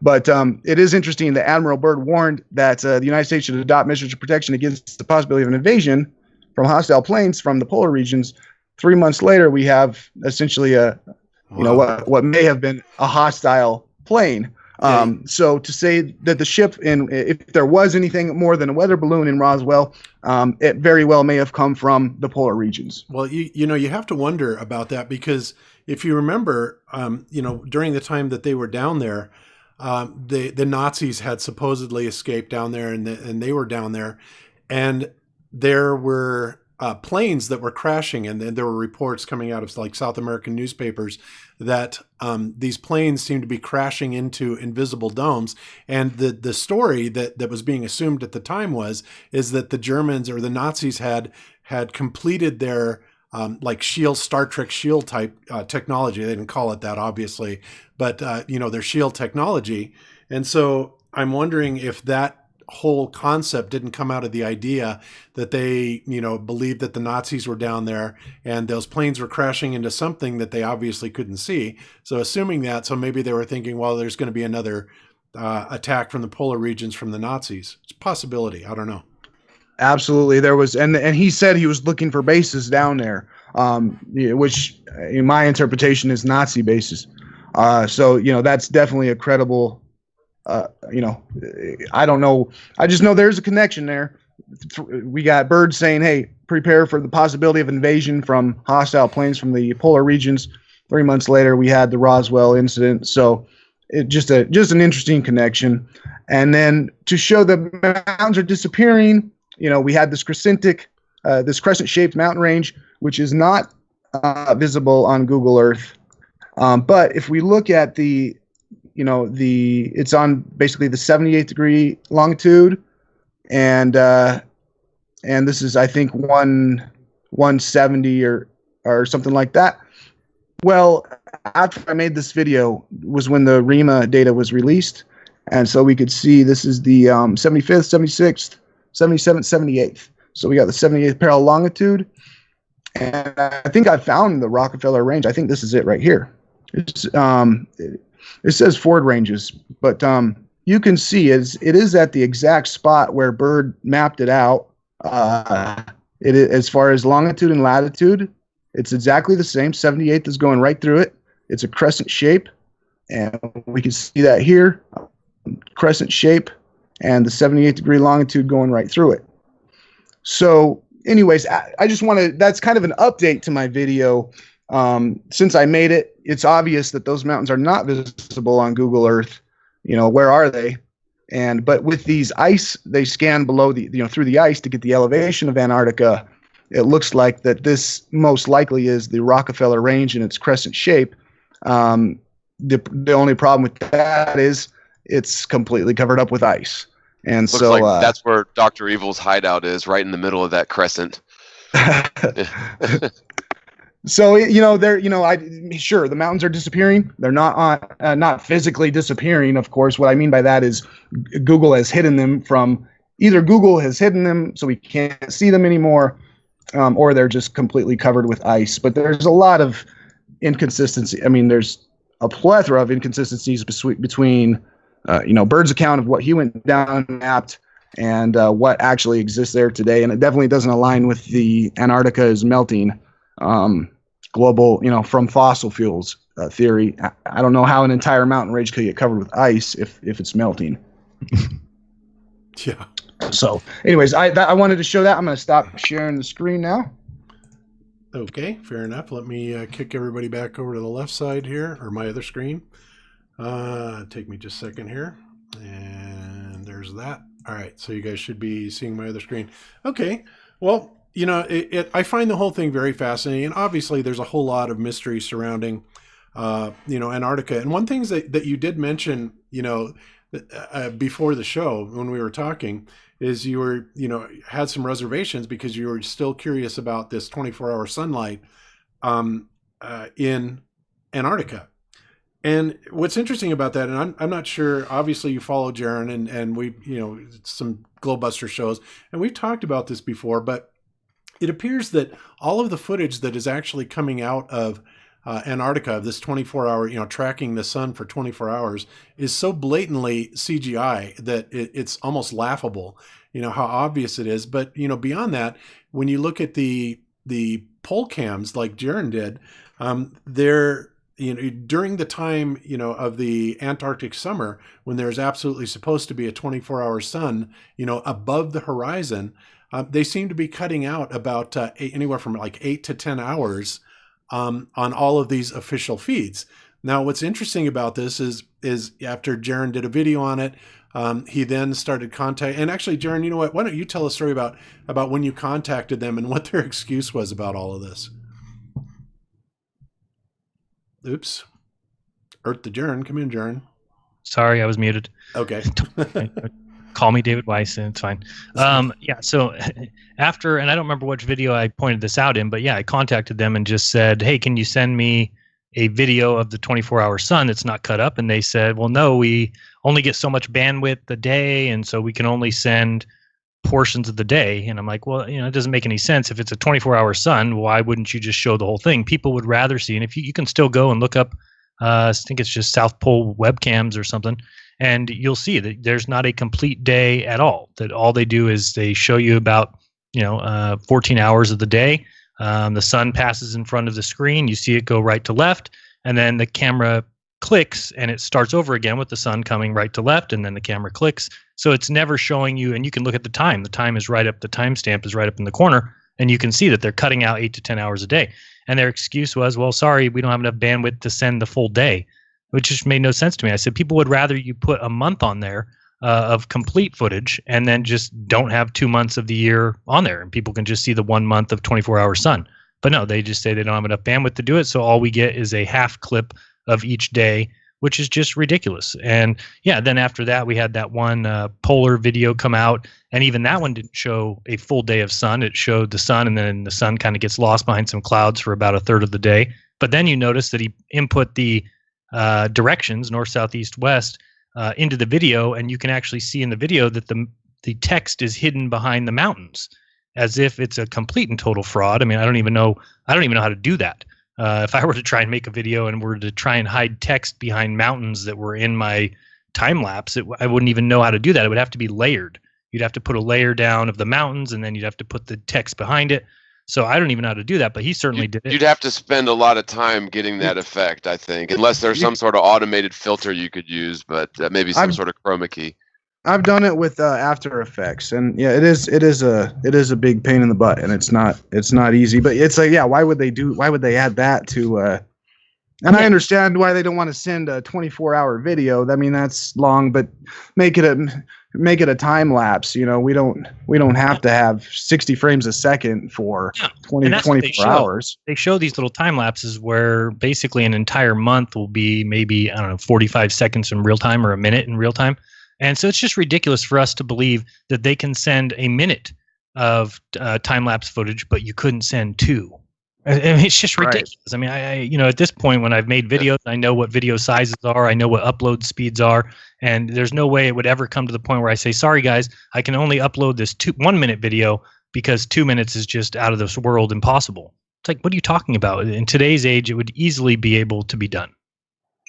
[SPEAKER 6] but it is interesting that Admiral Byrd warned that the United States should adopt measures of protection against the possibility of an invasion from hostile planes from the polar regions. 3 months later, we have essentially what may have been a hostile plane. So to say that the ship, if there was anything more than a weather balloon in Roswell, it very well may have come from the polar regions.
[SPEAKER 3] Well, you have to wonder about that because if you remember, during the time that they were down there, the Nazis had supposedly escaped down there, and they were down there, and there were planes that were crashing, and there were reports coming out of like South American newspapers that these planes seemed to be crashing into invisible domes. And the story that was being assumed at the time is that the Germans or the Nazis had completed their like shield, Star Trek shield type technology. They didn't call it that, obviously, but their shield technology. And so I'm wondering if that whole concept didn't come out of the idea that they, believed that the Nazis were down there and those planes were crashing into something that they obviously couldn't see. So assuming that, so maybe they were thinking, well, there's going to be another attack from the polar regions from the Nazis. It's a possibility. I don't know. Absolutely.
[SPEAKER 6] There was, and he said he was looking for bases down there, which in my interpretation is Nazi bases. So, that's definitely a credible, I don't know. I just know there's a connection there. We got Byrd saying, hey, prepare for the possibility of invasion from hostile planes from the polar regions. 3 months later, we had the Roswell incident. So just an interesting connection. And then to show the mountains are disappearing, we had this crescent-shaped mountain range, which is not visible on Google Earth. But if we look at it's on basically the 78th degree longitude, and this is, I think, 170 or something like that. Well, after I made this video was when the REMA data was released, and so we could see this is the 75th, 76th, 77th, 78th. So we got the 78th parallel longitude, and I think I found the Rockefeller Range. I think this is it right here. It says Ford Ranges, but you can see it is at the exact spot where Bird mapped it out. It is, as far as longitude and latitude, it's exactly the same. 78th is going right through it. It's a crescent shape, and we can see that here, crescent shape, and the 78 degree longitude going right through it. So anyways, I just that's kind of an update to my video. Since I made it, it's obvious that those mountains are not visible on Google Earth. Where are they? But with these ice, they scan below through the ice to get the elevation of Antarctica. It looks like that this most likely is the Rockefeller Range in its crescent shape. The only problem with that is it's completely covered up with ice. And
[SPEAKER 5] Looks
[SPEAKER 6] so
[SPEAKER 5] like that's where Dr. Evil's hideout is, right in the middle of that crescent.
[SPEAKER 6] So sure, the mountains are disappearing. They're not physically disappearing. Of course, what I mean by that is Google has hidden them from either Google has hidden them so we can't see them anymore, or they're just completely covered with ice. But there's a lot of inconsistency. I mean, there's a plethora of inconsistencies between Bird's account of what he went down and mapped and what actually exists there today, and it definitely doesn't align with the Antarctica is melting. Global, from fossil fuels theory. I don't know how an entire mountain range could get covered with ice if it's melting.
[SPEAKER 3] Yeah.
[SPEAKER 6] So, anyways, I wanted to show that. I'm going to stop sharing the screen now.
[SPEAKER 3] Okay, fair enough. Let me kick everybody back over to the left side here, or my other screen. Take me just a second here. And there's that. All right, so you guys should be seeing my other screen. Okay, well, I find the whole thing very fascinating, and obviously there's a whole lot of mystery surrounding, Antarctica. And one thing that you did mention, before the show when we were talking, is you were, had some reservations because you were still curious about this 24-hour sunlight in Antarctica. And what's interesting about that, and I'm not sure, obviously you follow Jeran and we, some Globebuster shows, and we've talked about this before, but it appears that all of the footage that is actually coming out of Antarctica, of this 24-hour, tracking the sun for 24 hours, is so blatantly CGI that it's almost laughable, how obvious it is. But, beyond that, when you look at the pole cams like Jeran did, they're, during the time, of the Antarctic summer, when there's absolutely supposed to be a 24-hour sun, above the horizon, they seem to be cutting out about anywhere from like 8 to 10 hours on all of these official feeds. Now, what's interesting about this is after Jeran did a video on it, he then started contacting. And actually, Jeran, you know what? Why don't you tell a story about when you contacted them and what their excuse was about all of this? Oops. Earth to Jeran. Come in, Jeran.
[SPEAKER 4] Sorry, I was muted.
[SPEAKER 3] Okay.
[SPEAKER 4] Call me David Weiss, and it's fine. So after, and I don't remember which video I pointed this out in, but yeah, I contacted them and just said, hey, can you send me a video of the 24-hour sun that's not cut up? And they said, well, no, we only get so much bandwidth a day, and so we can only send portions of the day. And I'm like, well, it doesn't make any sense. If it's a 24-hour sun, why wouldn't you just show the whole thing? People would rather see, and if you can still go and look up, I think it's just South Pole webcams or something, and you'll see that there's not a complete day at all. That all they do is they show you about 14 hours of the day. The sun passes in front of the screen. You see it go right to left, and then the camera clicks and it starts over again with the sun coming right to left, and then the camera clicks. So it's never showing you, and you can look at the time. The time is right up, the timestamp is right up in the corner, and you can see that they're cutting out 8 to 10 hours a day. And their excuse was, well, sorry, we don't have enough bandwidth to send the full day. which just made no sense to me. I said people would rather you put a month on there of complete footage and then just don't have 2 months of the year on there, and people can just see the 1 month of 24-hour sun. But no, they just say they don't have enough bandwidth to do it, so all we get is a half clip of each day, which is just ridiculous. And yeah, then after that, we had that one polar video come out, and even that one didn't show a full day of sun. It showed the sun, and then the sun kind of gets lost behind some clouds for about a third of the day. But then you notice that he input the directions, north, south, east, west, into the video, and you can actually see in the video that the text is hidden behind the mountains, as if it's a complete and total fraud. I mean, I don't even know how to do that. If I were to try and make a video and were to try and hide text behind mountains that were in my time lapse, I wouldn't even know how to do that. It would have to be layered. You'd have to put a layer down of the mountains, and then you'd have to put the text behind it. So I don't even know how to do that, but he certainly did it.
[SPEAKER 5] You'd have to spend a lot of time getting that effect, I think, unless there's some sort of automated filter you could use, but maybe some sort of chroma key.
[SPEAKER 6] I've done it with After Effects, and yeah, it is a big pain in the butt, and it's not easy. But it's like, yeah, why would they add that to? And I understand why they don't want to send a 24-hour video. I mean, that's long, but make it a time lapse. You know, we don't have to have 60 frames a second for 24 hours.
[SPEAKER 4] They show these little time lapses where basically an entire month will be maybe, I don't know, 45 seconds in real time or a minute in real time. And so it's just ridiculous for us to believe that they can send a minute of time-lapse footage, but you couldn't send 2. I mean, it's just ridiculous. Right. I mean, I at this point, when I've made videos, I know what video sizes are, I know what upload speeds are, and there's no way it would ever come to the point where I say, sorry guys, I can only upload this 1 minute video because 2 minutes is just out of this world impossible. It's like, what are you talking about? In today's age, it would easily be able to be done.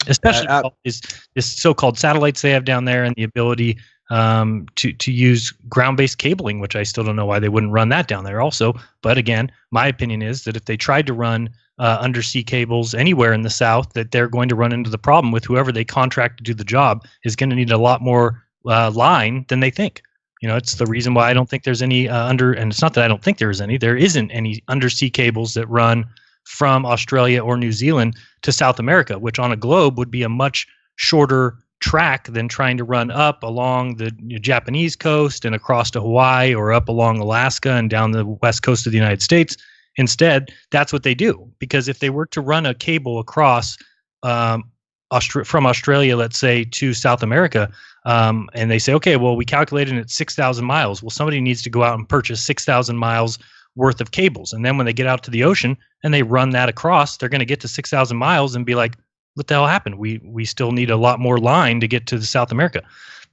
[SPEAKER 4] Especially this so-called satellites they have down there, and the ability to use ground-based cabling, which I still don't know why they wouldn't run that down there also. But again, my opinion is that if they tried to run undersea cables anywhere in the South, that they're going to run into the problem with whoever they contract to do the job is going to need a lot more line than they think. You know, it's the reason why I don't think there's any and it's not that I don't think there isn't any undersea cables that run from Australia or New Zealand to South America, which on a globe would be a much shorter track than trying to run up along the Japanese coast and across to Hawaii, or up along Alaska and down the west coast of the United States. Instead, that's what they do, because if they were to run a cable across from Australia, let's say, to South America, and they say, okay, well, we calculated it 6,000 miles. Well, somebody needs to go out and purchase 6,000 miles worth of cables. And then when they get out to the ocean and they run that across, they're going to get to 6,000 miles and be like, what the hell happened? We still need a lot more line to get to the South America.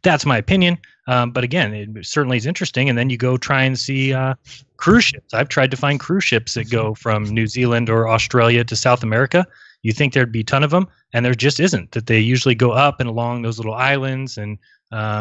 [SPEAKER 4] That's my opinion. But again, it certainly is interesting. And then you go try and see cruise ships. I've tried to find cruise ships that go from New Zealand or Australia to South America. You think there'd be a ton of them, and there just isn't. That they usually go up and along those little islands, and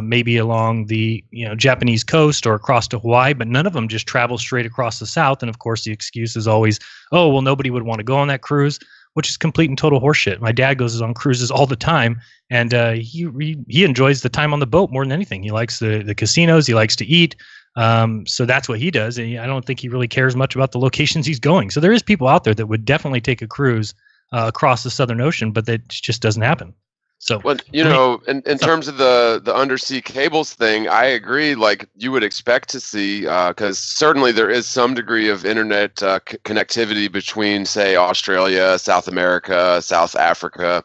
[SPEAKER 4] maybe along the Japanese coast or across to Hawaii, but none of them just travel straight across the South. And of course, the excuse is always, oh, well, nobody would want to go on that cruise, which is complete and total horseshit. My dad goes on cruises all the time, and he enjoys the time on the boat more than anything. He likes the casinos. He likes to eat. So that's what he does. And I don't think he really cares much about the locations he's going. So there is people out there that would definitely take a cruise across the Southern Ocean, but that just doesn't happen. So,
[SPEAKER 5] well, in terms of the undersea cables thing, I agree. Like you would expect to see, because certainly there is some degree of internet connectivity between, say, Australia, South America, South Africa.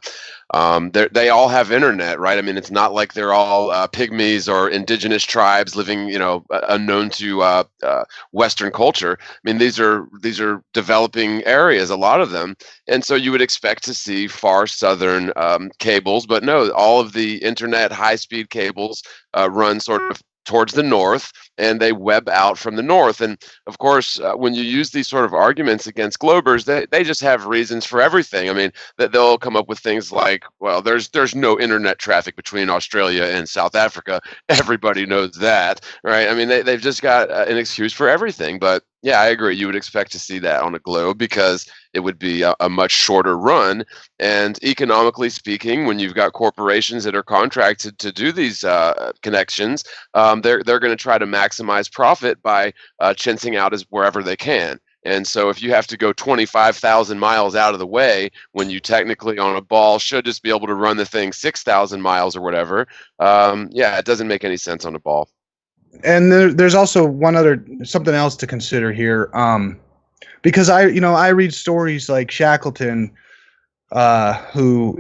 [SPEAKER 5] They all have internet, right? I mean, it's not like they're all pygmies or indigenous tribes living, unknown to Western culture. I mean, these are developing areas, a lot of them, and so you would expect to see far southern cables, but no, all of the internet high-speed cables run sort of towards the north, and they web out from the north. And of course, when you use these sort of arguments against Globers, they just have reasons for everything. I mean, that they'll come up with things like, well, there's no internet traffic between Australia and South Africa. Everybody knows that, right? I mean, they've just got an excuse for everything. But yeah, I agree. You would expect to see that on a globe because it would be a much shorter run. And economically speaking, when you've got corporations that are contracted to do these connections, they're going to try to maximize profit by chincing out as wherever they can. And so if you have to go 25,000 miles out of the way when you technically on a ball should just be able to run the thing 6,000 miles or whatever, yeah, it doesn't make any sense on a ball.
[SPEAKER 6] And there's also something else to consider here, because I read stories like Shackleton, who,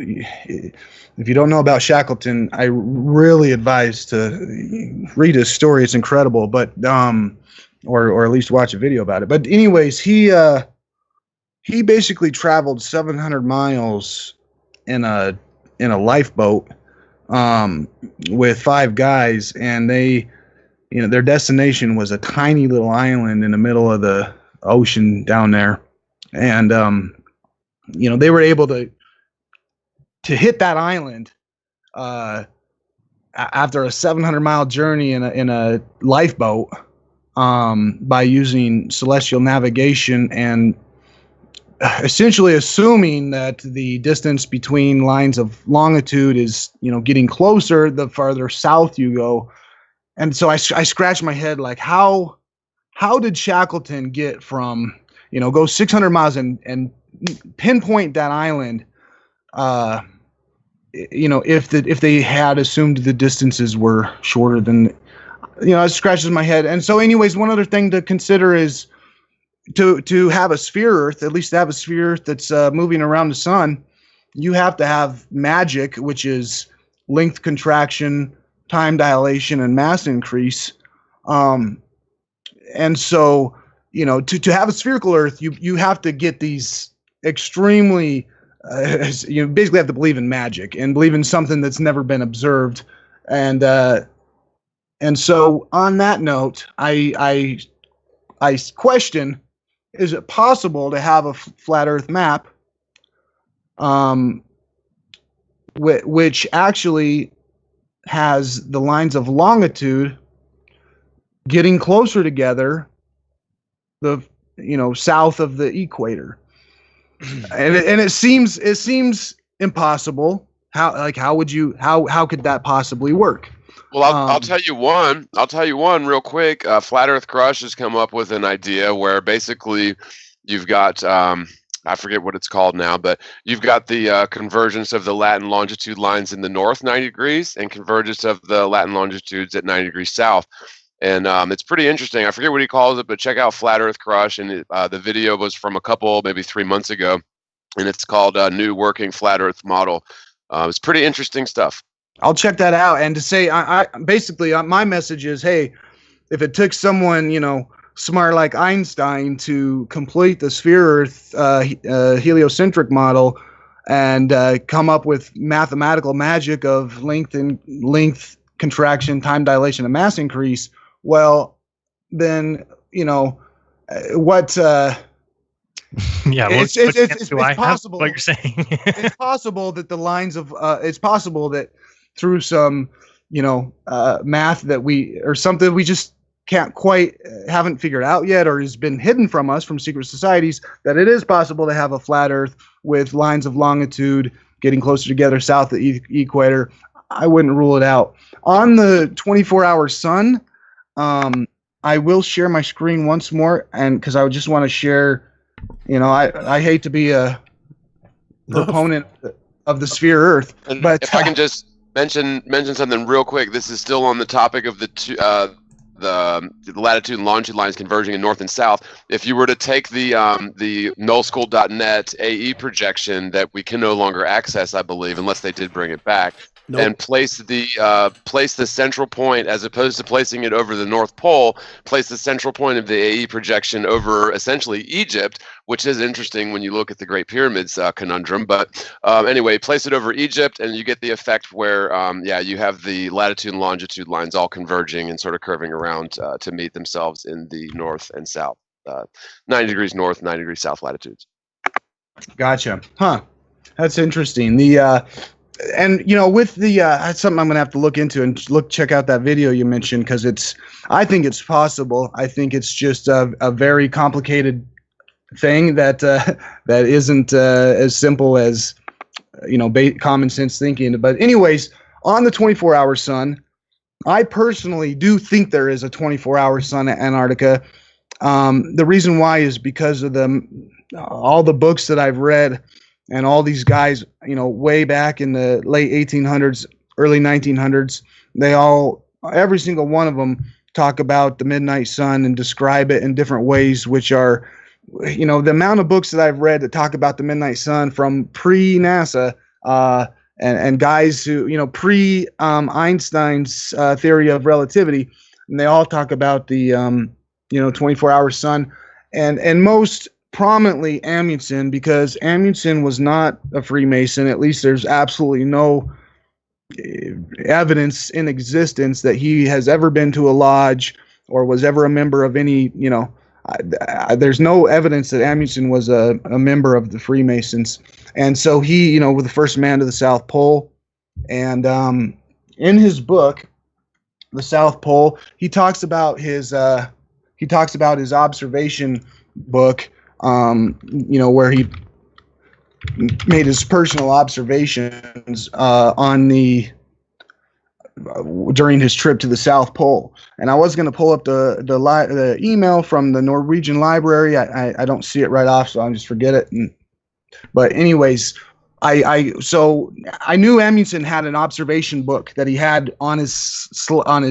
[SPEAKER 6] if you don't know about Shackleton, I really advise to read his story. It's incredible, but or at least watch a video about it. But anyways, he basically traveled 700 miles in a lifeboat with 5 guys, and their destination was a tiny little island in the middle of the ocean down there. And, they were able to hit that island after a 700-mile journey in a lifeboat by using celestial navigation and essentially assuming that the distance between lines of longitude is, getting closer the farther south you go. And so I scratched my head, like, how did Shackleton get from, go 600 miles and pinpoint that island, if they had assumed the distances were shorter than, it scratches my head. And so anyways, one other thing to consider is to have a sphere Earth, at least to have a sphere Earth that's moving around the sun, you have to have magic, which is length contraction, time dilation, and mass increase. And so, to have a spherical Earth, you have to get these extremely, you basically have to believe in magic and believe in something that's never been observed. And so on that note, I question, is it possible to have a flat Earth map, which actually has the lines of longitude getting closer together, south of the equator, and it seems impossible. How could that possibly work?
[SPEAKER 5] Well, I'll tell you one. I'll tell you one real quick. Flat Earth Crush has come up with an idea where basically you've got I forget what it's called now, but you've got the convergence of the Latin longitude lines in the north 90 degrees and convergence of the Latin longitudes at 90 degrees south. And it's pretty interesting. I forget what he calls it, but check out Flat Earth Crush. And the video was from maybe 3 months ago, and it's called New Working Flat Earth Model. It's pretty interesting stuff.
[SPEAKER 6] I'll check that out. And to say, I basically, my message is, hey, if it took someone, smart like Einstein to complete the sphere Earth heliocentric model and come up with mathematical magic of length contraction, time dilation, and mass increase, well, then what?
[SPEAKER 4] Yeah,
[SPEAKER 6] it's possible.
[SPEAKER 4] What you're saying?
[SPEAKER 6] It's possible that the lines of it's possible that through some math that we just haven't figured out yet, or has been hidden from us from secret societies, that it is possible to have a flat Earth with lines of longitude getting closer together south of the equator. I wouldn't rule it out. On the 24-hour sun, I will share my screen once more, and because I would just want to share, I hate to be a proponent of the sphere Earth, but
[SPEAKER 5] if I can just mention something real quick, this is still on the topic of the latitude and longitude lines converging in north and south. If you were to take the nullschool.net AE projection that we can no longer access, I believe, unless they did bring it back, and place the central point, as opposed to placing it over the North Pole, place the central point of the AE projection over essentially Egypt, which is interesting when you look at the Great Pyramids conundrum. But anyway, place it over Egypt, and you get the effect where, you have the latitude and longitude lines all converging and sort of curving around to meet themselves in the north and south, 90 degrees north, 90 degrees south latitudes.
[SPEAKER 6] Gotcha. Huh. That's interesting. And with that's something I'm gonna have to look into and check out that video you mentioned, because I think it's possible. I think it's just a very complicated thing that isn't as simple as common sense thinking. But anyways, on the 24-hour sun, I personally do think there is a 24-hour sun at Antarctica. The reason why is because of all the books that I've read, and all these guys, way back in the late 1800s, early 1900s, every single one of them talk about the midnight sun and describe it in different ways, which are, the amount of books that I've read that talk about the midnight sun from pre-NASA, and guys who, Einstein's theory of relativity, and they all talk about the, 24-hour sun, and most prominently Amundsen, because Amundsen was not a Freemason. At least there's absolutely no evidence in existence that he has ever been to a lodge or was ever a member of any, there's no evidence that Amundsen was a member of the Freemasons. And so he, was the first man to the South Pole. And in his book, The South Pole, he talks about his observation book, where he made his personal observations during his trip to the South Pole. And I was going to pull up the email from the Norwegian library. I don't see it right off, so I'll just forget it. But anyways, so I knew Amundsen had an observation book that he had on his sledge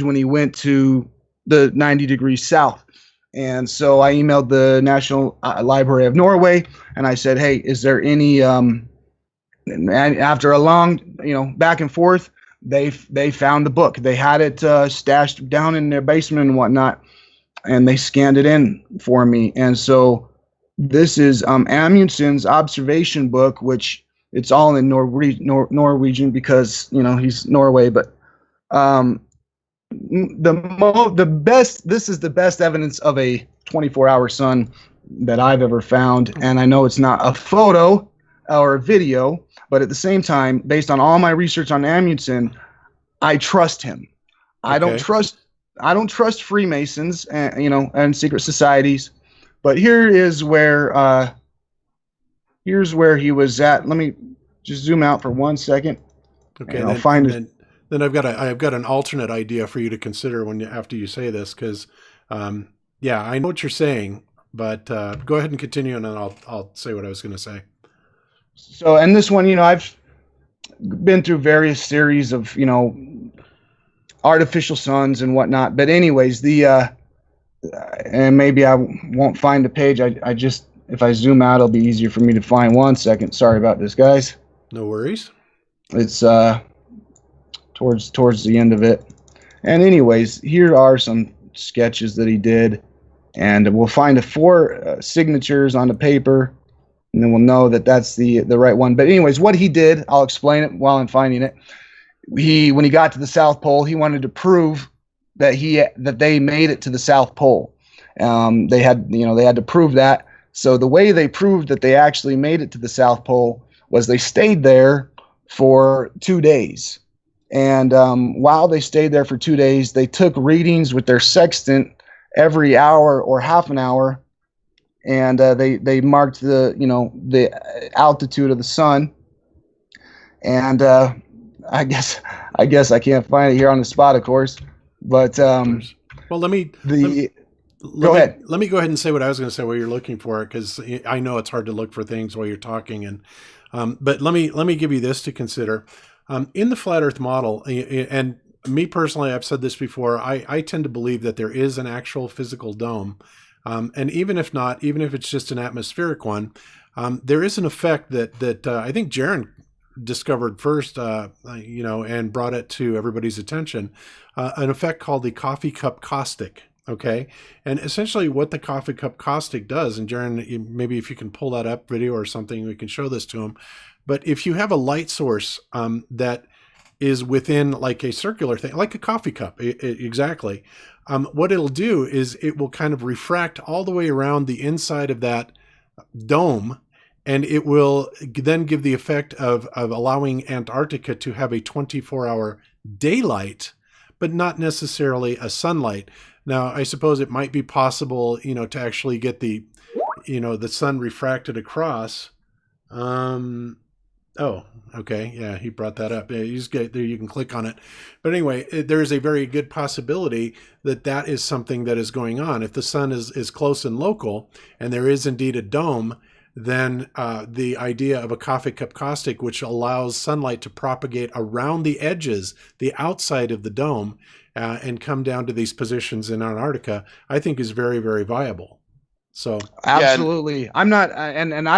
[SPEAKER 6] when he went to the 90 degrees south. And so I emailed the National Library of Norway, and I said, hey, is there any, and after a long, back and forth, they found the book. They had it stashed down in their basement and whatnot, and they scanned it in for me. And so this is Amundsen's observation book, which it's all in Norwegian because, he's Norway, but this is the best evidence of a 24-hour sun that I've ever found. And I know it's not a photo or a video, but at the same time, based on all my research on Amundsen, I trust him. Okay. I don't trust Freemasons and secret societies. But here's where he was at. Let me just zoom out for 1 second.
[SPEAKER 3] Okay,
[SPEAKER 6] and I'll find it.
[SPEAKER 3] Then I've got an alternate idea for you to consider after you say this, because I know what you're saying, but go ahead and continue, and then I'll say what I was going to say.
[SPEAKER 6] So, and this one, I've been through various series of artificial suns and whatnot. But anyways, and maybe I won't find the page. I just, if I zoom out, it'll be easier for me to find. 1 second. Sorry about this, guys.
[SPEAKER 3] No worries.
[SPEAKER 6] It's towards the end of it. And anyways, here are some sketches that he did, and we'll find 4 signatures on the paper, and then we'll know that that's the right one. But anyways, what he did, I'll explain it while I'm finding it. When he got to the South Pole, he wanted to prove that they made it to the South Pole. They had to prove that. So the way they proved that they actually made it to the South Pole was they stayed there for 2 days. And while they stayed there for 2 days, they took readings with their sextant every hour or half an hour, and they marked the altitude of the sun. And I guess I can't find it here on the spot, of course. But
[SPEAKER 3] well, go ahead. Let me go ahead and say what I was going to say while you're looking for it, because I know it's hard to look for things while you're talking. And but let me give you this to consider. In the flat Earth model, and me personally, I've said this before, I tend to believe that there is an actual physical dome. And even if not, even if it's just an atmospheric one, there is an effect that I think Jeran discovered first, and brought it to everybody's attention, an effect called the coffee cup caustic. Okay. And essentially what the coffee cup caustic does, and Jeran, maybe if you can pull that up video or something, we can show this to him. But if you have a light source that is within like a circular thing, like a coffee cup, exactly, what it'll do is it will kind of refract all the way around the inside of that dome, and it will then give the effect of allowing Antarctica to have a 24-hour daylight, but not necessarily a sunlight. Now, I suppose it might be possible, to actually get the sun refracted across. Oh, okay. Yeah, he brought that up. Yeah, you just get there, you can click on it. But anyway, there is a very good possibility that that is something that is going on. If the sun is close and local, and there is indeed a dome, then the idea of a coffee cup caustic, which allows sunlight to propagate around the edges, the outside of the dome, and come down to these positions in Antarctica, I think is very, very viable. So
[SPEAKER 6] Absolutely. I'm not, and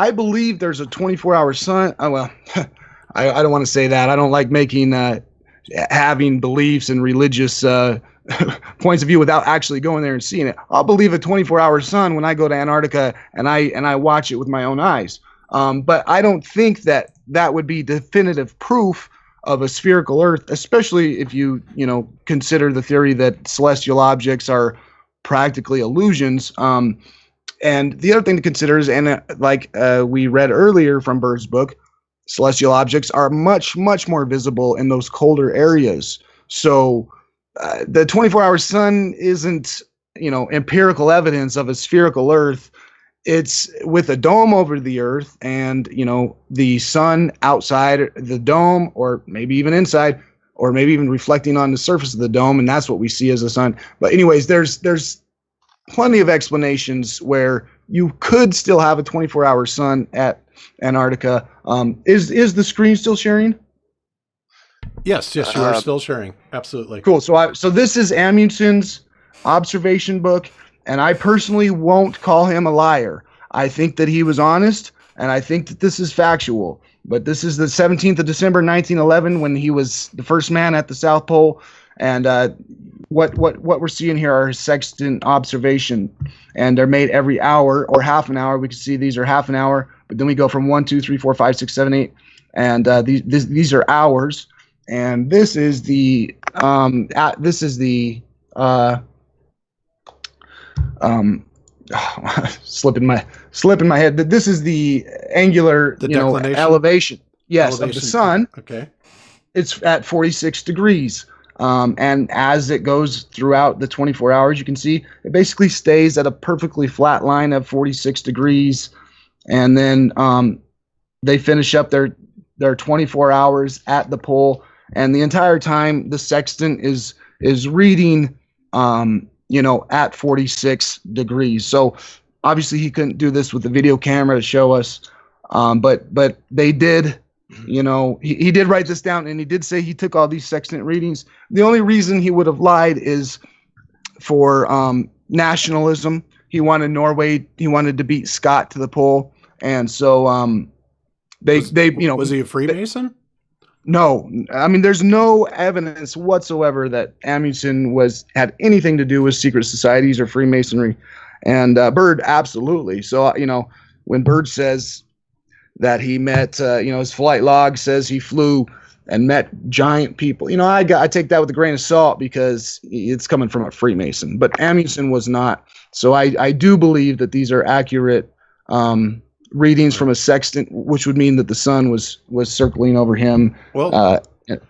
[SPEAKER 6] I believe there's a 24-hour sun. Oh, well, I don't want to say that. I don't like making having beliefs and religious points of view without actually going there and seeing it. I'll believe a 24-hour sun when I go to Antarctica and I watch it with my own eyes. But I don't think that would be definitive proof of a spherical Earth, especially if you consider the theory that celestial objects are practically illusions. And the other thing to consider is, and like we read earlier from Bird's book, celestial objects are much, much more visible in those colder areas. So the 24-hour sun isn't, empirical evidence of a spherical Earth. It's with a dome over the Earth and, the sun outside the dome, or maybe even inside, or maybe even reflecting on the surface of the dome, and that's what we see as the sun. But anyways, there's plenty of explanations where you could still have a 24-hour sun at Antarctica. Is the screen still sharing?
[SPEAKER 3] yes, you are still sharing. Absolutely.
[SPEAKER 6] Cool. So this is Amundsen's observation book, and I personally won't call him a liar. I think that he was honest, and I think that this is factual. But this is the 17th of December, 1911, when he was the first man at the South Pole. And what we're seeing here are his sextant observation, and they're made every hour or half an hour. We can see these are half an hour, but then we go from 1, 2, 3, 4, 5, 6, 7, 8, and these are hours. And this is the slipping my head. This is the angular, elevation. Yes, of the sun.
[SPEAKER 3] Okay.
[SPEAKER 6] It's at 46 degrees. And as it goes throughout the 24 hours, you can see it basically stays at a perfectly flat line of 46 degrees. And then they finish up their 24 hours at the pole. And the entire time, the sextant is reading, at 46 degrees. So obviously he couldn't do this with the video camera to show us. But they did. He did write this down, and he did say he took all these sextant readings. The only reason he would have lied is for nationalism. He wanted Norway. He wanted to beat Scott to the pole, and so
[SPEAKER 3] was he a Freemason?
[SPEAKER 6] No, I mean, there's no evidence whatsoever that Amundsen had anything to do with secret societies or Freemasonry, and Bird absolutely. So when Bird says that he met, his flight log says he flew and met giant people. I take that with a grain of salt because it's coming from a Freemason, but Amundsen was not. So I do believe that these are accurate readings from a sextant, which would mean that the sun was circling over him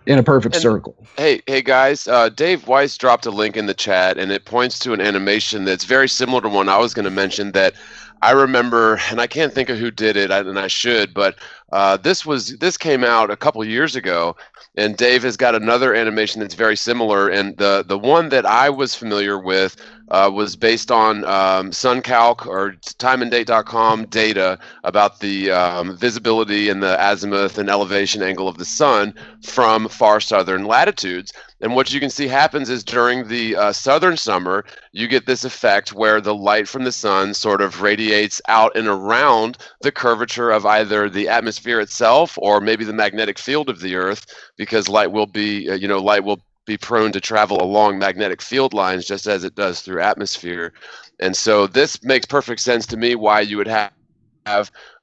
[SPEAKER 6] in a perfect circle.
[SPEAKER 5] Hey guys, Dave Weiss dropped a link in the chat, and it points to an animation that's very similar to one I was going to mention that I remember, and I can't think of who did it, and I should, but this came out a couple years ago, and Dave has got another animation that's very similar, and the one that I was familiar with was based on SunCalc or timeanddate.com data about the visibility and the azimuth and elevation angle of the sun from far southern latitudes. And what you can see happens is during the southern summer, you get this effect where the light from the sun sort of radiates out and around the curvature of either the atmosphere itself or maybe the magnetic field of the Earth, because light will be prone to travel along magnetic field lines just as it does through atmosphere. And so this makes perfect sense to me why you would have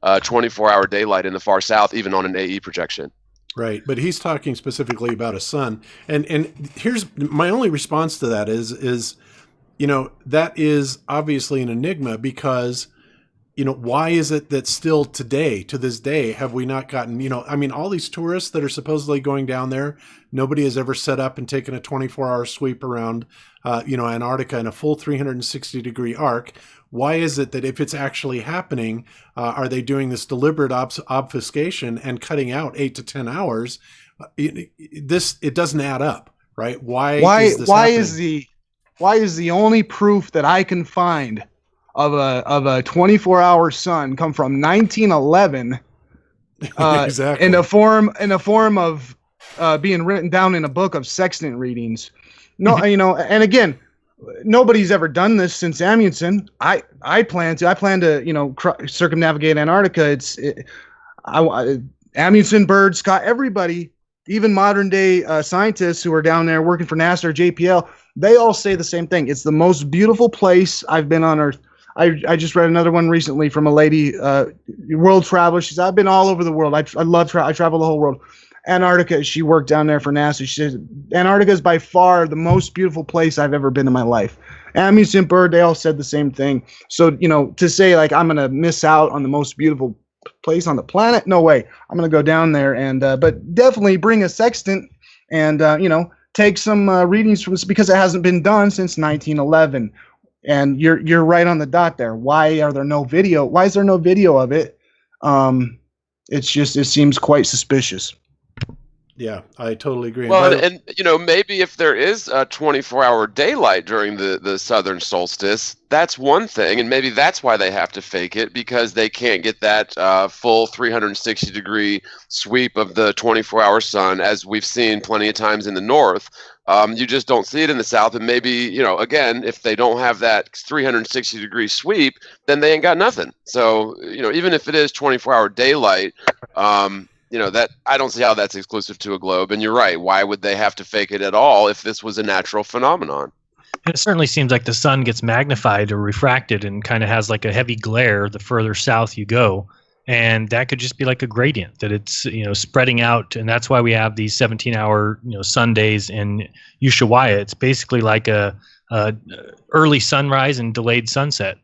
[SPEAKER 5] 24-hour daylight in the far south, even on an AE projection.
[SPEAKER 3] Right, but he's talking specifically about a sun, and here's my only response to that is that is obviously an enigma, because why is it that still today, to this day, have we not gotten, all these tourists that are supposedly going down there, nobody has ever set up and taken a 24-hour sweep around, Antarctica in a full 360-degree arc. Why is it that if it's actually happening, are they doing this deliberate obfuscation and cutting out 8 to 10 hours? It doesn't add up, right? Why is this happening?
[SPEAKER 6] Why is the only proof that I can find of a 24-hour sun come from 1911
[SPEAKER 3] Exactly.
[SPEAKER 6] in a form of being written down in a book of sextant readings? No, and again, nobody's ever done this since Amundsen. I plan to circumnavigate Antarctica. Amundsen, Byrd, Scott, everybody, even modern day scientists who are down there working for NASA or JPL, they all say the same thing. It's the most beautiful place I've been on Earth. I just read another one recently from a lady, world traveler. She said, I've been all over the world. I travel the whole world. Antarctica, she worked down there for NASA. She says, Antarctica is by far the most beautiful place I've ever been in my life. Amundsen, Byrd, they all said the same thing. So, to say like I'm going to miss out on the most beautiful place on the planet, no way. I'm going to go down there but definitely bring a sextant and, take some readings from this because it hasn't been done since 1911. And you're right on the dot there. Why is there no video of it? It seems quite suspicious.
[SPEAKER 3] Yeah, I totally agree.
[SPEAKER 5] Well, and maybe if there is a 24-hour daylight during the southern solstice, that's one thing, and maybe that's why they have to fake it, because they can't get that full 360-degree sweep of the 24-hour sun, as we've seen plenty of times in the north. You just don't see it in the south, and maybe, again, if they don't have that 360-degree sweep, then they ain't got nothing. So, even if it is 24-hour daylight, that I don't see how that's exclusive to a globe. And you're right. Why would they have to fake it at all if this was a natural phenomenon?
[SPEAKER 4] It certainly seems like the sun gets magnified or refracted and kind of has like a heavy glare the further south you go. And that could just be like a gradient that it's, spreading out. And that's why we have these 17-hour, sun days in Ushuaia. It's basically like a early sunrise and delayed sunset,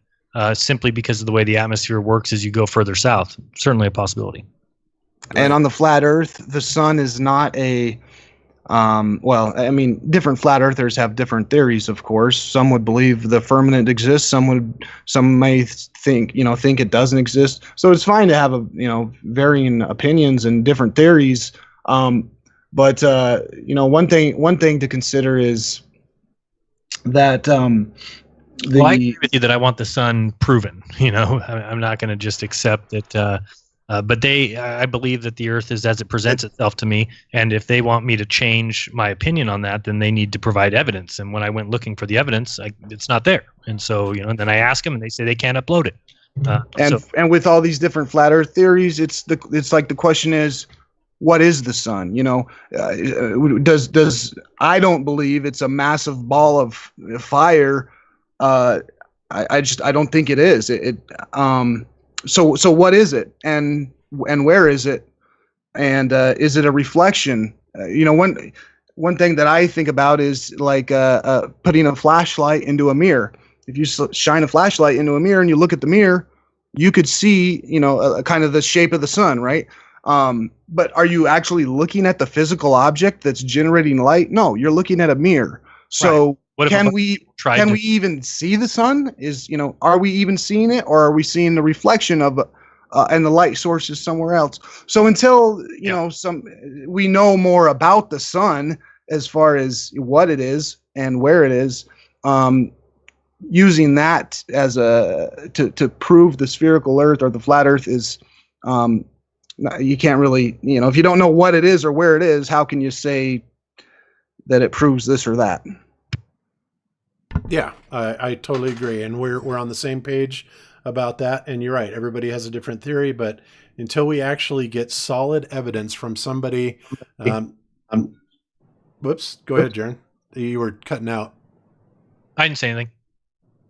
[SPEAKER 4] simply because of the way the atmosphere works as you go further south. Certainly a possibility.
[SPEAKER 6] And on the flat Earth, the sun is not a different flat earthers have different theories, of course. Some would believe the firmament exists. Some may think it doesn't exist. So it's fine to have varying opinions and different theories. But one thing to consider is that
[SPEAKER 4] I agree with you that I want the sun proven. I'm not going to just accept that. But I believe that the Earth is as it presents itself to me, and if they want me to change my opinion on that, then they need to provide evidence. And when I went looking for the evidence, it's not there. And so, then I ask them, and they say they can't upload it.
[SPEAKER 6] And with all these different flat Earth theories, it's like the question is, what is the sun? Does I don't believe it's a massive ball of fire. I don't think it is. So what is it, and where is it, and is it a reflection? One thing that I think about is like putting a flashlight into a mirror. If you shine a flashlight into a mirror and you look at the mirror, you could see kind of the shape of the sun, right? But are you actually looking at the physical object that's generating light? No, you're looking at a mirror. So. Right. Can we even see the sun? Are we even seeing it, or are we seeing the reflection of and the light source is somewhere else? So until we know more about the sun as far as what it is and where it is, using that as to prove the spherical Earth or the flat Earth is you can't really if you don't know what it is or where it is, how can you say that it proves this or that?
[SPEAKER 3] Yeah, I totally agree, and we're on the same page about that. And you're right; everybody has a different theory, but until we actually get solid evidence from somebody, whoops, go ahead, Jeran. You were cutting out.
[SPEAKER 4] I didn't say anything.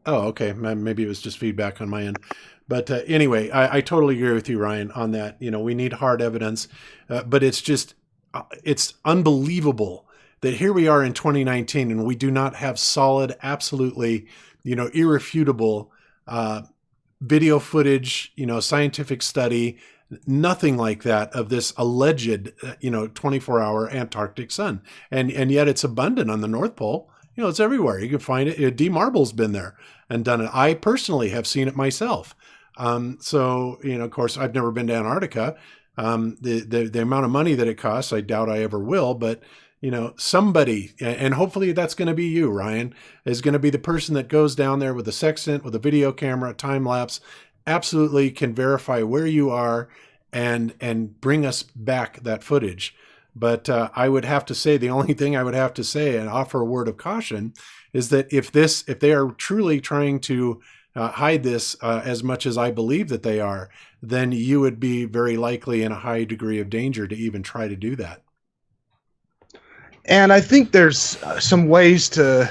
[SPEAKER 3] Oh, okay. Maybe it was just feedback on my end. But anyway, I totally agree with you, Ryan, on that. We need hard evidence, but it's unbelievable that here we are in 2019 and we do not have solid, absolutely, irrefutable video footage, scientific study, nothing like that of this alleged, 24-hour Antarctic sun. And yet it's abundant on the North Pole. It's everywhere. You can find it. D. Marble's been there and done it. I personally have seen it myself. So, of course, I've never been to Antarctica. The amount of money that it costs, I doubt I ever will, but somebody, and hopefully that's going to be you, Ryan, is going to be the person that goes down there with a sextant, with a video camera, time lapse, absolutely can verify where you are and bring us back that footage. But I would have to say, the only thing I would have to say and offer a word of caution is that if they are truly trying to hide this as much as I believe that they are, then you would be very likely in a high degree of danger to even try to do that.
[SPEAKER 6] And I think there's some ways to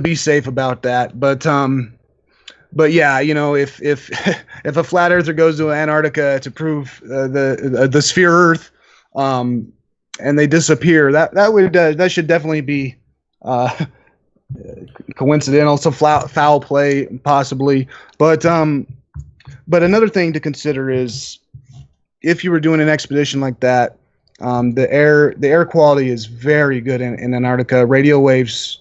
[SPEAKER 6] be safe about that. But yeah, if if a flat earther goes to Antarctica to prove the sphere Earth, and they disappear, that should definitely be coincidental, some foul play possibly. But another thing to consider is if you were doing an expedition like that, the air quality is very good in Antarctica. Radio waves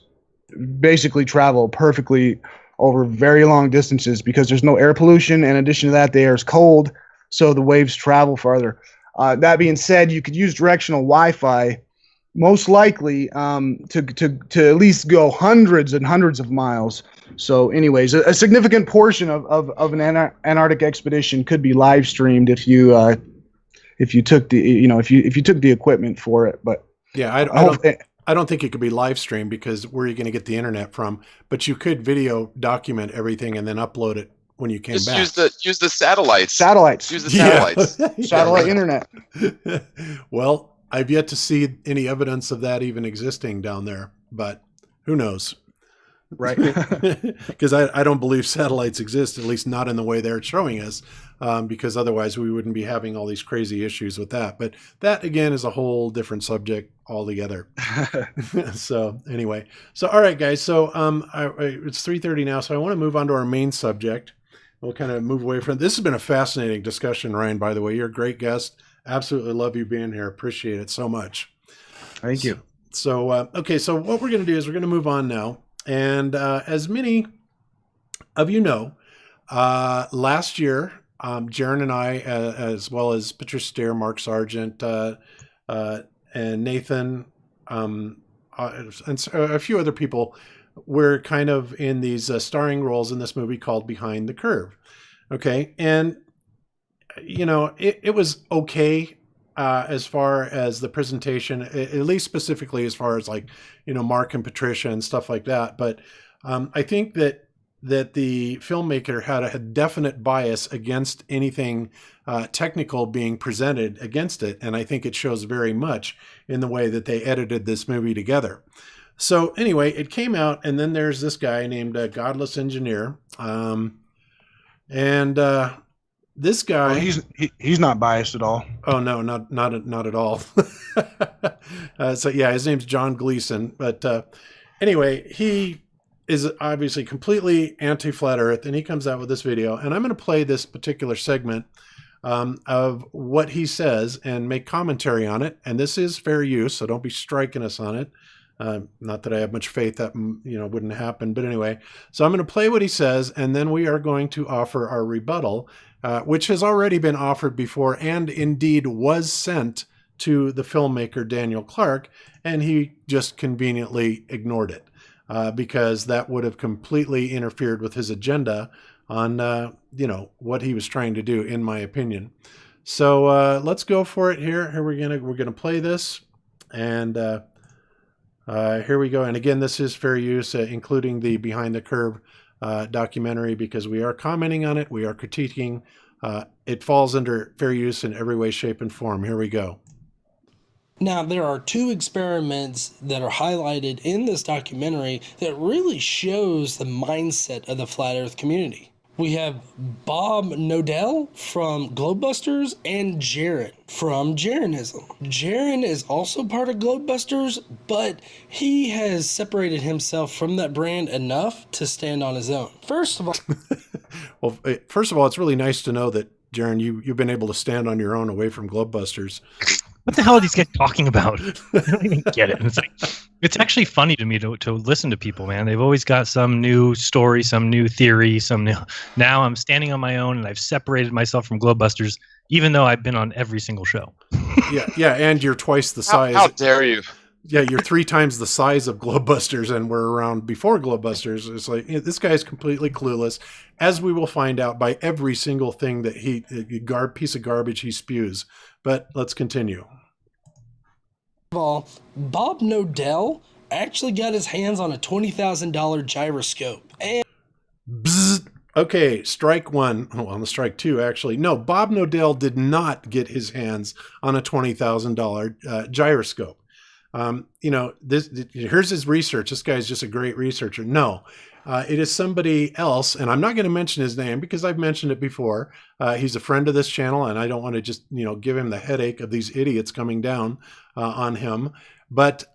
[SPEAKER 6] basically travel perfectly over very long distances because there's no air pollution. In addition to that, the air is cold, so the waves travel farther. That being said, you could use directional Wi-Fi, most likely to at least go hundreds and hundreds of miles. So, anyways, a significant portion of an Antarctic expedition could be live streamed if you took the equipment for it. But
[SPEAKER 3] yeah, I don't think it could be live streamed because where are you going to get the internet from? But you could video document everything and then upload it when you came back.
[SPEAKER 5] Use the satellites. Use the satellites.
[SPEAKER 6] Satellite internet.
[SPEAKER 3] Well, I've yet to see any evidence of that even existing down there, but who knows?
[SPEAKER 6] Right.
[SPEAKER 3] Because I don't believe satellites exist, at least not in the way they're showing us, because otherwise we wouldn't be having all these crazy issues with that. But that, again, is a whole different subject altogether. So anyway, all right, guys. So it's 3:30 now, so I want to move on to our main subject. We'll kind of move away from this. Has been a fascinating discussion, Ryan, by the way. You're a great guest. Absolutely love you being here. Appreciate it so much.
[SPEAKER 6] Thank you.
[SPEAKER 3] So, okay, so what we're going to do is we're going to move on now. And as many of you know, last year, Jeran and I, as well as Patricia Steer, Mark Sargent, and Nathan, and a few other people, were kind of in these starring roles in this movie called Behind the Curve. Okay, and it was okay as far as the presentation, at least specifically as far as Mark and Patricia and stuff like that. But I think that the filmmaker had a definite bias against anything technical being presented against it. And I think it shows very much in the way that they edited this movie together. So anyway, it came out, and then there's this guy named Godless Engineer. This guy,
[SPEAKER 6] he's not biased at all.
[SPEAKER 3] Oh no, not at all. So yeah, his name's John Gleason. But anyway, he is obviously completely anti-flat Earth, and he comes out with this video. And I'm going to play this particular segment of what he says and make commentary on it. And this is fair use, so don't be striking us on it. Not that I have much faith that wouldn't happen, but anyway. So I'm going to play what he says, and then we are going to offer our rebuttal, which has already been offered before and indeed was sent to the filmmaker Daniel Clark, and he just conveniently ignored it because that would have completely interfered with his agenda on what he was trying to do, in my opinion. So let's go for it here. Here we're gonna play this, and here we go. And again, this is fair use, including the Behind the Curve documentary, because we are commenting on it, we are critiquing. It falls under fair use in every way, shape, and form. Here we go.
[SPEAKER 7] Now, there are two experiments that are highlighted in this documentary that really shows the mindset of the flat Earth community. We have Bob Nodell from Globebusters and Jeran from Jeranism. Jeran is also part of Globebusters, but he has separated himself from that brand enough to stand on his own. First of all,
[SPEAKER 3] Well, first of all, it's really nice to know that, Jeran, you've been able to stand on your own away from Globebusters.
[SPEAKER 4] What the hell are these guys talking about? I don't even get it. It's like, it's actually funny to me to listen to people, man. They've always got some new story, some new theory, some new. Now I'm standing on my own and I've separated myself from Globebusters, even though I've been on every single show.
[SPEAKER 3] Yeah, and you're twice the size.
[SPEAKER 5] How dare you?
[SPEAKER 3] Yeah, you're 3 times the size of Globebusters, and we're around before Globebusters. It's like, this guy's completely clueless, as we will find out by every single thing that piece of garbage he spews. But let's continue.
[SPEAKER 7] of all, Bob Nodell actually got his hands on a $20,000 gyroscope. And
[SPEAKER 3] Bzzz. Okay, strike one. Oh, on the strike two, actually. No, Bob Nodell did not get his hands on a $20,000 gyroscope. Here's his research. This guy's just a great researcher. No, it is somebody else, and I'm not going to mention his name because I've mentioned it before. He's a friend of this channel, and I don't want to just give him the headache of these idiots coming down on him. But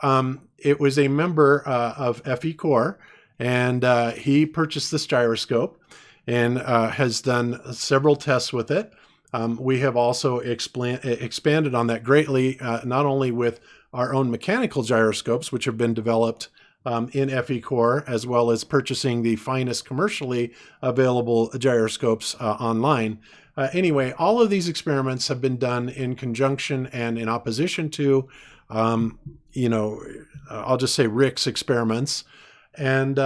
[SPEAKER 3] it was a member of FE Core, and he purchased this gyroscope and has done several tests with it. We have also expanded on that greatly, not only with our own mechanical gyroscopes, which have been developed in FE Core, as well as purchasing the finest commercially available gyroscopes online. Anyway, all of these experiments have been done in conjunction and in opposition to, I'll just say Rick's experiments. And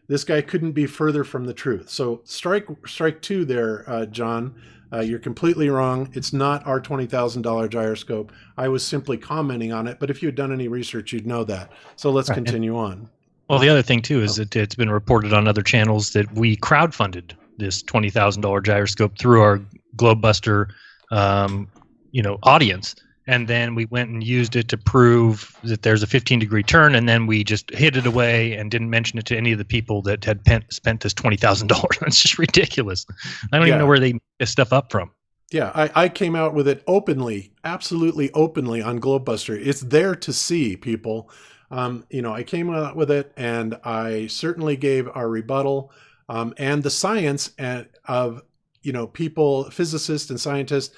[SPEAKER 3] this guy couldn't be further from the truth. So strike two there, John. You're completely wrong. It's not our $20,000 gyroscope. I was simply commenting on it, but if you had done any research, you'd know that. So let's continue on.
[SPEAKER 4] Well, the other thing too is that it's been reported on other channels that we crowdfunded this $20,000 gyroscope through our Globebuster, audience, and then we went and used it to prove that there's a 15-degree turn, and then we just hid it away and didn't mention it to any of the people that had spent this $20,000. That's just ridiculous. I don't even know where they make this stuff up from.
[SPEAKER 3] Yeah, I came out with it openly, absolutely openly on Globebuster. It's there to see, people. I came out with it, and I certainly gave our rebuttal and the science of people, physicists and scientists,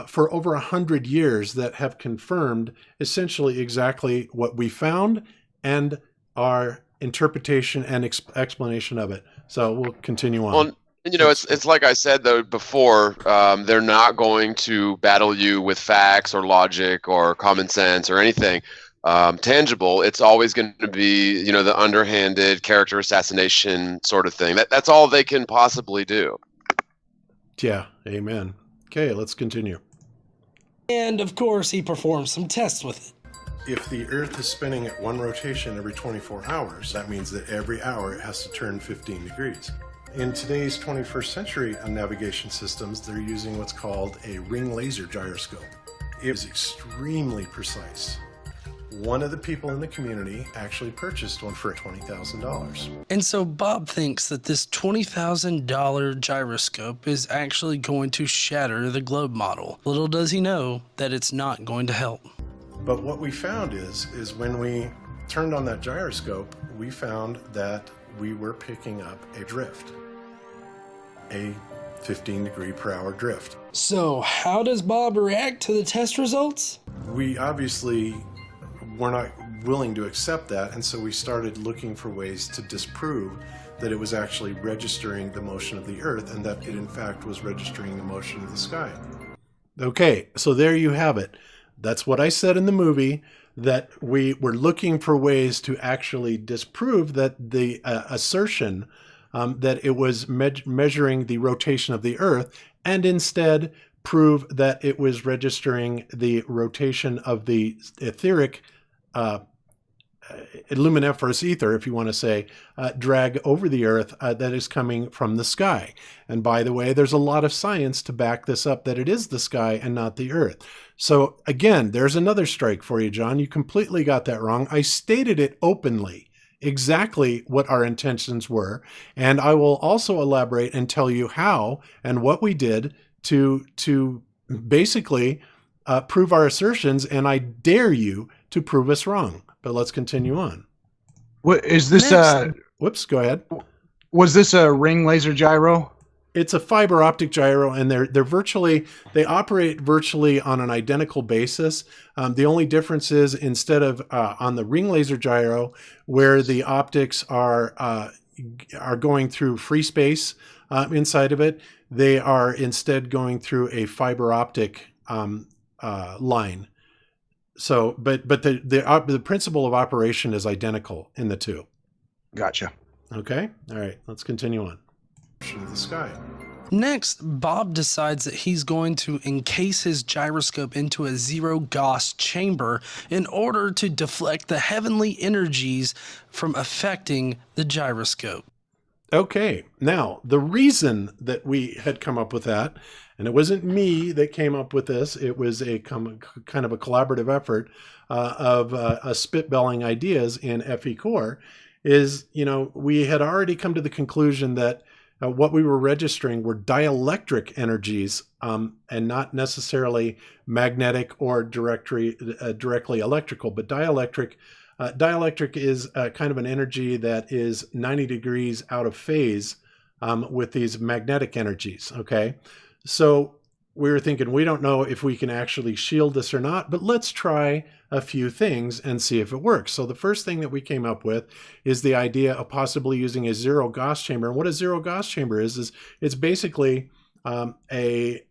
[SPEAKER 3] for over 100 years that have confirmed essentially exactly what we found and our interpretation and explanation of it. So we'll continue on.
[SPEAKER 5] Well, it's like I said though before. They're not going to battle you with facts or logic or common sense or anything tangible. It's always going to be the underhanded character assassination sort of thing. That's all they can possibly do.
[SPEAKER 3] Yeah, amen. Okay, let's continue.
[SPEAKER 7] And of course, he performed some tests with it.
[SPEAKER 3] If the Earth is spinning at one rotation every 24 hours, that means that every hour it has to turn 15 degrees. In today's 21st century navigation systems, they're using what's called a ring laser gyroscope. It is extremely precise. One of the people in the community actually purchased one for $20,000.
[SPEAKER 7] And so Bob thinks that this $20,000 gyroscope is actually going to shatter the globe model. Little does he know that it's not going to help.
[SPEAKER 3] But what we found is when we turned on that gyroscope, we found that we were picking up a drift, a 15-degree-per-hour drift.
[SPEAKER 7] So how does Bob react to the test results?
[SPEAKER 3] We obviously were not willing to accept that, and so we started looking for ways to disprove that it was actually registering the motion of the Earth and that it in fact was registering the motion of the sky. Okay, so there you have it. That's what I said in the movie, that we were looking for ways to actually disprove that the assertion that it was measuring the rotation of the Earth, and instead prove that it was registering the rotation of the etheric luminiferous ether, if you want to say, drag over the Earth that is coming from the sky. And by the way, there's a lot of science to back this up, that it is the sky and not the Earth. So again, there's another strike for you, John. You completely got that wrong. I stated it openly exactly what our intentions were. And I will also elaborate and tell you how and what we did to basically prove our assertions. And I dare you to prove us wrong. But let's continue on.
[SPEAKER 6] What is this?
[SPEAKER 7] Next.
[SPEAKER 3] Whoops, go ahead.
[SPEAKER 6] Was this a ring laser gyro?
[SPEAKER 3] It's a fiber optic gyro, and they operate virtually on an identical basis. The only difference is instead of on the ring laser gyro, where the optics are going through free space inside of it, they are instead going through a fiber optic line. So, but the principle of operation is identical in the two.
[SPEAKER 6] Gotcha.
[SPEAKER 3] Okay. All right. Let's continue on. Of the sky.
[SPEAKER 7] Next, Bob decides that he's going to encase his gyroscope into a zero Gauss chamber in order to deflect the heavenly energies from affecting the gyroscope.
[SPEAKER 3] Okay. Now, the reason that we had come up with that, and it wasn't me that came up with this, it was a kind of a collaborative effort of spitballing ideas in FE Core, is, we had already come to the conclusion that what we were registering were dielectric energies and not necessarily magnetic or directly electrical, but dielectric. Dielectric is kind of an energy that is 90 degrees out of phase with these magnetic energies, okay? So we were thinking, we don't know if we can actually shield this or not, but let's try a few things and see if it works. So the first thing that we came up with is the idea of possibly using a zero Gauss chamber. And what a zero Gauss chamber is it's basically a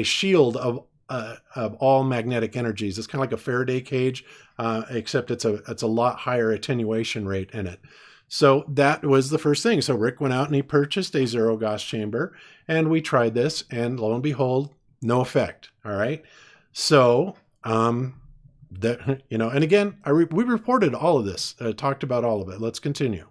[SPEAKER 3] shield of all magnetic energies. It's kind of like a Faraday cage, except it's a lot higher attenuation rate in it. So that was the first thing. So Rick went out and he purchased a zero Gauss chamber, and we tried this, and lo and behold, no effect. All right. So, that, and again, we reported all of this, talked about all of it. Let's continue.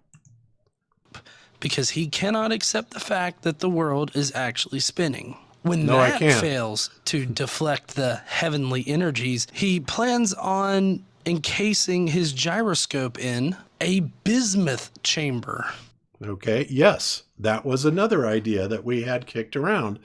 [SPEAKER 7] Because he cannot accept the fact that the world is actually spinning. When
[SPEAKER 3] No, I
[SPEAKER 7] that
[SPEAKER 3] can't.
[SPEAKER 7] fails to deflect the heavenly energies, he plans on encasing his gyroscope in a bismuth chamber.
[SPEAKER 3] Okay. Yes, that was another idea that we had kicked around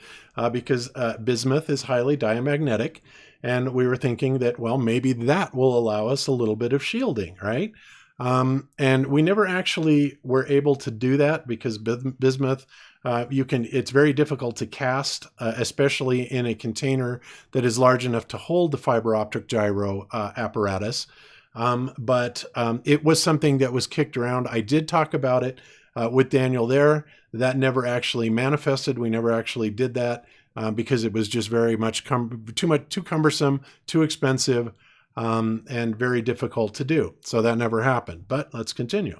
[SPEAKER 3] because bismuth is highly diamagnetic. And we were thinking that, well, maybe that will allow us a little bit of shielding, right? And we never actually were able to do that because bismuth, it's very difficult to cast, especially in a container that is large enough to hold the fiber optic gyro apparatus. But it was something that was kicked around. I did talk about it with Daniel there. That never actually manifested. We never actually did that. Because it was just very much too cumbersome, too expensive, and very difficult to do. So that never happened. But let's continue.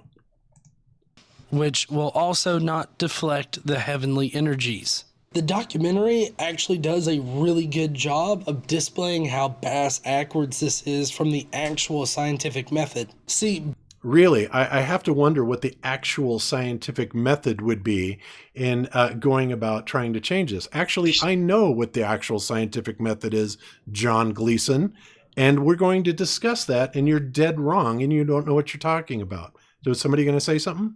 [SPEAKER 7] Which will also not deflect the heavenly energies. The documentary actually does a really good job of displaying how backwards this is from the actual scientific method. See,
[SPEAKER 3] Really, I have to wonder what the actual scientific method would be in going about trying to change this. Actually, I know what the actual scientific method is, John Gleason, and we're going to discuss that, and you're dead wrong, and you don't know what you're talking about. Was somebody going to say something?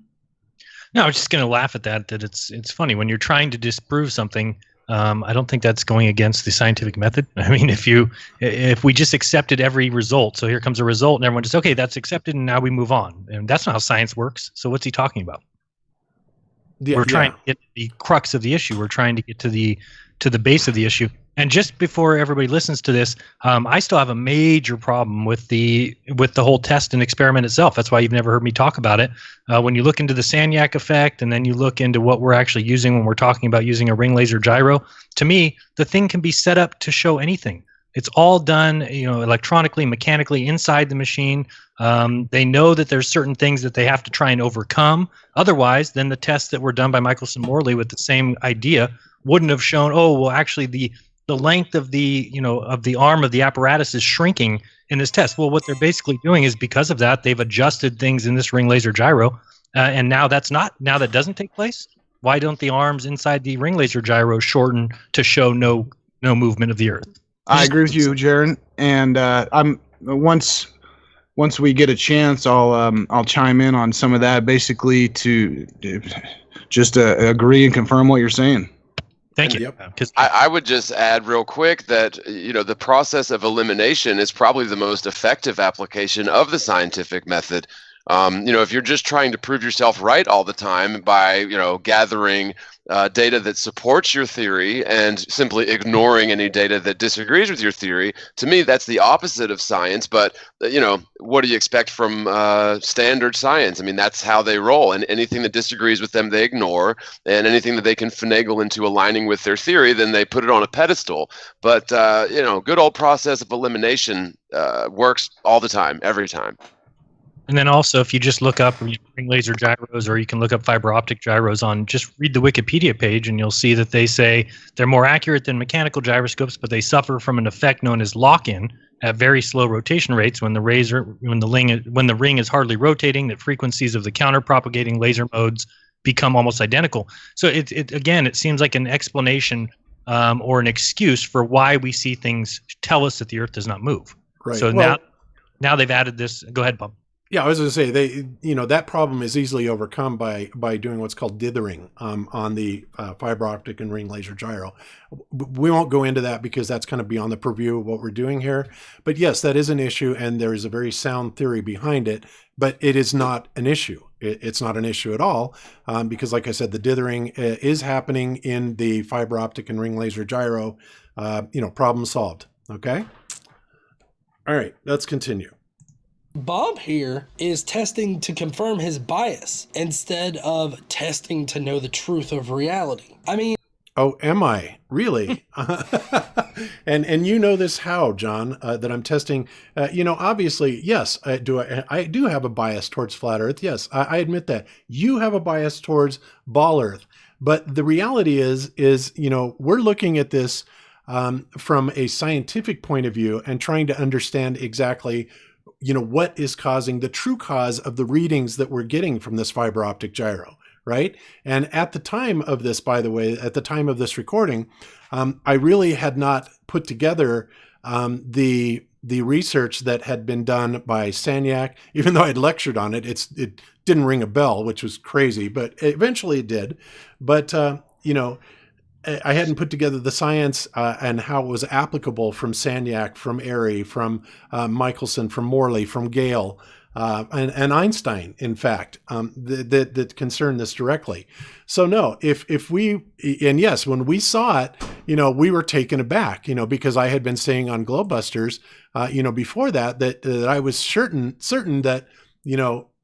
[SPEAKER 4] No, I was just going to laugh at that it's funny. When you're trying to disprove something, I don't think that's going against the scientific method. I mean, if we just accepted every result, so here comes a result, and everyone just, okay, that's accepted, and now we move on. And that's not how science works. So what's he talking about?
[SPEAKER 3] Yeah,
[SPEAKER 4] We're trying to get the crux of the issue. We're trying to get to the base of the issue. And just before everybody listens to this, I still have a major problem with the whole test and experiment itself. That's why you've never heard me talk about it. When you look into the Sagnac effect, and then you look into what we're actually using when we're talking about using a ring laser gyro, to me, the thing can be set up to show anything. It's all done, electronically, mechanically inside the machine. They know that there's certain things that they have to try and overcome. Otherwise, then the tests that were done by Michelson Morley with the same idea wouldn't have shown, oh, well, actually the length of the arm of the apparatus is shrinking in this test. Well, what they're basically doing is, because of that, they've adjusted things in this ring laser gyro, and now that doesn't take place. Why don't the arms inside the ring laser gyro shorten to show no movement of the Earth?
[SPEAKER 6] I agree with you, Jeran. And I'm once once we get a chance, I'll chime in on some of that, basically to just agree and confirm what you're saying.
[SPEAKER 4] Thank you.
[SPEAKER 3] Yep.
[SPEAKER 4] 'Cause
[SPEAKER 5] I would just add real quick that the process of elimination is probably the most effective application of the scientific method. If you're just trying to prove yourself right all the time by gathering data that supports your theory and simply ignoring any data that disagrees with your theory, to me that's the opposite of science. But what do you expect from standard science? I mean, that's how they roll, and anything that disagrees with them they ignore, and anything that they can finagle into aligning with their theory, then they put it on a pedestal. But good old process of elimination works all the time, every time.
[SPEAKER 4] And then also, if you just look up ring laser gyros, or you can look up fiber optic gyros just read the Wikipedia page, and you'll see that they say they're more accurate than mechanical gyroscopes, but they suffer from an effect known as lock-in at very slow rotation rates when the ring is hardly rotating. That frequencies of the counter-propagating laser modes become almost identical. So it seems like an explanation or an excuse for why we see things tell us that the Earth does not move.
[SPEAKER 3] Right.
[SPEAKER 4] So now they've added this. Go ahead, Bob.
[SPEAKER 3] Yeah, I was going to say that problem is easily overcome by doing what's called dithering on the fiber optic and ring laser gyro. We won't go into that because that's kind of beyond the purview of what we're doing here. But yes, that is an issue, and there is a very sound theory behind it. But it is not an issue. It's not an issue at all because, like I said, the dithering is happening in the fiber optic and ring laser gyro. Problem solved. Okay. All right, let's continue.
[SPEAKER 7] Bob here is testing to confirm his bias instead of testing to know the truth of reality. I mean,
[SPEAKER 3] oh, am I really? and you know this how, John? That I'm testing. Obviously, yes. I do have a bias towards flat Earth. Yes, I admit that. You have a bias towards ball Earth. But the reality is we're looking at this from a scientific point of view and trying to understand exactly what is causing the true cause of the readings that we're getting from this fiber optic gyro, right? And at the time of this, by the way, at the time of this recording, I really had not put together the research that had been done by Sanyak. Even though I'd lectured on it, it didn't ring a bell, which was crazy, but eventually it did. But, I hadn't put together the science and how it was applicable from Sanyak, from Airy, from Michelson, from Morley, from Gale, and Einstein, in fact, that concern this directly. So no, yes, when we saw it, we were taken aback, because I had been saying on Globebusters, before that I was certain that,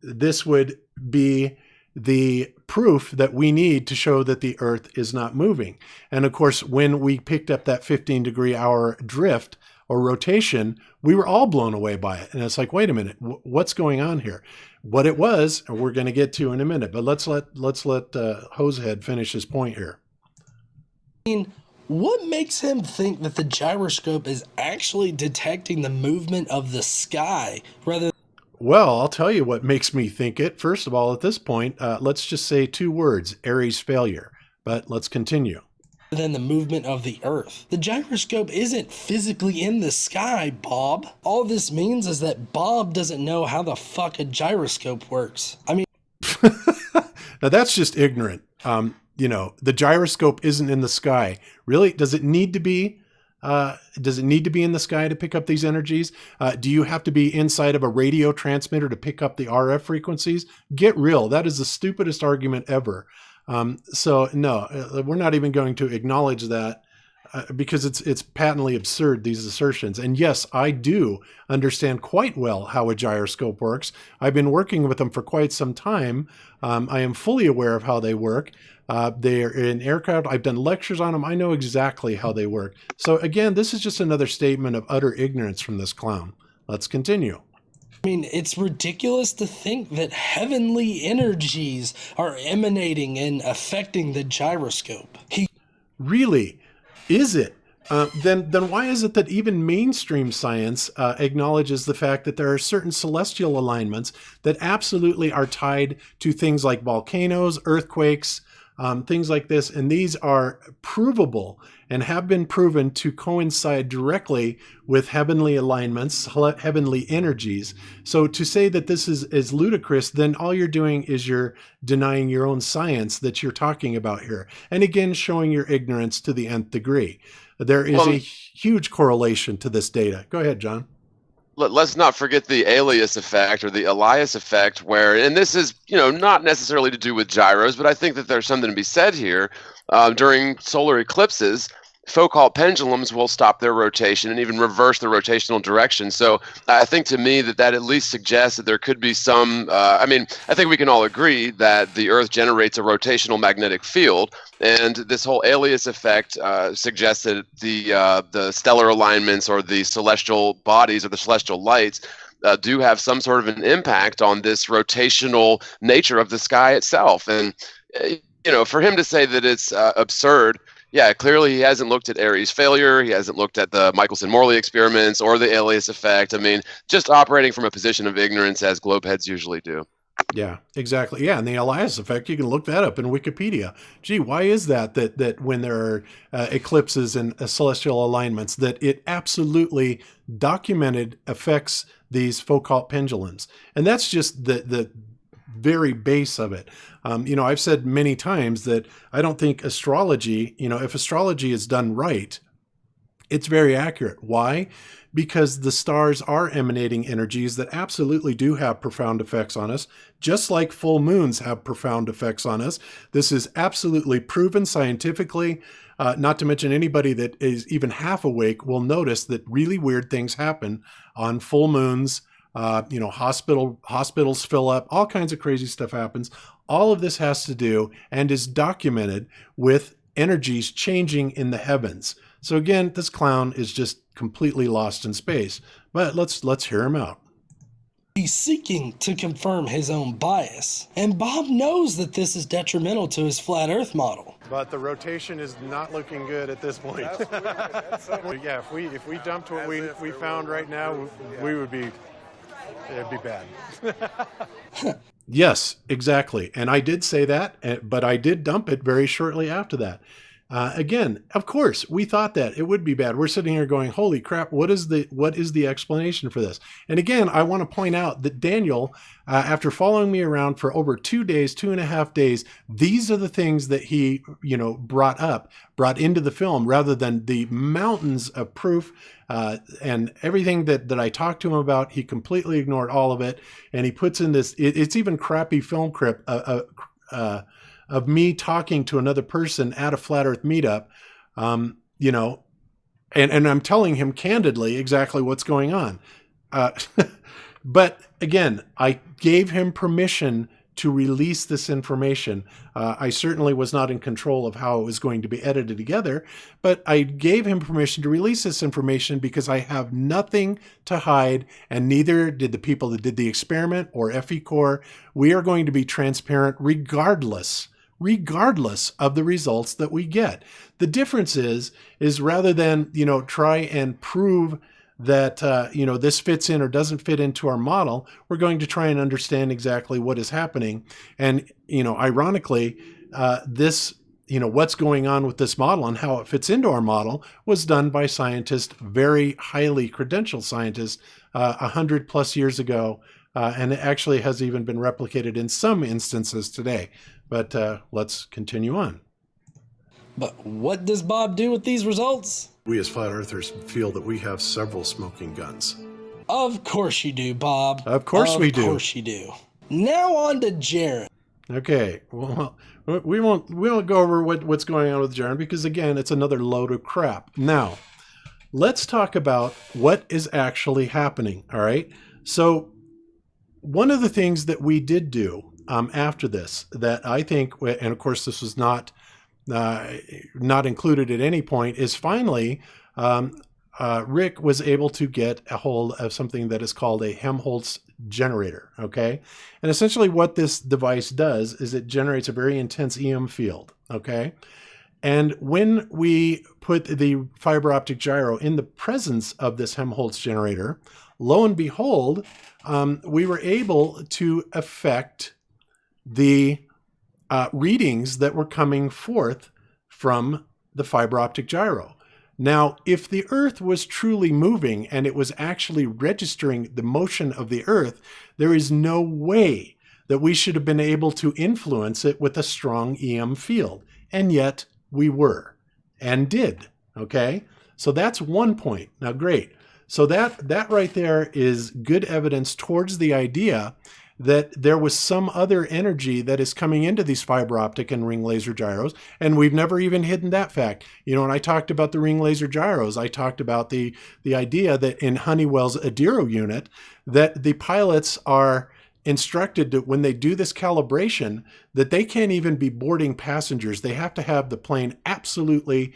[SPEAKER 3] this would be the proof that we need to show that the Earth is not moving. And of course, when we picked up that 15-degree-hour drift or rotation, we were all blown away by it. And it's like, wait a minute, what's going on here? What it was, we're going to get to in a minute. But let's let Hosehead finish his point here.
[SPEAKER 7] I mean, what makes him think that the gyroscope is actually detecting the movement of the sky rather?
[SPEAKER 3] Well, I'll tell you what makes me think it. First of all, at this point, let's just say two words, Airy's failure. But let's continue.
[SPEAKER 7] Than the movement of the Earth. The gyroscope isn't physically in the sky, Bob. All this means is that Bob doesn't know how the fuck a gyroscope works. I mean...
[SPEAKER 3] Now that's just ignorant. The gyroscope isn't in the sky. Really? Does it need to be? Does it need to be in the sky to pick up these energies? Do you have to be inside of a radio transmitter to pick up the RF frequencies? Get real. That is the stupidest argument ever. So no, we're not even going to acknowledge that because it's patently absurd, these assertions. And yes, I do understand quite well how a gyroscope works. I've been working with them for quite some time. I am fully aware of how they work. They're in aircraft. I've done lectures on them. I know exactly how they work. So again, this is just another statement of utter ignorance from this clown. Let's continue.
[SPEAKER 7] I mean, it's ridiculous to think that heavenly energies are emanating and affecting the gyroscope.
[SPEAKER 3] Really? Is it? Then why is it that even mainstream science acknowledges the fact that there are certain celestial alignments that absolutely are tied to things like volcanoes, earthquakes, things like this. And these are provable and have been proven to coincide directly with heavenly alignments, heavenly energies. So to say that this is ludicrous, then all you're doing is you're denying your own science that you're talking about here. And again, showing your ignorance to the nth degree. There is a huge correlation to this data. Go ahead, John.
[SPEAKER 5] Let's not forget the alias effect or the Elias effect, where, and this is, not necessarily to do with gyros, but I think that there's something to be said here. During solar eclipses, Foucault pendulums will stop their rotation and even reverse the rotational direction. So I think to me that at least suggests that there could be some, I think we can all agree that the Earth generates a rotational magnetic field. And this whole alias effect suggests that the stellar alignments or the celestial bodies or the celestial lights do have some sort of an impact on this rotational nature of the sky itself. And, for him to say that it's absurd, yeah, clearly he hasn't looked at Airy's failure. He hasn't looked at the Michelson-Morley experiments or the alias effect. Just operating from a position of ignorance as globeheads usually do.
[SPEAKER 3] Yeah, exactly. Yeah, and the Elias effect, you can look that up in Wikipedia. Gee, why is that when there are eclipses and celestial alignments, that it absolutely documented affects these Foucault pendulums? And that's just the very base of it. I've said many times that I don't think astrology, if astrology is done right, it's very accurate. Why? Because the stars are emanating energies that absolutely do have profound effects on us, just like full moons have profound effects on us. This is absolutely proven scientifically. Not to mention anybody that is even half awake will notice that really weird things happen on full moons. Hospitals fill up, all kinds of crazy stuff happens. All of this has to do and is documented with energies changing in the heavens. So again, this clown is just completely lost in space. But let's hear him out.
[SPEAKER 7] He's seeking to confirm his own bias, and Bob knows that this is detrimental to his flat Earth model.
[SPEAKER 3] But the rotation is not looking good at this point. Yeah, if we dumped what we found right now, it'd be bad. Yes, exactly. And I did say that, but I did dump it very shortly after that. Again, of course, we thought that it would be bad. We're sitting here going, holy crap, what is the explanation for this? And again, I want to point out that Daniel, after following me around for over 2.5 days, these are the things that he, brought into the film rather than the mountains of proof and everything that I talked to him about. He completely ignored all of it. And he puts in this, it's even crappy film clip, of me talking to another person at a flat earth meetup, and I'm telling him candidly exactly what's going on. But again, I gave him permission to release this information. I certainly was not in control of how it was going to be edited together, but I gave him permission to release this information because I have nothing to hide, and neither did the people that did the experiment or FE Core. We are going to be transparent regardless of the results that we get. The difference is rather than, try and prove that, this fits in or doesn't fit into our model, we're going to try and understand exactly what is happening. And, ironically, this, what's going on with this model and how it fits into our model was done by scientists, very highly credentialed scientists, 100+ years ago. And it actually has even been replicated in some instances today. But let's continue on.
[SPEAKER 7] But what does Bob do with these results?
[SPEAKER 3] We as flat earthers feel that we have several smoking guns.
[SPEAKER 7] Of course you do, Bob.
[SPEAKER 3] Of course we do.
[SPEAKER 7] Of course you do. Now on to Jeran.
[SPEAKER 3] Okay, well, we won't go over what's going on with Jeran because, again, it's another load of crap. Now, let's talk about what is actually happening, all right? So one of the things that we did do after this that I think, and of course this was not included at any point, is finally Rick was able to get a hold of something that is called a Helmholtz generator, okay? And essentially what this device does is it generates a very intense EM field, okay? And when we put the fiber optic gyro in the presence of this Helmholtz generator, lo and behold, we were able to affect the readings that were coming forth from the fiber optic gyro. Now, if the Earth was truly moving and it was actually registering the motion of the Earth, there is no way that we should have been able to influence it with a strong EM field. And yet we were and did. Okay? So that's one point. Now, great. So that right there is good evidence towards the idea that there was some other energy that is coming into these fiber optic and ring laser gyros, and we've never even hidden that fact. You know, when I talked about the ring laser gyros, I talked about the idea that in Honeywell's Adiro unit, that the pilots are instructed to, when they do this calibration, that they can't even be boarding passengers. They have to have the plane absolutely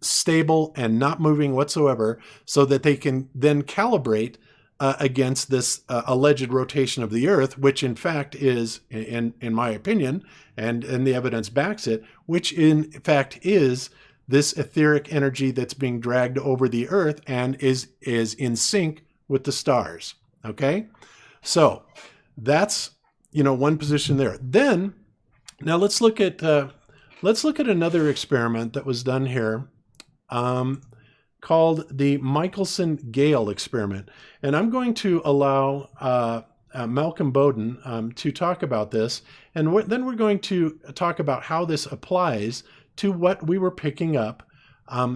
[SPEAKER 3] stable and not moving whatsoever, so that they can then calibrate against this alleged rotation of the Earth, which in fact is, in my opinion, and the evidence backs it, which in fact is this etheric energy that's being dragged over the Earth and is in sync with the stars. Okay, so that's, you know, one position there. Then now let's look at another experiment that was done here. Called the Michelson-Gale experiment. And I'm going to allow Malcolm Bowden to talk about this. And then we're going to talk about how this applies to what we were picking up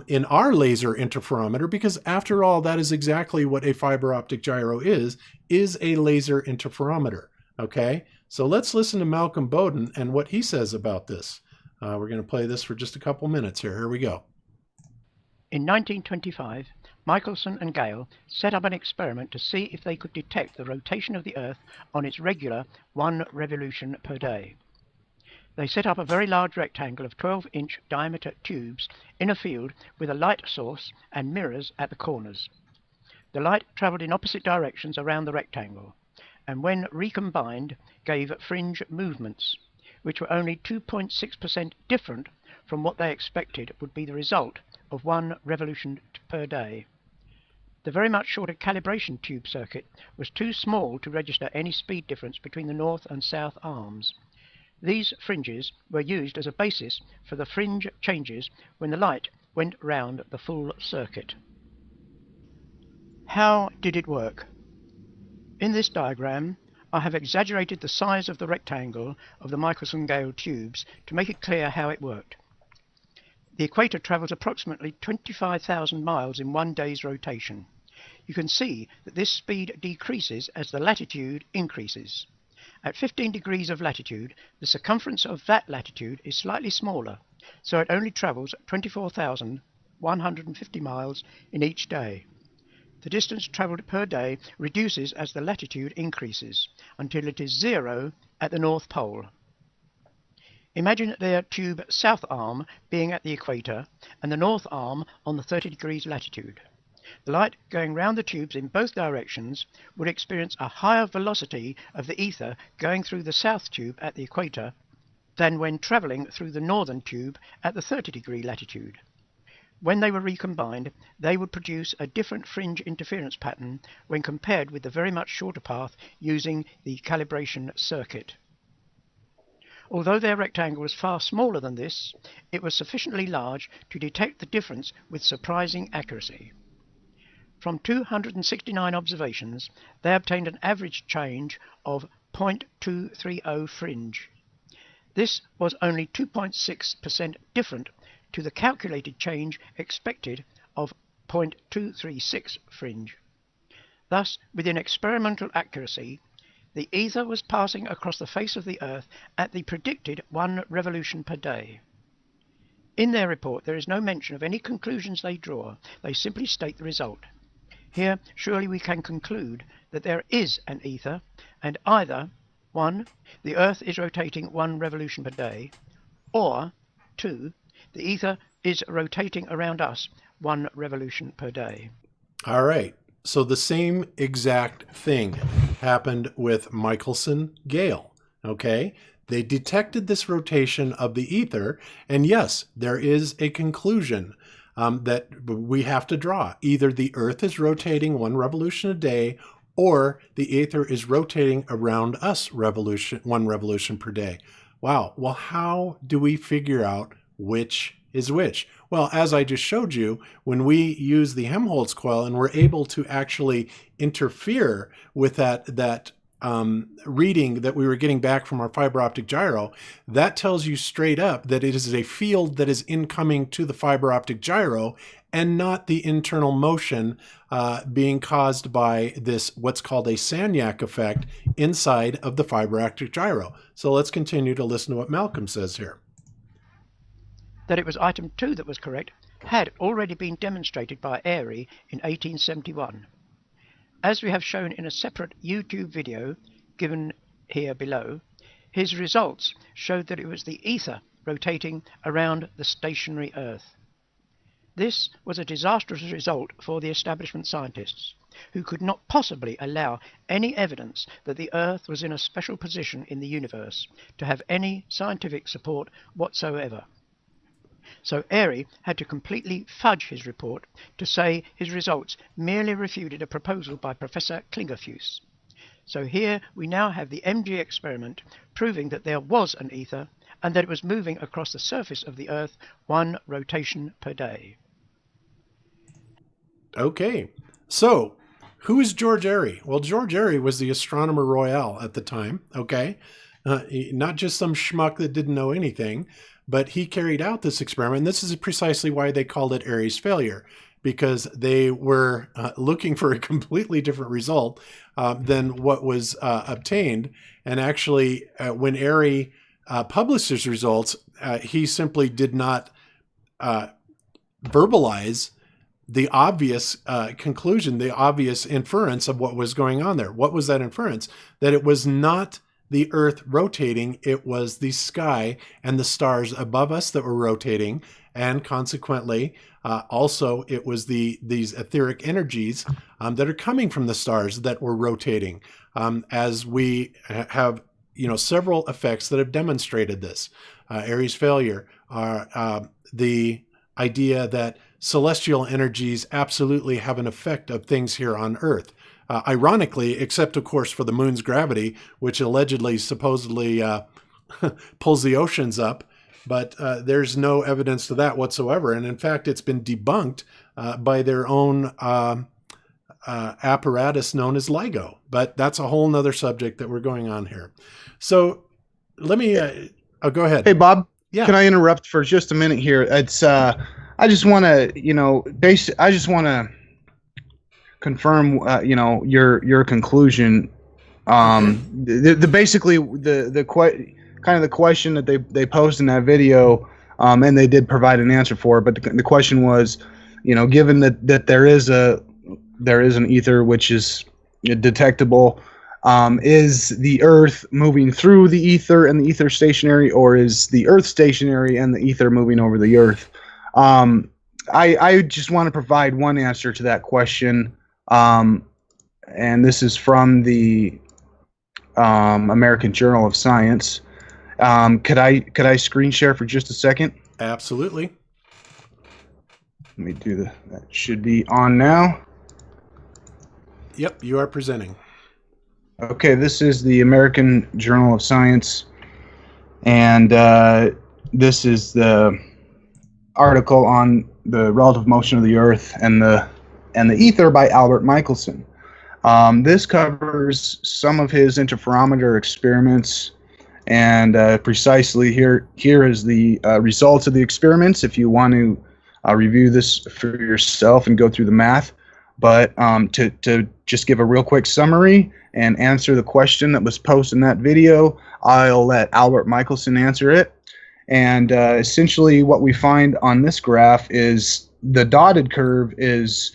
[SPEAKER 3] in our laser interferometer, because after all, that is exactly what a fiber optic gyro is a laser interferometer. Okay, so let's listen to Malcolm Bowden and what he says about this. We're going to play this for just a couple minutes here. Here we go.
[SPEAKER 8] In 1925, Michelson and Gale set up an experiment to see if they could detect the rotation of the Earth on its regular 1 revolution per day. They set up a very large rectangle of 12-inch diameter tubes in a field with a light source and mirrors at the corners. The light travelled in opposite directions around the rectangle, and when recombined gave fringe movements, which were only 2.6% different from what they expected would be the result of 1 revolution per day. The very much shorter calibration tube circuit was too small to register any speed difference between the north and south arms. These fringes were used as a basis for the fringe changes when the light went round the full circuit. How did it work? In this diagram, I have exaggerated the size of the rectangle of the Michelson-Gale tubes to make it clear how it worked. The equator travels approximately 25,000 miles in 1 day's rotation. You can see that this speed decreases as the latitude increases. At 15 degrees of latitude, the circumference of that latitude is slightly smaller, so it only travels 24,150 miles in each day. The distance travelled per day reduces as the latitude increases, until it is 0 at the North Pole. Imagine their tube south arm being at the equator and the north arm on the 30 degrees latitude. The light going round the tubes in both directions would experience a higher velocity of the ether going through the south tube at the equator than when travelling through the northern tube at the 30 degree latitude. When they were recombined, they would produce a different fringe interference pattern when compared with the very much shorter path using the calibration circuit. Although their rectangle was far smaller than this, it was sufficiently large to detect the difference with surprising accuracy. From 269 observations, they obtained an average change of 0.230 fringe. This was only 2.6% different to the calculated change expected of 0.236 fringe. Thus, within experimental accuracy, the ether was passing across the face of the Earth at the predicted 1 revolution per day. In their report, there is no mention of any conclusions they draw. They simply state the result. Here, surely we can conclude that there is an ether, and either 1. The Earth is rotating 1 revolution per day, or 2. The ether is rotating around us 1 revolution per day.
[SPEAKER 3] All right. So the same exact thing happened with Michelson-Gale. Okay. They detected this rotation of the ether, and yes, there is a conclusion that we have to draw. Either the Earth is rotating 1 revolution a day, or the ether is rotating around us 1 revolution per day. wow, well, how do we figure out which is which? Well, as I just showed you, when we use the Helmholtz coil and we're able to actually interfere with that reading that we were getting back from our fiber optic gyro, that tells you straight up that it is a field that is incoming to the fiber optic gyro and not the internal motion being caused by this, what's called a Sagnac effect inside of the fiber optic gyro. So let's continue to listen to what Malcolm says here.
[SPEAKER 8] That it was item 2 that was correct had already been demonstrated by Airy in 1871. As we have shown in a separate YouTube video given here below, his results showed that it was the ether rotating around the stationary Earth. This was a disastrous result for the establishment scientists, who could not possibly allow any evidence that the Earth was in a special position in the universe to have any scientific support whatsoever. So Airy had to completely fudge his report to say his results merely refuted a proposal by Professor Klingerfues. So here we now have the MG experiment proving that there was an ether and that it was moving across the surface of the Earth 1 rotation per day.
[SPEAKER 3] Okay, so who is George Airy? Well, George Airy was the astronomer royal at the time, okay? Not just some schmuck that didn't know anything, but he carried out this experiment. And this is precisely why they called it Airy's failure, because they were looking for a completely different result than what was obtained. And actually, when Airy published his results, he simply did not verbalize the obvious conclusion, the obvious inference of what was going on there. What was that inference? That it was not the Earth rotating, it was the sky and the stars above us that were rotating, and consequently, also it was these etheric energies that are coming from the stars that were rotating. As we have, several effects that have demonstrated this. Airy's failure are the idea that celestial energies absolutely have an effect of things here on Earth. Ironically, except of course for the moon's gravity, which allegedly, supposedly pulls the oceans up, but there's no evidence to that whatsoever. And in fact, it's been debunked by their own apparatus known as LIGO. But that's a whole nother subject that we're going on here. So let me, go ahead.
[SPEAKER 6] Hey, Bob,
[SPEAKER 3] Yeah.
[SPEAKER 6] can I interrupt for just a minute here? It's, I just want to, I just want to confirm, your conclusion. Basically the question that they posed in that video, and they did provide an answer for it. But the question was, given that there is an ether which is detectable, is the Earth moving through the ether and the ether stationary, or is the Earth stationary and the ether moving over the Earth? I just want to provide one answer to that question, and this is from the American Journal of Science. Could I screen share for just a second?
[SPEAKER 3] Absolutely.
[SPEAKER 6] Let me do that should be on now.
[SPEAKER 3] Yep, you are presenting.
[SPEAKER 6] Okay, this is the American Journal of Science, and this is the article on the relative motion of the Earth and the ether by Albert Michelson. This covers some of his interferometer experiments, and precisely here is the results of the experiments if you want to review this for yourself and go through the math. But to just give a real quick summary and answer the question that was posed in that video, I'll let Albert Michelson answer it. And essentially what we find on this graph is the dotted curve is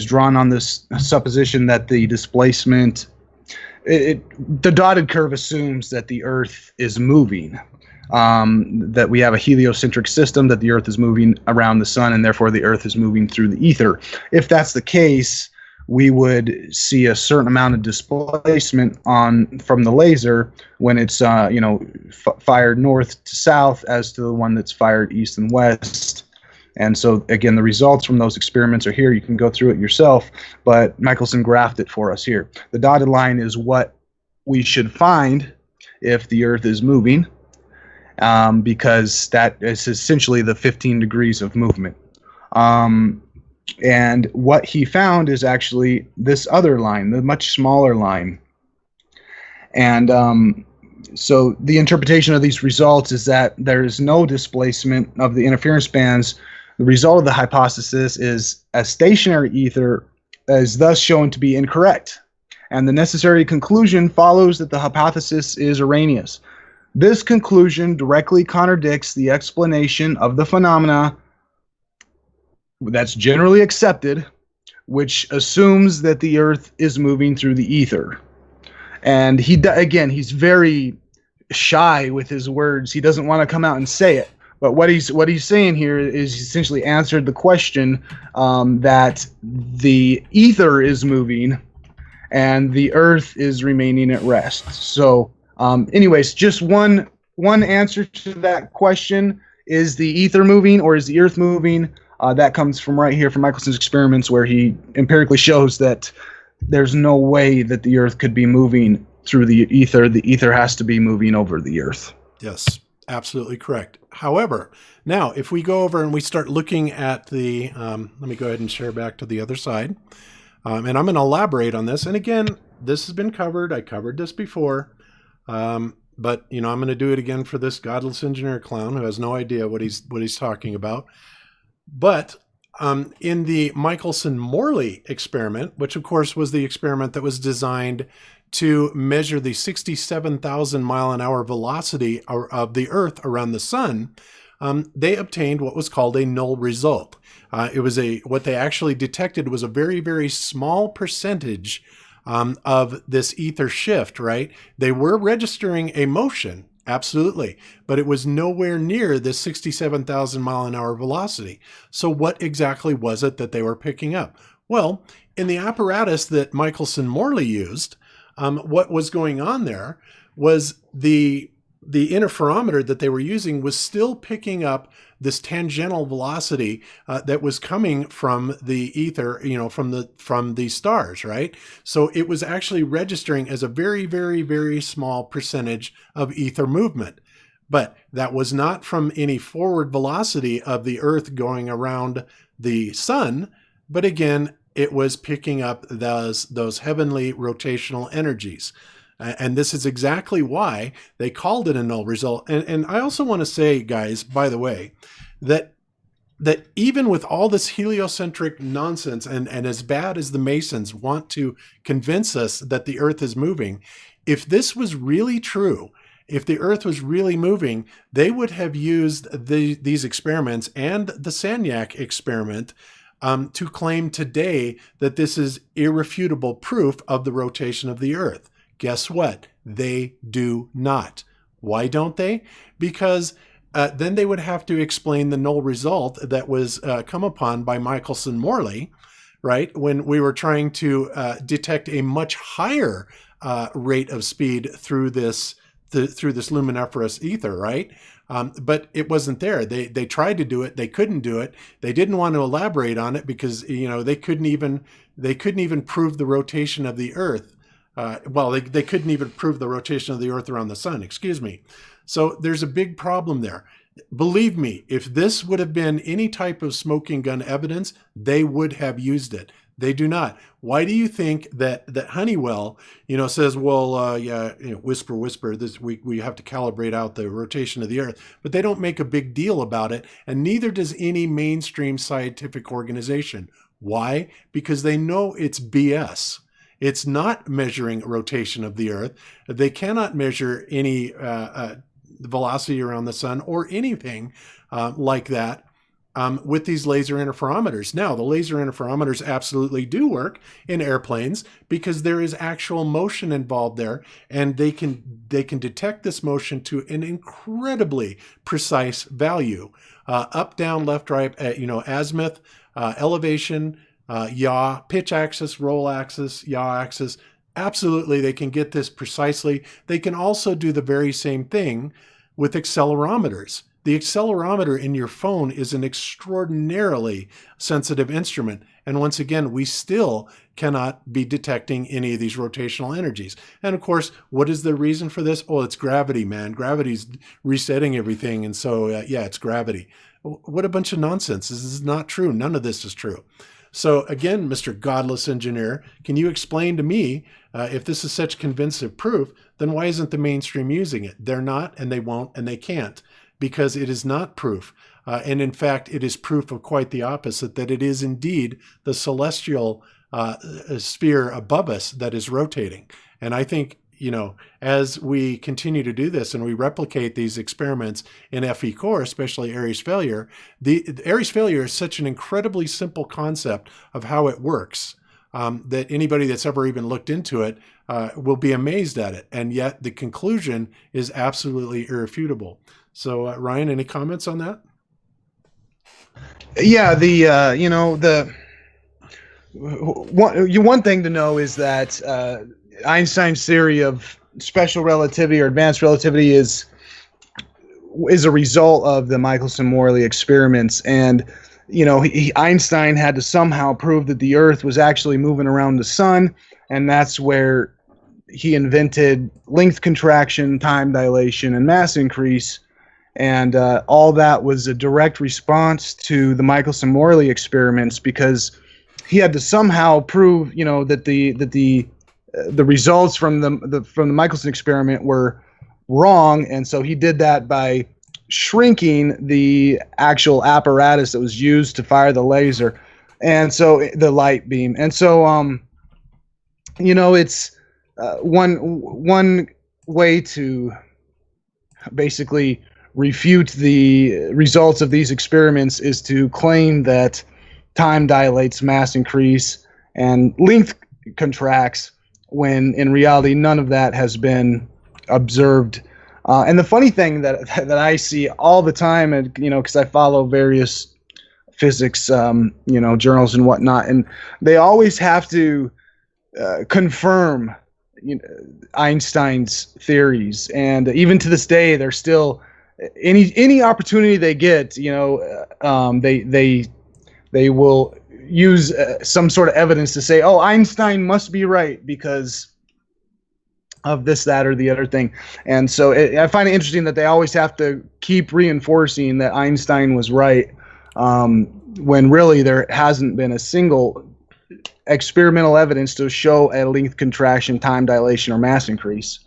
[SPEAKER 6] drawn on this supposition that the displacement, the dotted curve assumes that the Earth is moving, that we have a heliocentric system, that the Earth is moving around the sun, and therefore the Earth is moving through the ether. If that's the case, we would see a certain amount of displacement from the laser when it's fired north to south as to the one that's fired east and west. And so again, the results from those experiments are here. You can go through it yourself, but Michelson graphed it for us here. The dotted line is what we should find if the Earth is moving, because that is essentially the 15 degrees of movement. And what he found is actually this other line, the much smaller line. And so the interpretation of these results is that there is no displacement of the interference bands. The result of the hypothesis is a stationary ether is thus shown to be incorrect. And the necessary conclusion follows that the hypothesis is erroneous. This conclusion directly contradicts the explanation of the phenomena that's generally accepted, which assumes that the Earth is moving through the ether. And he's very shy with his words. He doesn't want to come out and say it. But what he's saying here is essentially answered the question that the ether is moving and the Earth is remaining at rest. So, anyways, just one answer to that question: is the ether moving or is the Earth moving? That comes from right here from Michelson's experiments, where he empirically shows that there's no way that the Earth could be moving through the ether. The ether has to be moving over the Earth.
[SPEAKER 3] Yes, absolutely correct. However, now if we go over and we start looking at the, let me go ahead and share back to the other side. And I'm going to elaborate on this. And again, this has been covered. I covered this before. But, I'm going to do it again for this godless engineer clown who has no idea what he's talking about. But in the Michelson-Morley experiment, which of course was the experiment that was designed to measure the 67,000 mile an hour velocity of the Earth around the sun, they obtained what was called a null result. What they actually detected was a very, very small percentage of this ether shift, right? They were registering a motion, absolutely, but it was nowhere near the 67,000 mile an hour velocity. So what exactly was it that they were picking up? Well, in the apparatus that Michelson-Morley used, what was going on there was the interferometer that they were using was still picking up this tangential velocity that was coming from the ether, from the stars, right? So it was actually registering as a very, very, very small percentage of ether movement. But that was not from any forward velocity of the Earth going around the sun, but again, it was picking up those heavenly rotational energies. And this is exactly why they called it a null result. And I also want to say, guys, by the way, that even with all this heliocentric nonsense, and as bad as the Masons want to convince us that the Earth is moving, if this was really true, if the Earth was really moving, they would have used these experiments and the Sagnac experiment to claim today that this is irrefutable proof of the rotation of the Earth. Guess what? They do not. Why don't they? Because then they would have to explain the null result that was come upon by Michelson-Morley, right? When we were trying to detect a much higher rate of speed through this luminiferous ether, right? But it wasn't there. They tried to do it. They couldn't do it. They didn't want to elaborate on it because they couldn't even prove the rotation of the Earth. They couldn't even prove the rotation of the Earth around the sun, excuse me. So there's a big problem there. Believe me, if this would have been any type of smoking gun evidence, they would have used it. They do not. Why do you think that Honeywell, says, whisper, whisper, this we have to calibrate out the rotation of the Earth, but they don't make a big deal about it, and neither does any mainstream scientific organization. Why? Because they know it's BS. It's not measuring rotation of the Earth. They cannot measure any velocity around the sun or anything like that with these laser interferometers. Now, the laser interferometers absolutely do work in airplanes because there is actual motion involved there, and they can detect this motion to an incredibly precise value, up, down, left, right, azimuth, elevation, yaw, pitch axis, roll axis, yaw axis. Absolutely, they can get this precisely. They can also do the very same thing with accelerometers. The The accelerometer in your phone is an extraordinarily sensitive instrument. And once again, we still cannot be detecting any of these rotational energies. And of course, what is the reason for this? Oh, it's gravity, man. Gravity's resetting everything. And so, yeah, it's gravity. What a bunch of nonsense. This is not true. None of this is true. So again, Mr. Godless Engineer, can you explain to me, if this is such convincing proof, then why isn't the mainstream using it? They're not, and they won't, and they can't, because it is not proof. And in fact, it is proof of quite the opposite, that it is indeed the celestial sphere above us that is rotating. And I think, as we continue to do this and we replicate these experiments in FE core, especially Aries failure, the Aries failure is such an incredibly simple concept of how it works, that anybody that's ever even looked into it will be amazed at it. And yet the conclusion is absolutely irrefutable. So Ryan, any comments on that?
[SPEAKER 6] Yeah, one thing to know is that Einstein's theory of special relativity or advanced relativity is a result of the Michelson-Morley experiments, and Einstein had to somehow prove that the Earth was actually moving around the sun, and that's where he invented length contraction, time dilation, and mass increase. And all that was a direct response to the Michelson-Morley experiments, because he had to somehow prove, that the results from the Michelson experiment were wrong, and so he did that by shrinking the actual apparatus that was used to fire the laser, and so the light beam. And so, it's one way to basically refute the results of these experiments is to claim that time dilates, mass increase, and length contracts, when in reality none of that has been observed. And the funny thing that I see all the time, and because I follow various physics journals and whatnot, and they always have to confirm Einstein's theories, and even to this day they're still, any opportunity they get, they will use some sort of evidence to say, oh, Einstein must be right because of this, that, or the other thing. And so I find it interesting that they always have to keep reinforcing that Einstein was right, when really there hasn't been a single experimental evidence to show a length contraction, time dilation, or mass increase.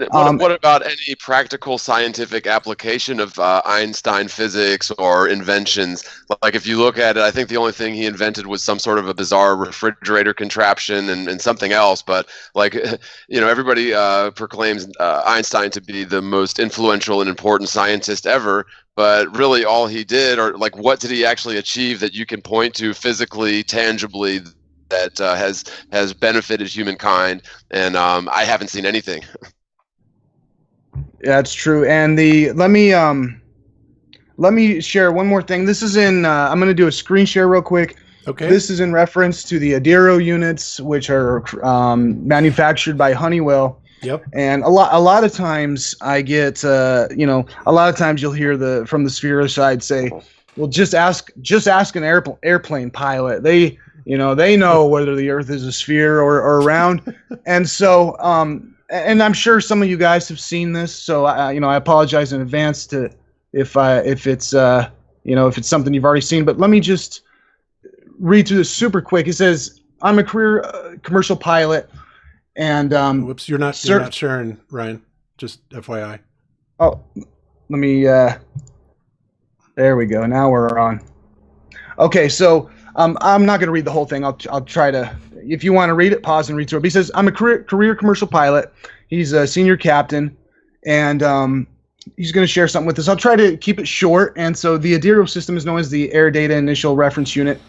[SPEAKER 5] What about any practical scientific application of Einstein physics or inventions? Like, if you look at it, I think the only thing he invented was some sort of a bizarre refrigerator contraption and something else. But everybody proclaims Einstein to be the most influential and important scientist ever. But really, all he did, or what did he actually achieve that you can point to physically, tangibly, that has benefited humankind? And I haven't seen anything.
[SPEAKER 6] Yeah, that's true. And let me share one more thing. This is in I'm going to do a screen share real quick.
[SPEAKER 3] Okay.
[SPEAKER 6] This is in reference to the Adiro units, which are manufactured by Honeywell.
[SPEAKER 3] Yep.
[SPEAKER 6] And a lot of times I get a lot of times you'll hear from the Sphere side say, well, just ask an airplane pilot. They know whether the Earth is a sphere or round. And so and I'm sure some of you guys have seen this, so I apologize in advance if it's something you've already seen. But let me just read through this super quick. It says, "I'm a career commercial pilot, and
[SPEAKER 3] whoops, you're not sharing, Ryan. Just FYI."
[SPEAKER 6] Oh, let me. There we go. Now we're on. Okay, so I'm not going to read the whole thing. I'll try to. If you want to read it, pause and read through it. But he says, I'm a career commercial pilot. He's a senior captain, and he's going to share something with us. I'll try to keep it short. And so the Adiro system is known as the Air Data Initial Reference Unit.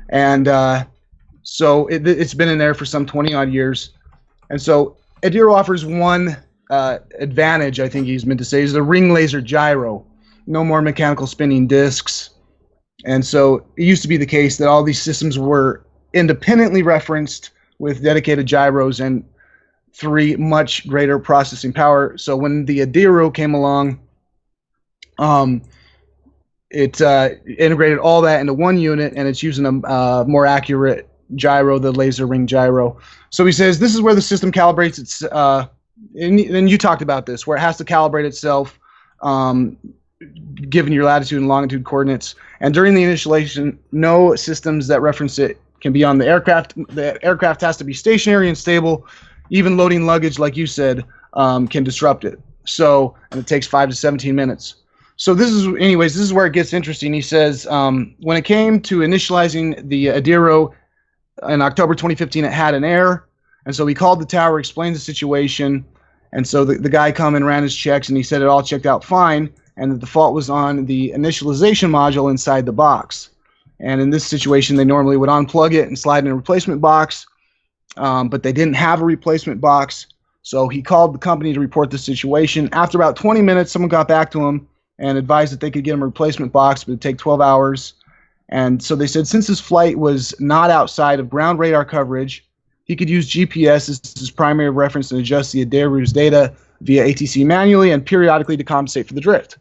[SPEAKER 6] And so it's been in there for some 20-odd years. And so Adiro offers one advantage, I think he's meant to say, is the ring laser gyro. No more mechanical spinning discs. And so it used to be the case that all these systems were independently referenced with dedicated gyros and 3 much greater processing power. So when the Adiro came along, it integrated all that into one unit, and it's using a more accurate gyro, the laser ring gyro. So he says this is where the system calibrates its. And you talked about this, where it has to calibrate itself, given your latitude and longitude coordinates. And during the initialization, no systems that reference it can be on the aircraft. The aircraft has to be stationary and stable. Even loading luggage, like you said, can disrupt it. So, and it takes 5 to 17 minutes. So this is where it gets interesting. He says, when it came to initializing the Adiro in October 2015, it had an error. And so he called the tower, explained the situation. And so the guy come and ran his checks, and he said it all checked out fine, and that the fault was on the initialization module inside the box. And in this situation, they normally would unplug it and slide in a replacement box, but they didn't have a replacement box. So he called the company to report the situation. After about 20 minutes, someone got back to him and advised that they could get him a replacement box, but it'd take 12 hours. And so they said since his flight was not outside of ground radar coverage, he could use GPS as his primary reference and adjust the Adiro's data via ATC manually and periodically to compensate for the drift.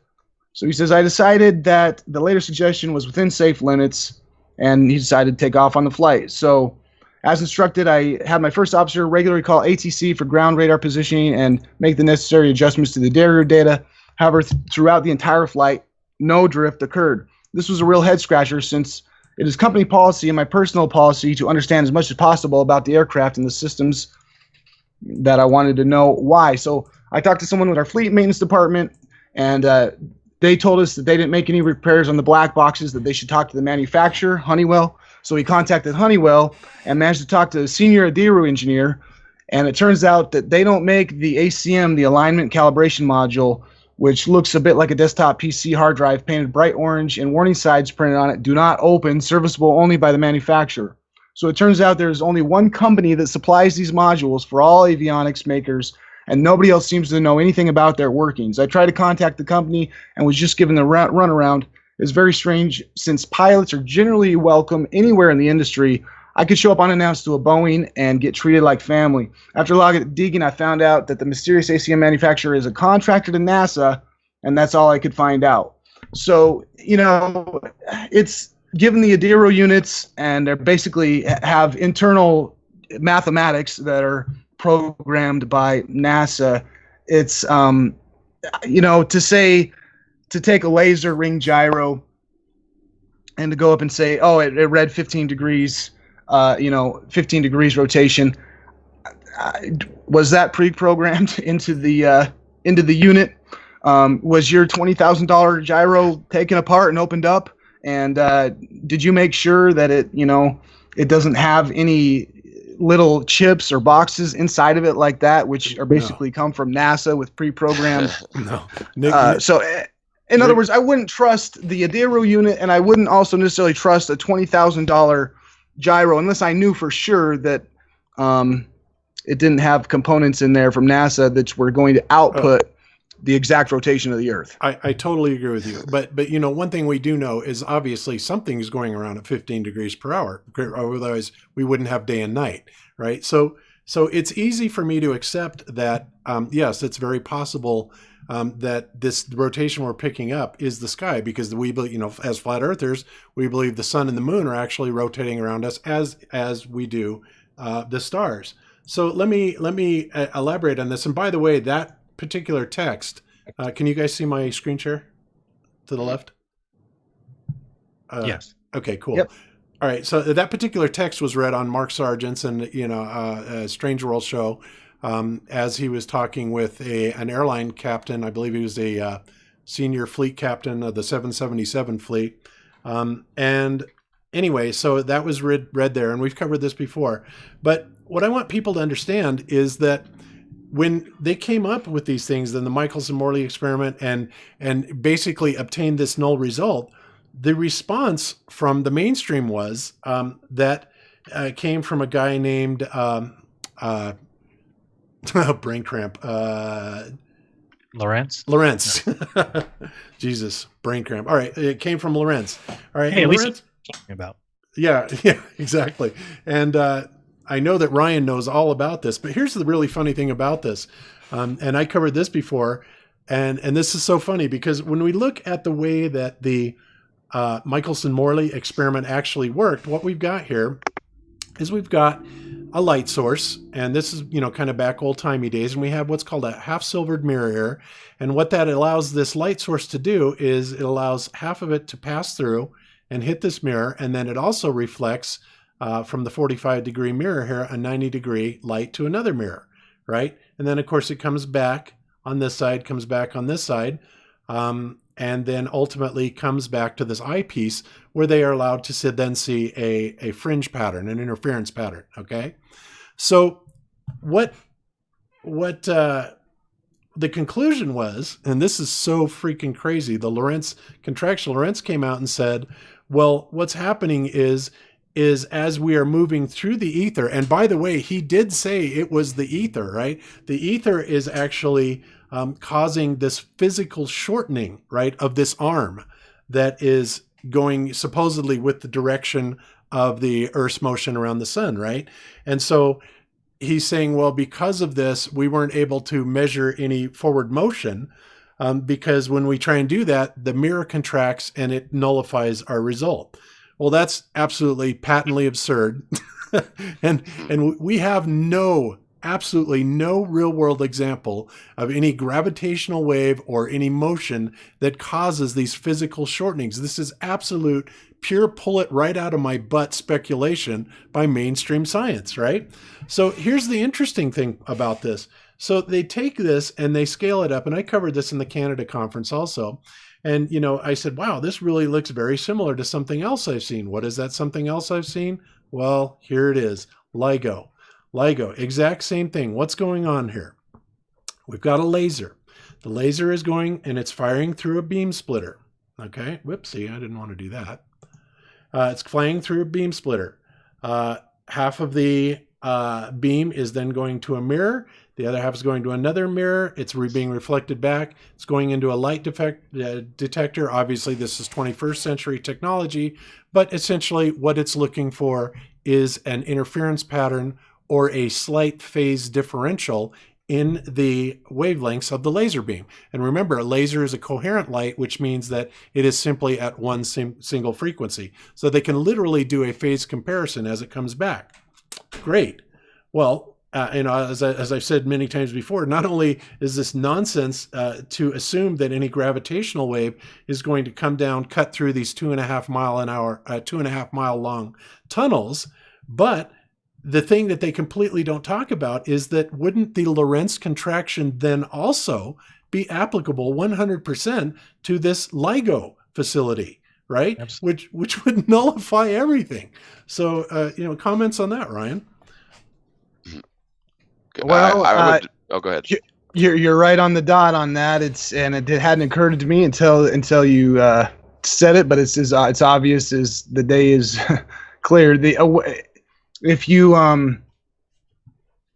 [SPEAKER 6] So he says, I decided that the later suggestion was within safe limits, and he decided to take off on the flight. So as instructed, I had my first officer regularly call ATC for ground radar positioning and make the necessary adjustments to the Adiro data. However, throughout the entire flight, no drift occurred. This was a real head scratcher since it is company policy and my personal policy to understand as much as possible about the aircraft and the systems that I wanted to know why. So I talked to someone with our fleet maintenance department, and they told us that they didn't make any repairs on the black boxes, that they should talk to the manufacturer, Honeywell. So he contacted Honeywell and managed to talk to a senior Adiro engineer, and it turns out that they don't make the ACM, the alignment calibration module, which looks a bit like a desktop PC hard drive painted bright orange and warning signs printed on it, do not open, serviceable only by the manufacturer. So it turns out there's only one company that supplies these modules for all avionics makers, and nobody else seems to know anything about their workings. I tried to contact the company and was just given the runaround. It's very strange since pilots are generally welcome anywhere in the industry. I could show up unannounced to a Boeing and get treated like family. After a lot of digging, I found out that the mysterious ACM manufacturer is a contractor to NASA, and that's all I could find out. So, it's given the Adiro units, and they basically have internal mathematics that are programmed by NASA. It's, to take a laser ring gyro and to go up and say, oh, it read 15 degrees, 15 degrees rotation. Was that pre-programmed into the unit? Was your $20,000 gyro taken apart and opened up? And did you make sure that it doesn't have any little chips or boxes inside of it like that, which are basically come from NASA with pre-programmed?
[SPEAKER 3] No.
[SPEAKER 6] In other words, I wouldn't trust the Adiro unit, and I wouldn't also necessarily trust a $20,000 gyro unless I knew for sure that it didn't have components in there from NASA that were going to output the exact rotation of the Earth.
[SPEAKER 3] I totally agree with you. But one thing we do know is obviously something is going around at 15 degrees per hour. Otherwise, we wouldn't have day and night, right? So it's easy for me to accept that, yes, it's very possible that this rotation we're picking up is the sky, because we believe, as flat earthers, we believe the sun and the moon are actually rotating around us as we do the stars. So let me elaborate on this. And by the way, that particular text, can you guys see my screen share to the left?
[SPEAKER 4] Yes.
[SPEAKER 3] Okay, cool.
[SPEAKER 6] Yep.
[SPEAKER 3] All right. So that particular text was read on Mark Sargent's and a Strange World show, as he was talking with an airline captain. I believe he was a senior fleet captain of the 777 fleet. And anyway, so that was read there, and we've covered this before. But what I want people to understand is that when they came up with these things, then the Michelson-Morley experiment, and basically obtained this null result, the response from the mainstream was that came from a guy named brain cramp.
[SPEAKER 4] Lawrence.
[SPEAKER 3] Jesus, brain cramp. All right, it came from Lawrence. All right,
[SPEAKER 4] Hey, at least
[SPEAKER 3] Lawrence.
[SPEAKER 4] talking about.
[SPEAKER 3] Yeah, exactly. And I know that Ryan knows all about this, but here's the really funny thing about this. And I covered this before, and this is so funny because when we look at the way that the Michelson-Morley experiment actually worked, what we've got here is we've got a light source, and this is, kind of back old-timey days, and we have what's called a half-silvered mirror here. And what that allows this light source to do is it allows half of it to pass through and hit this mirror, and then it also reflects from the 45-degree mirror here a 90-degree light to another mirror, right? And then, of course, it comes back on this side, comes back on this side, and then ultimately comes back to this eyepiece where they are allowed to then see a fringe pattern, an interference pattern, okay? So what the conclusion was, and this is so freaking crazy, the Lorentz contraction, Lorentz came out and said, well, what's happening is as we are moving through the ether, and by the way, he did say it was the ether, right? The ether is actually causing this physical shortening, right, of this arm that is going supposedly with the direction of the Earth's motion around the sun, right? And so he's saying, well, because of this, we weren't able to measure any forward motion because when we try and do that, the mirror contracts and it nullifies our result. Well, that's absolutely patently absurd. and we have absolutely no real world example of any gravitational wave or any motion that causes these physical shortenings. This is absolute pure pull it right out of my butt speculation by mainstream science, right? So here's the interesting thing about this. So they take this and they scale it up, and I covered this in the Canada conference also. And, I said, wow, this really looks very similar to something else I've seen. What is that something else I've seen? Well, here it is, LIGO. LIGO, exact same thing. What's going on here? We've got a laser. The laser is going and it's firing through a beam splitter. Okay, whoopsie, I didn't want to do that. It's flying through a beam splitter. Half of the beam is then going to a mirror. The other half is going to another mirror. It's being reflected back. It's going into a light detector. Obviously, this is 21st century technology, but essentially what it's looking for is an interference pattern or a slight phase differential in the wavelengths of the laser beam. And remember, a laser is a coherent light, which means that it is simply at one single frequency. So they can literally do a phase comparison as it comes back. Great. Well, as I've said many times before, not only is this nonsense to assume that any gravitational wave is going to come down, cut through these 2.5 mile long tunnels, but the thing that they completely don't talk about is that wouldn't the Lorentz contraction then also be applicable 100% to this LIGO facility, right?
[SPEAKER 4] Absolutely.
[SPEAKER 3] Which would nullify everything. So, comments on that, Ryan?
[SPEAKER 6] Well,
[SPEAKER 5] I would. Go ahead.
[SPEAKER 6] You're right on the dot on that. It hadn't occurred to me until you said it, but it's obvious as the day is clear. If you Can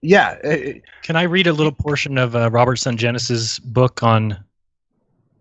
[SPEAKER 4] I read a little portion of Robert Sungenis's book on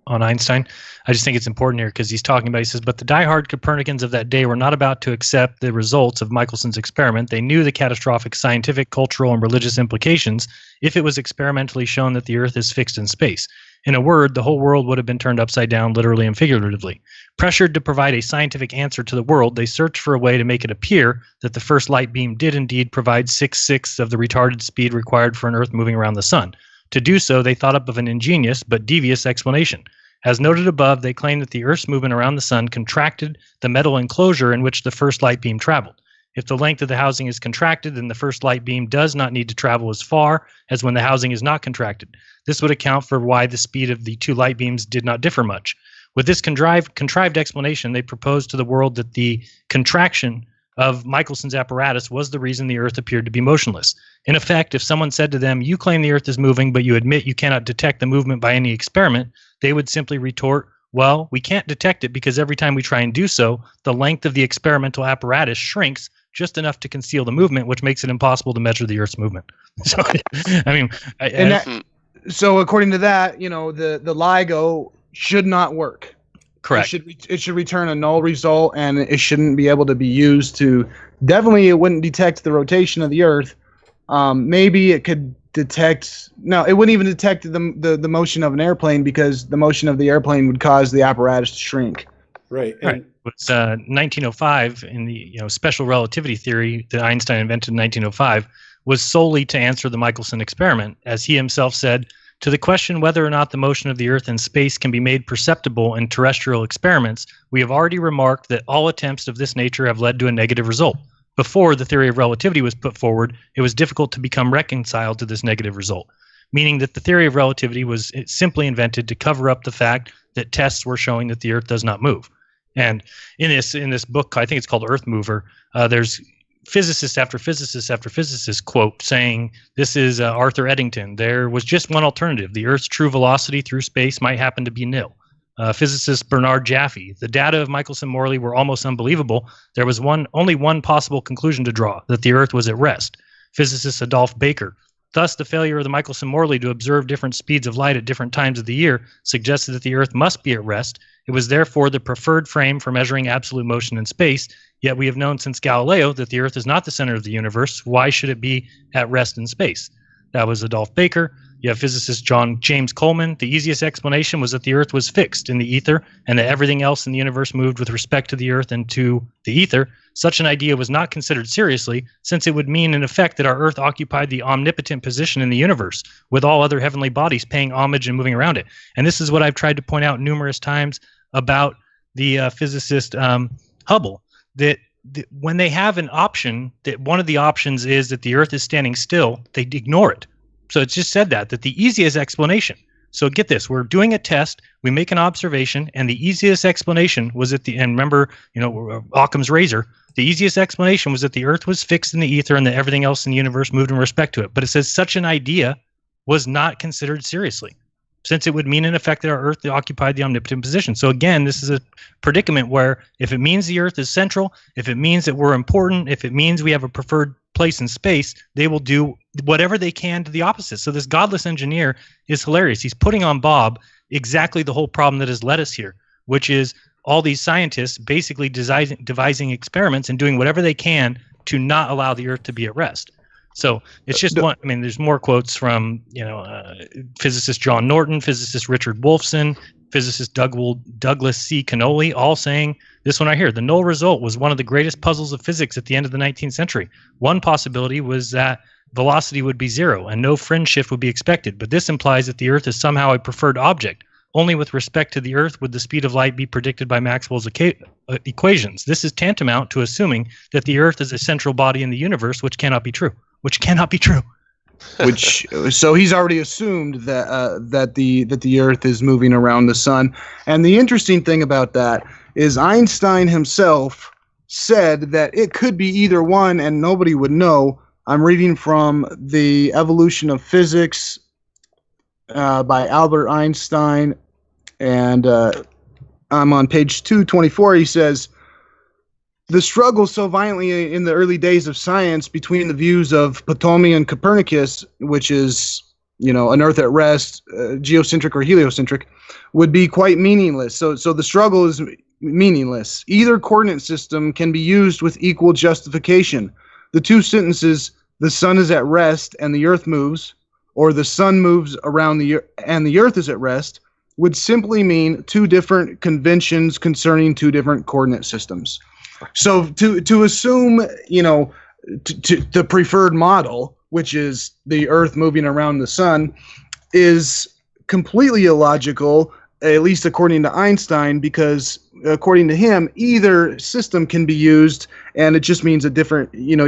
[SPEAKER 4] Einstein? I just think it's important here because he says, but the diehard Copernicans of that day were not about to accept the results of Michelson's experiment. They knew the catastrophic scientific, cultural, and religious implications if it was experimentally shown that the Earth is fixed in space. In a word, the whole world would have been turned upside down, literally and figuratively. Pressured to provide a scientific answer to the world, they searched for a way to make it appear that the first light beam did indeed provide 6/6 of the retarded speed required for an Earth moving around the sun. To do so, they thought up of an ingenious but devious explanation. As noted above, they claim that the Earth's movement around the sun contracted the metal enclosure in which the first light beam traveled. If the length of the housing is contracted, then the first light beam does not need to travel as far as when the housing is not contracted. This would account for why the speed of the two light beams did not differ much. With this contrived explanation, they proposed to the world that the contraction of Michelson's apparatus was the reason the Earth appeared to be motionless. In effect, if someone said to them, you claim the Earth is moving, but you admit you cannot detect the movement by any experiment, they would simply retort, well, we can't detect it because every time we try and do so, the length of the experimental apparatus shrinks just enough to conceal the movement, which makes it impossible to measure the Earth's movement. So,
[SPEAKER 6] so according to that, the LIGO should not work.
[SPEAKER 4] Correct.
[SPEAKER 6] It should return a null result, and it shouldn't be able to be used to. Definitely, it wouldn't detect the rotation of the Earth. Maybe it could detect. No, it wouldn't even detect the motion of an airplane because the motion of the airplane would cause the apparatus to shrink.
[SPEAKER 3] Right.
[SPEAKER 4] Right.
[SPEAKER 3] And
[SPEAKER 4] It was 1905 in the special relativity theory that Einstein invented in 1905 was solely to answer the Michelson experiment, as he himself said, to the question whether or not the motion of the Earth in space can be made perceptible in terrestrial experiments, we have already remarked that all attempts of this nature have led to a negative result. Before the theory of relativity was put forward, it was difficult to become reconciled to this negative result, meaning that the theory of relativity was simply invented to cover up the fact that tests were showing that the Earth does not move. And in this book, I think it's called Earth Mover, there's physicist after physicist after physicist quote saying, this is Arthur Eddington, there was just one alternative. The Earth's true velocity through space might happen to be nil. Physicist Bernard Jaffe, the data of Michelson-Morley were almost unbelievable. There was only one possible conclusion to draw, that the Earth was at rest. Physicist Adolph Baker, thus the failure of the Michelson-Morley to observe different speeds of light at different times of the year suggested that the Earth must be at rest. It was therefore the preferred frame for measuring absolute motion in space, yet we have known since Galileo that the Earth is not the center of the universe. Why should it be at rest in space? That was Adolph Baker. You have physicist James Coleman. The easiest explanation was that the Earth was fixed in the ether and that everything else in the universe moved with respect to the Earth and to the ether. Such an idea was not considered seriously, since it would mean in effect that our Earth occupied the omnipotent position in the universe, with all other heavenly bodies paying homage and moving around it. And this is what I've tried to point out numerous times about the physicist Hubble, that when they have an option, that one of the options is that the Earth is standing still, they ignore it. So it's just said that the easiest explanation. So get this, we're doing a test, we make an observation, and the easiest explanation was and remember, Occam's razor, the easiest explanation was that the Earth was fixed in the ether and that everything else in the universe moved in respect to it. But it says such an idea was not considered seriously, since it would mean in effect that our Earth occupied the omnipotent position. So again, this is a predicament where if it means the Earth is central, if it means that we're important, if it means we have a preferred place in space, they will do whatever they can to the opposite. So this godless engineer is hilarious. He's putting on Bob exactly the whole problem that has led us here, which is all these scientists basically devising experiments and doing whatever they can to not allow the Earth to be at rest. So it's just one. I mean, there's more quotes from physicist John Norton, physicist Richard Wolfson, physicist Douglas C. Canoli, all saying this one right here. The null result was one of the greatest puzzles of physics at the end of the 19th century. One possibility was that velocity would be zero and no fringe shift would be expected, but this implies that the Earth is somehow a preferred object. Only with respect to the Earth would the speed of light be predicted by Maxwell's equations. This is tantamount to assuming that the Earth is a central body in the universe, which cannot be true.
[SPEAKER 6] So he's already assumed that the Earth is moving around the sun. And the interesting thing about that is Einstein himself said that it could be either one and nobody would know. I'm reading from The Evolution of Physics by Albert Einstein, and I'm on page 224. He says, the struggle so violently in the early days of science between the views of Ptolemy and Copernicus, which is, an Earth at rest, geocentric or heliocentric, would be quite meaningless. So the struggle is meaningless. Either coordinate system can be used with equal justification. The two sentences, the sun is at rest and the Earth moves, or the sun moves around and the Earth is at rest, would simply mean two different conventions concerning two different coordinate systems. So to assume, the preferred model, which is the Earth moving around the sun, is completely illogical, at least according to Einstein, because according to him, either system can be used, and it just means a different, you're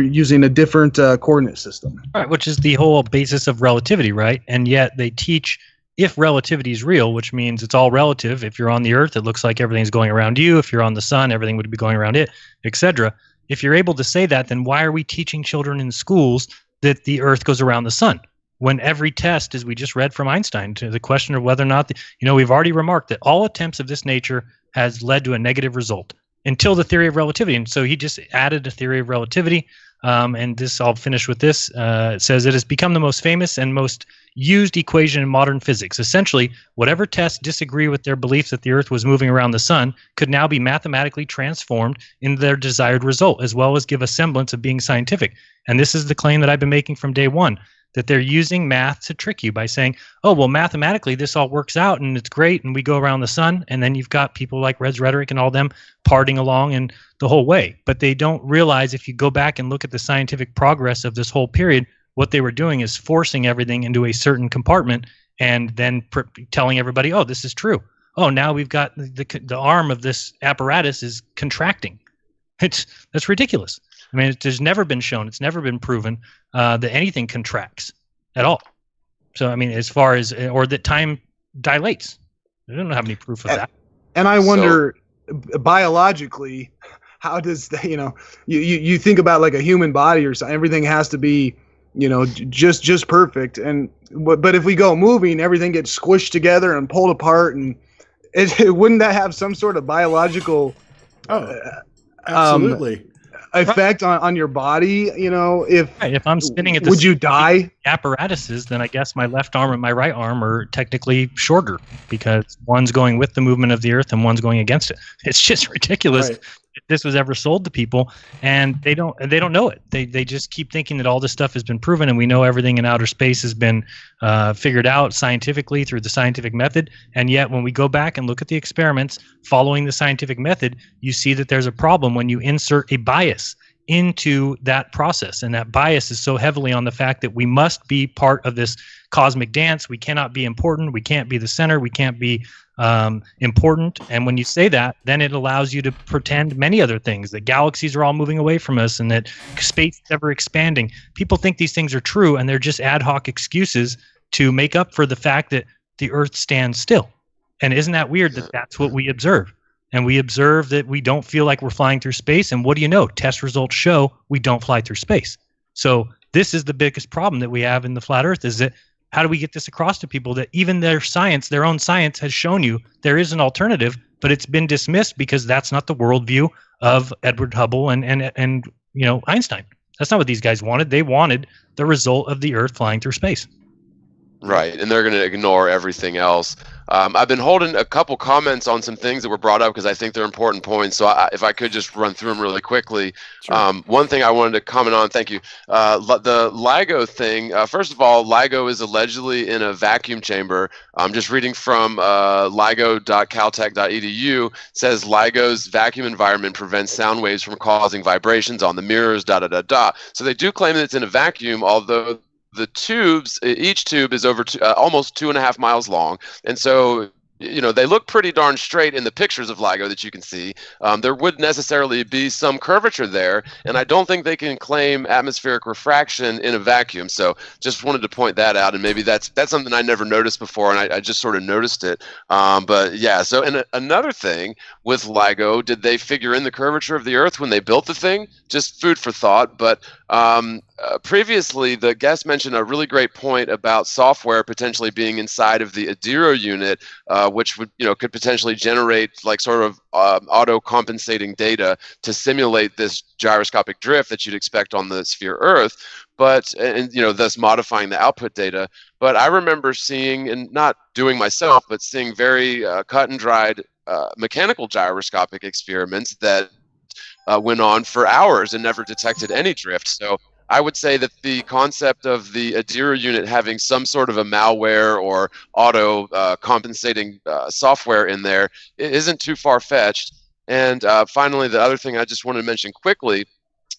[SPEAKER 6] using a different coordinate system.
[SPEAKER 4] Right, which is the whole basis of relativity, right? And yet they teach if relativity is real, which means it's all relative. If you're on the Earth, it looks like everything's going around you. If you're on the sun, everything would be going around it, etc. If you're able to say that, then why are we teaching children in schools that the Earth goes around the sun? When every test, as we just read from Einstein, to the question of whether or not, we've already remarked that all attempts of this nature has led to a negative result until the theory of relativity. And so he just added a theory of relativity. And this, I'll finish with this. It says, it has become the most famous and most used equation in modern physics. Essentially, whatever tests disagree with their belief that the Earth was moving around the sun could now be mathematically transformed into their desired result, as well as give a semblance of being scientific. And this is the claim that I've been making from day one, that they're using math to trick you by saying, oh, well, mathematically, this all works out and it's great, and we go around the sun, and then you've got people like Reds Rhetoric and all them partying along and the whole way. But they don't realize, if you go back and look at the scientific progress of this whole period, what they were doing is forcing everything into a certain compartment and then telling everybody, oh, this is true. Oh, now we've got the arm of this apparatus is contracting. That's ridiculous. I mean, there's never been shown, it's never been proven that anything contracts at all. So, I mean, as far as, or that time dilates. I don't have any proof of that.
[SPEAKER 6] And I wonder, biologically, how does the, you think about like a human body or something, everything has to be, just perfect. But if we go moving, everything gets squished together and pulled apart, and wouldn't that have some sort of biological
[SPEAKER 3] Absolutely.
[SPEAKER 6] effect on your body?
[SPEAKER 4] If I'm spinning at the
[SPEAKER 6] would you die?
[SPEAKER 4] Apparatuses, then I guess my left arm and my right arm are technically shorter because one's going with the movement of the Earth and one's going against it. It's just ridiculous.
[SPEAKER 3] Right.
[SPEAKER 4] If this was ever sold to people, and they don't know it. They just keep thinking that all this stuff has been proven, and we know everything in outer space has been figured out scientifically through the scientific method. And yet, when we go back and look at the experiments following the scientific method, you see that there's a problem when you insert a bias into that process. And that bias is so heavily on the fact that we must be part of this cosmic dance. We cannot be important. We can't be the center. We can't be important. And when you say that, then it allows you to pretend many other things, that galaxies are all moving away from us and that space is ever expanding. People think these things are true, and they're just ad hoc excuses to make up for the fact that the Earth stands still. And isn't that weird that that's what we observe? And we observe that we don't feel like we're flying through space. And what do you know? Test results show we don't fly through space. So this is the biggest problem that we have in the flat Earth, is that how do we get this across to people that even their own science has shown you there is an alternative, but it's been dismissed because that's not the worldview of Edward Hubble and Einstein. That's not what these guys wanted. They wanted the result of the Earth flying through space.
[SPEAKER 5] Right, and they're going to ignore everything else. I've been holding a couple comments on some things that were brought up because I think they're important points. So if I could just run through them really quickly.
[SPEAKER 3] Sure.
[SPEAKER 5] One thing I wanted to comment on, thank you, the LIGO thing. First of all, LIGO is allegedly in a vacuum chamber. I'm just reading from ligo.caltech.edu. Says LIGO's vacuum environment prevents sound waves from causing vibrations on the mirrors, So they do claim that it's in a vacuum, although the tubes, each tube is over almost 2.5 miles long. And so, they look pretty darn straight in the pictures of LIGO that you can see. There would necessarily be some curvature there, and I don't think they can claim atmospheric refraction in a vacuum. So just wanted to point that out, and maybe that's something I never noticed before, and I just sort of noticed it. But yeah, so and another thing with LIGO, did they figure in the curvature of the Earth when they built the thing? Just food for thought. But previously, the guest mentioned a really great point about software potentially being inside of the Adiro unit, which would, could potentially generate like sort of auto-compensating data to simulate this gyroscopic drift that you'd expect on the sphere Earth, but thus modifying the output data. But I remember seeing, and not doing myself, but seeing very cut and dried mechanical gyroscopic experiments that went on for hours and never detected any drift. So I would say that the concept of the Adira unit having some sort of a malware or auto compensating software in there isn't too far-fetched. And finally, the other thing I just wanted to mention quickly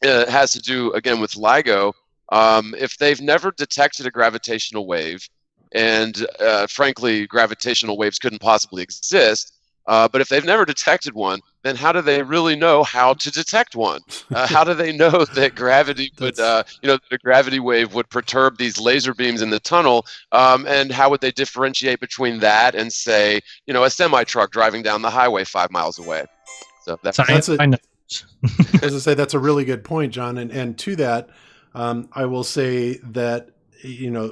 [SPEAKER 5] has to do, again, with LIGO. If they've never detected a gravitational wave, and frankly, gravitational waves couldn't possibly exist, but if they've never detected one, then how do they really know how to detect one? How do they know that gravity would, the gravity wave would perturb these laser beams in the tunnel? And how would they differentiate between that and, say, a semi-truck driving down the highway 5 miles away? So that's
[SPEAKER 3] I know. As I say, that's a really good point, John. And to that, I will say that,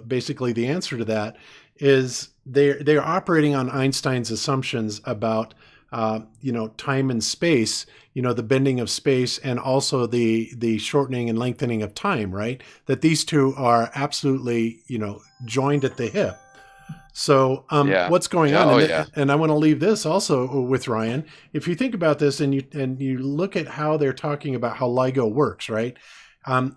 [SPEAKER 3] basically the answer to that is they're operating on Einstein's assumptions about time and space, the bending of space and also the shortening and lengthening of time, right? That these two are absolutely, joined at the hip. So what's going on? And I want to leave this also with Ryan. If you think about this and you look at how they're talking about how LIGO works, right?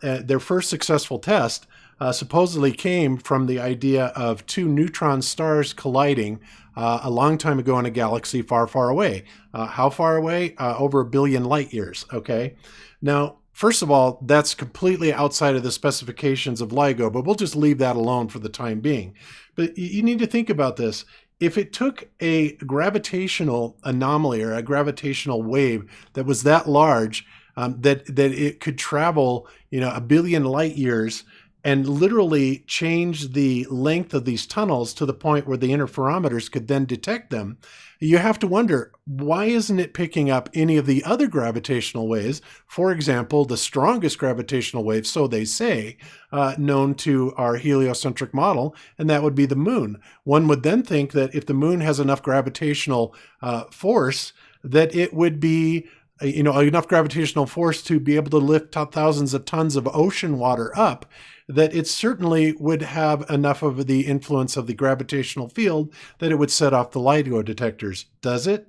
[SPEAKER 3] Their first successful test supposedly came from the idea of two neutron stars colliding a long time ago in a galaxy far, far away. How far away? Over 1 billion light years. Okay. Now, first of all, that's completely outside of the specifications of LIGO, but we'll just leave that alone for the time being. But you need to think about this. If it took a gravitational anomaly or a gravitational wave that was that large, that it could travel, 1 billion light years and literally change the length of these tunnels to the point where the interferometers could then detect them, you have to wonder, why isn't it picking up any of the other gravitational waves? For example, the strongest gravitational wave, so they say, known to our heliocentric model, and that would be the moon. One would then think that if the moon has enough gravitational force, that it would be enough gravitational force to be able to lift thousands of tons of ocean water up, that it certainly would have enough of the influence of the gravitational field that it would set off the LIGO detectors. Does it?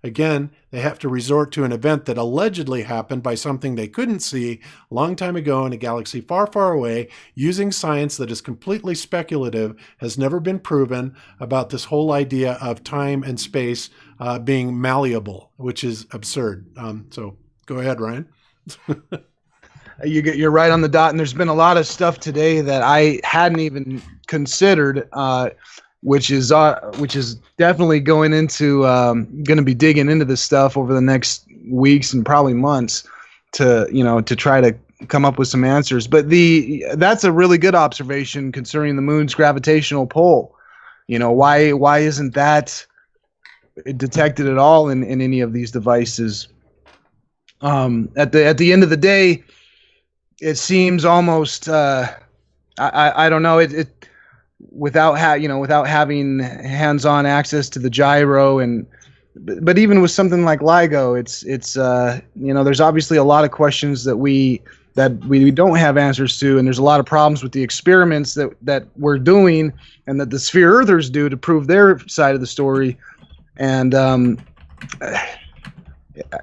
[SPEAKER 3] Again, they have to resort to an event that allegedly happened by something they couldn't see a long time ago in a galaxy far, far away, using science that is completely speculative, has never been proven, about this whole idea of time and space being malleable, which is absurd. So go ahead, Ryan.
[SPEAKER 6] You're right on the dot, and there's been a lot of stuff today that I hadn't even considered, which is definitely going to be digging into this stuff over the next weeks and probably months to try to come up with some answers. But that's a really good observation concerning the moon's gravitational pull. Why isn't that detected at all in any of these devices? At the end of the day, it seems almost I don't know, it without having hands-on access to the gyro, but even with something like LIGO, it's there's obviously a lot of questions that we don't have answers to, and there's a lot of problems with the experiments that we're doing and that the sphere earthers do to prove their side of the story. And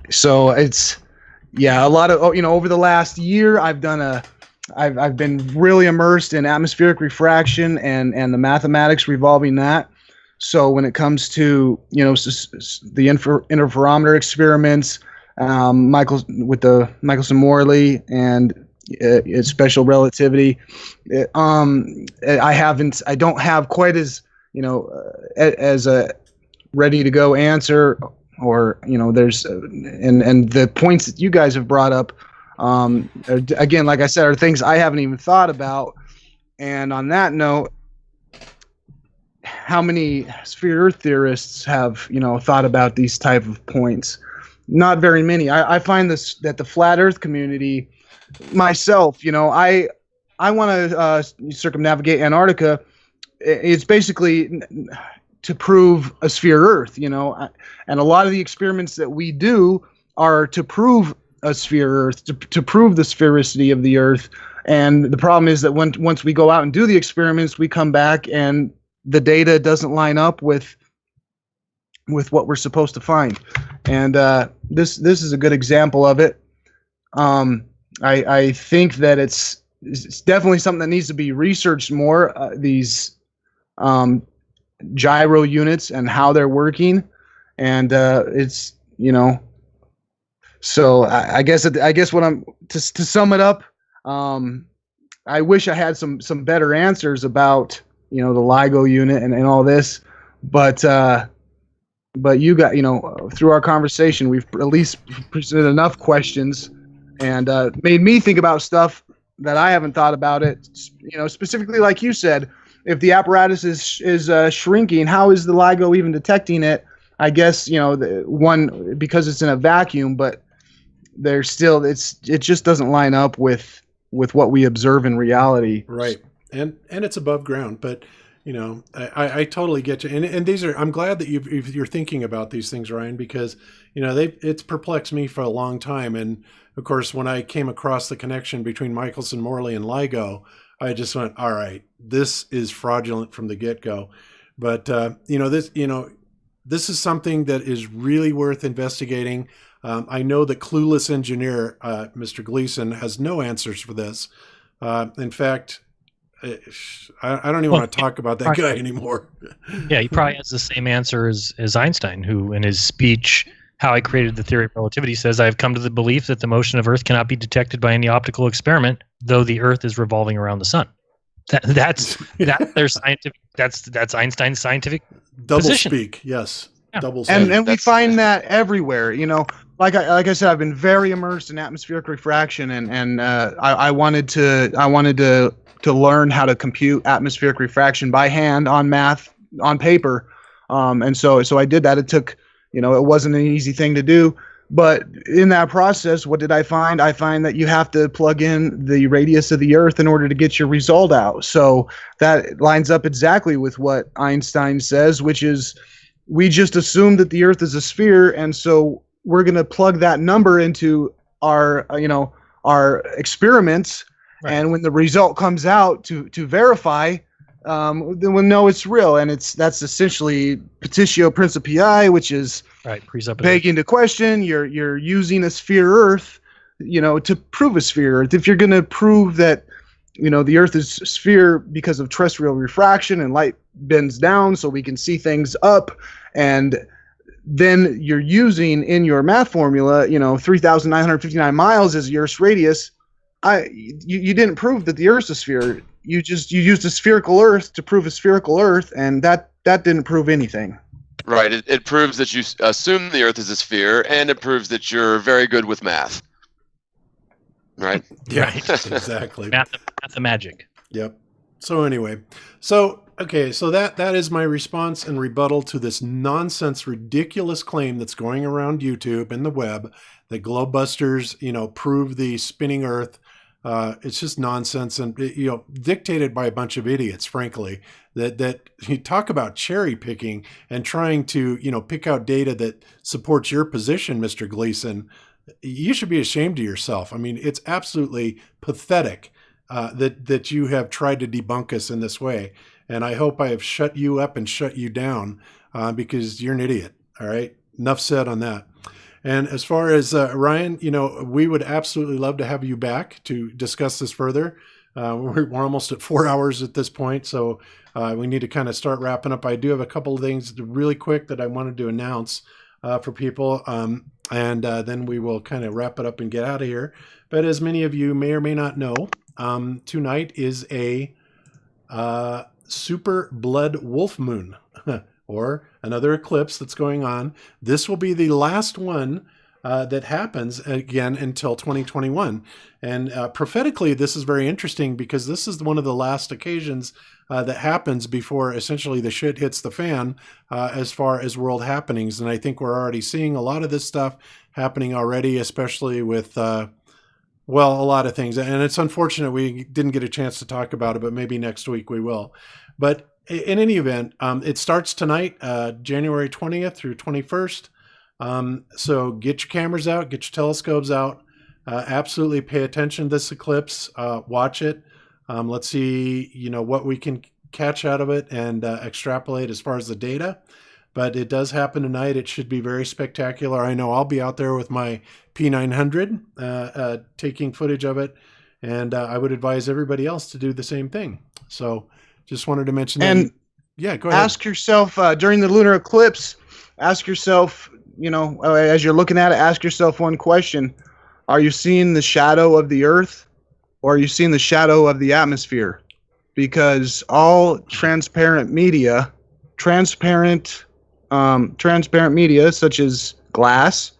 [SPEAKER 6] so it's a lot of over the last year I've been really immersed in atmospheric refraction and the mathematics revolving that. So when it comes to the interferometer experiments, Michelson-Morley and special relativity, I don't have quite as as a ready to go answer, or there's and the points that you guys have brought up, again, like I said, are things I haven't even thought about. And on that note, how many sphere Earth theorists have thought about these type of points? Not very many. I find that the flat Earth community, myself, I want to circumnavigate Antarctica. It's basically to prove a sphere Earth, and a lot of the experiments that we do are to prove a sphere Earth, to prove the sphericity of the Earth. And the problem is that once we go out and do the experiments, we come back and the data doesn't line up with what we're supposed to find. And this is a good example of it. I think that it's definitely something that needs to be researched more, these gyro units and how they're working. And it's so I guess what I'm to sum it up, I wish I had some better answers about the LIGO unit and all this, but you got through our conversation we've at least presented enough questions and made me think about stuff that I haven't thought about it. Specifically, like you said, if the apparatus is shrinking, how is the LIGO even detecting it? I guess because it's in a vacuum, but there's still it just doesn't line up with what we observe in reality.
[SPEAKER 3] Right. And it's above ground, but I totally get you. And these are, I'm glad that you're thinking about these things, Ryan, because, it's perplexed me for a long time. And of course, when I came across the connection between Michelson, Morley, and LIGO, I just went, all right, this is fraudulent from the get-go. But, this is something that is really worth investigating. I know the clueless engineer, Mr. Gleason, has no answers for this. In fact, I don't even want to talk about that guy anymore.
[SPEAKER 4] Yeah, he probably has the same answer as Einstein, who in his speech, How I Created the Theory of Relativity, says, I've come to the belief that the motion of Earth cannot be detected by any optical experiment, though the Earth is revolving around the sun. That's their scientific. That's Einstein's scientific
[SPEAKER 3] double
[SPEAKER 4] position.
[SPEAKER 3] speak. Yes,
[SPEAKER 4] Yeah.
[SPEAKER 3] double speak.
[SPEAKER 6] And we find that everywhere. Like I said, I've been very immersed in atmospheric refraction, and I wanted to learn how to compute atmospheric refraction by hand on math on paper, and so I did that. It took, it wasn't an easy thing to do. But in that process, what did I find? I find that you have to plug in the radius of the Earth in order to get your result out. So that lines up exactly with what Einstein says, which is we just assume that the Earth is a sphere, and so we're going to plug that number into our experiments, right. And when the result comes out to verify, then we'll know it's real, and that's essentially petitio principii, which is
[SPEAKER 4] right,
[SPEAKER 6] begging into question. You're using a sphere Earth, to prove a sphere Earth. If you're going to prove that, the Earth is a sphere because of terrestrial refraction and light bends down, so we can see things up, and then you're using in your math formula, 3,959 miles as the Earth's radius. You didn't prove that the Earth's a sphere. You used a spherical Earth to prove a spherical Earth, and that didn't prove anything.
[SPEAKER 5] Right. It proves that you assume the Earth is a sphere, and it proves that you're very good with math. Right?
[SPEAKER 3] Yeah, exactly.
[SPEAKER 4] Math the magic.
[SPEAKER 3] Yep. So anyway, okay, so that is my response and rebuttal to this nonsense, ridiculous claim that's going around YouTube and the web that Globebusters, prove the spinning Earth. It's just nonsense, and dictated by a bunch of idiots, frankly. That you talk about cherry picking and trying to pick out data that supports your position, Mr. Gleason. You should be ashamed of yourself. I mean, it's absolutely pathetic that you have tried to debunk us in this way. And I hope I have shut you up and shut you down because you're an idiot. All right. Enough said on that. And as far as Ryan, we would absolutely love to have you back to discuss this further. We're almost at 4 hours at this point, so we need to kind of start wrapping up. I do have a couple of things really quick that I wanted to announce for people, and then we will kind of wrap it up and get out of here. But as many of you may or may not know, tonight is a super blood wolf moon. Or another eclipse that's going on. This will be the last one that happens again until 2021. And prophetically, this is very interesting because this is one of the last occasions that happens before essentially the shit hits the fan as far as world happenings. And I think we're already seeing a lot of this stuff happening already, especially with, a lot of things. And it's unfortunate we didn't get a chance to talk about it, but maybe next week we will. But in any event, it starts tonight, January 20th through 21st. So get your cameras out, get your telescopes out. Absolutely pay attention to this eclipse. Watch it. Let's see, what we can catch out of it and extrapolate as far as the data. But it does happen tonight. It should be very spectacular. I know I'll be out there with my P900 taking footage of it. And I would advise everybody else to do the same thing. So just wanted to mention that.
[SPEAKER 6] And
[SPEAKER 3] yeah, go ahead.
[SPEAKER 6] Ask yourself during the lunar eclipse, ask yourself, as you're looking at it, ask yourself one question. Are you seeing the shadow of the Earth or are you seeing the shadow of the atmosphere? Because all transparent media such as glass,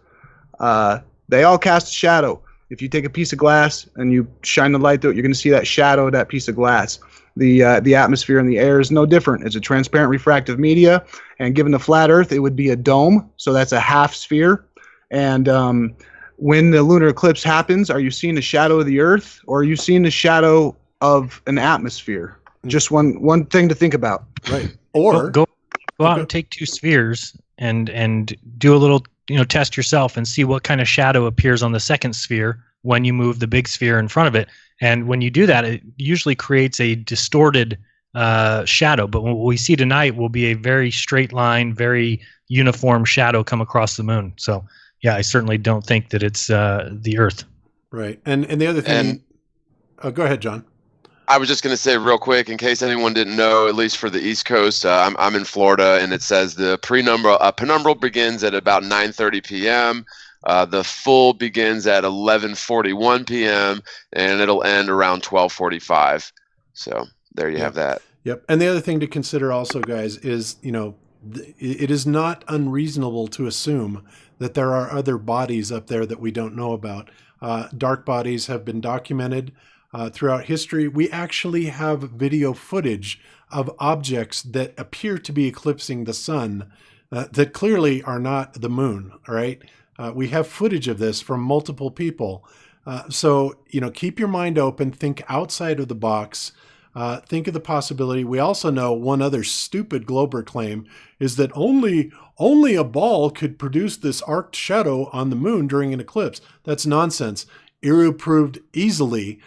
[SPEAKER 6] they all cast a shadow. If you take a piece of glass and you shine the light through it, you're going to see that shadow of that piece of glass. The atmosphere and the air is no different. It's a transparent refractive media, and given the flat Earth, it would be a dome, so that's a half sphere. And when the lunar eclipse happens, are you seeing the shadow of the Earth, or are you seeing the shadow of an atmosphere? just one thing to think about.
[SPEAKER 3] Right. Or
[SPEAKER 4] go out and take 2 spheres and do a little test yourself and see what kind of shadow appears on the second sphere when you move the big sphere in front of it. And when you do that, it usually creates a distorted shadow. But what we see tonight will be a very straight line, very uniform shadow come across the moon. So yeah, I certainly don't think that it's the Earth.
[SPEAKER 3] right. And the other thing. Go ahead, John.
[SPEAKER 5] I was just going to say real quick, in case anyone didn't know, at least for the East Coast, I'm in Florida, and it says the penumbral begins at about 9:30 p.m. The full begins at 11:41 p.m. and it'll end around 12:45. So there you have that.
[SPEAKER 3] Yep. And the other thing to consider also, guys, is it is not unreasonable to assume that there are other bodies up there that we don't know about. Dark bodies have been documented throughout history. We actually have video footage of objects that appear to be eclipsing the sun that clearly are not the moon. All right. We have footage of this from multiple people. So, keep your mind open, think outside of the box, think of the possibility. We also know one other stupid Glober claim is that only a ball could produce this arced shadow on the moon during an eclipse. That's nonsense. Eru proved easily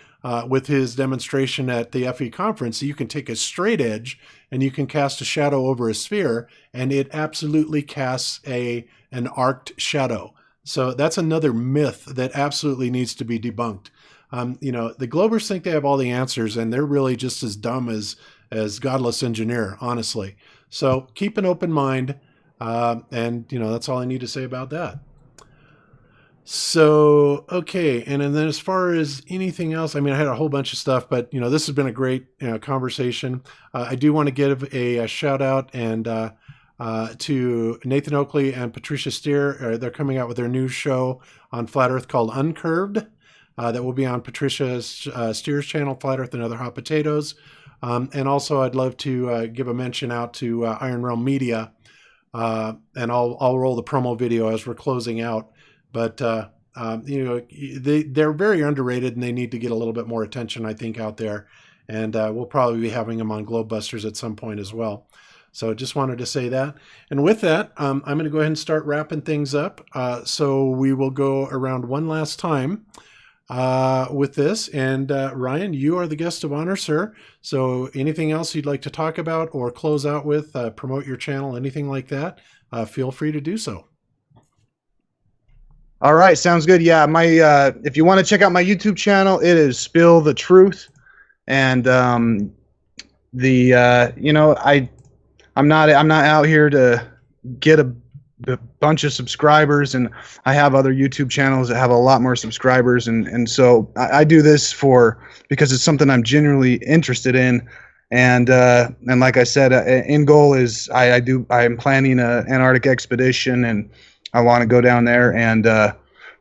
[SPEAKER 3] with his demonstration at the FE conference, you can take a straight edge and you can cast a shadow over a sphere, and it absolutely casts an arced shadow. So that's another myth that absolutely needs to be debunked. The Globers think they have all the answers, and they're really just as dumb as Godless Engineer, honestly. So keep an open mind, and that's all I need to say about that. So, okay. And then as far as anything else, I had a whole bunch of stuff, but this has been a great conversation. I do want to give a shout out and to Nathan Oakley and Patricia Steer. They're coming out with their new show on Flat Earth called Uncurved. That will be on Patricia Steer's channel, Flat Earth and Other Hot Potatoes. And also I'd love to give a mention out to Iron Realm Media. And I'll roll the promo video as we're closing out. But, they're very underrated, and they need to get a little bit more attention, I think, out there. And we'll probably be having them on Globebusters at some point as well. So just wanted to say that. And with that, I'm going to go ahead and start wrapping things up. So we will go around one last time with this. And Ryan, you are the guest of honor, sir. So anything else you'd like to talk about or close out with, promote your channel, anything like that, feel free to do so.
[SPEAKER 6] All right, sounds good. Yeah, my if you want to check out my YouTube channel, it is Spill the Truth, and I'm not out here to get a bunch of subscribers, and I have other YouTube channels that have a lot more subscribers, and so I do this because it's something I'm genuinely interested in, and like I said, end goal is I'm planning an Antarctic expedition, and I want to go down there and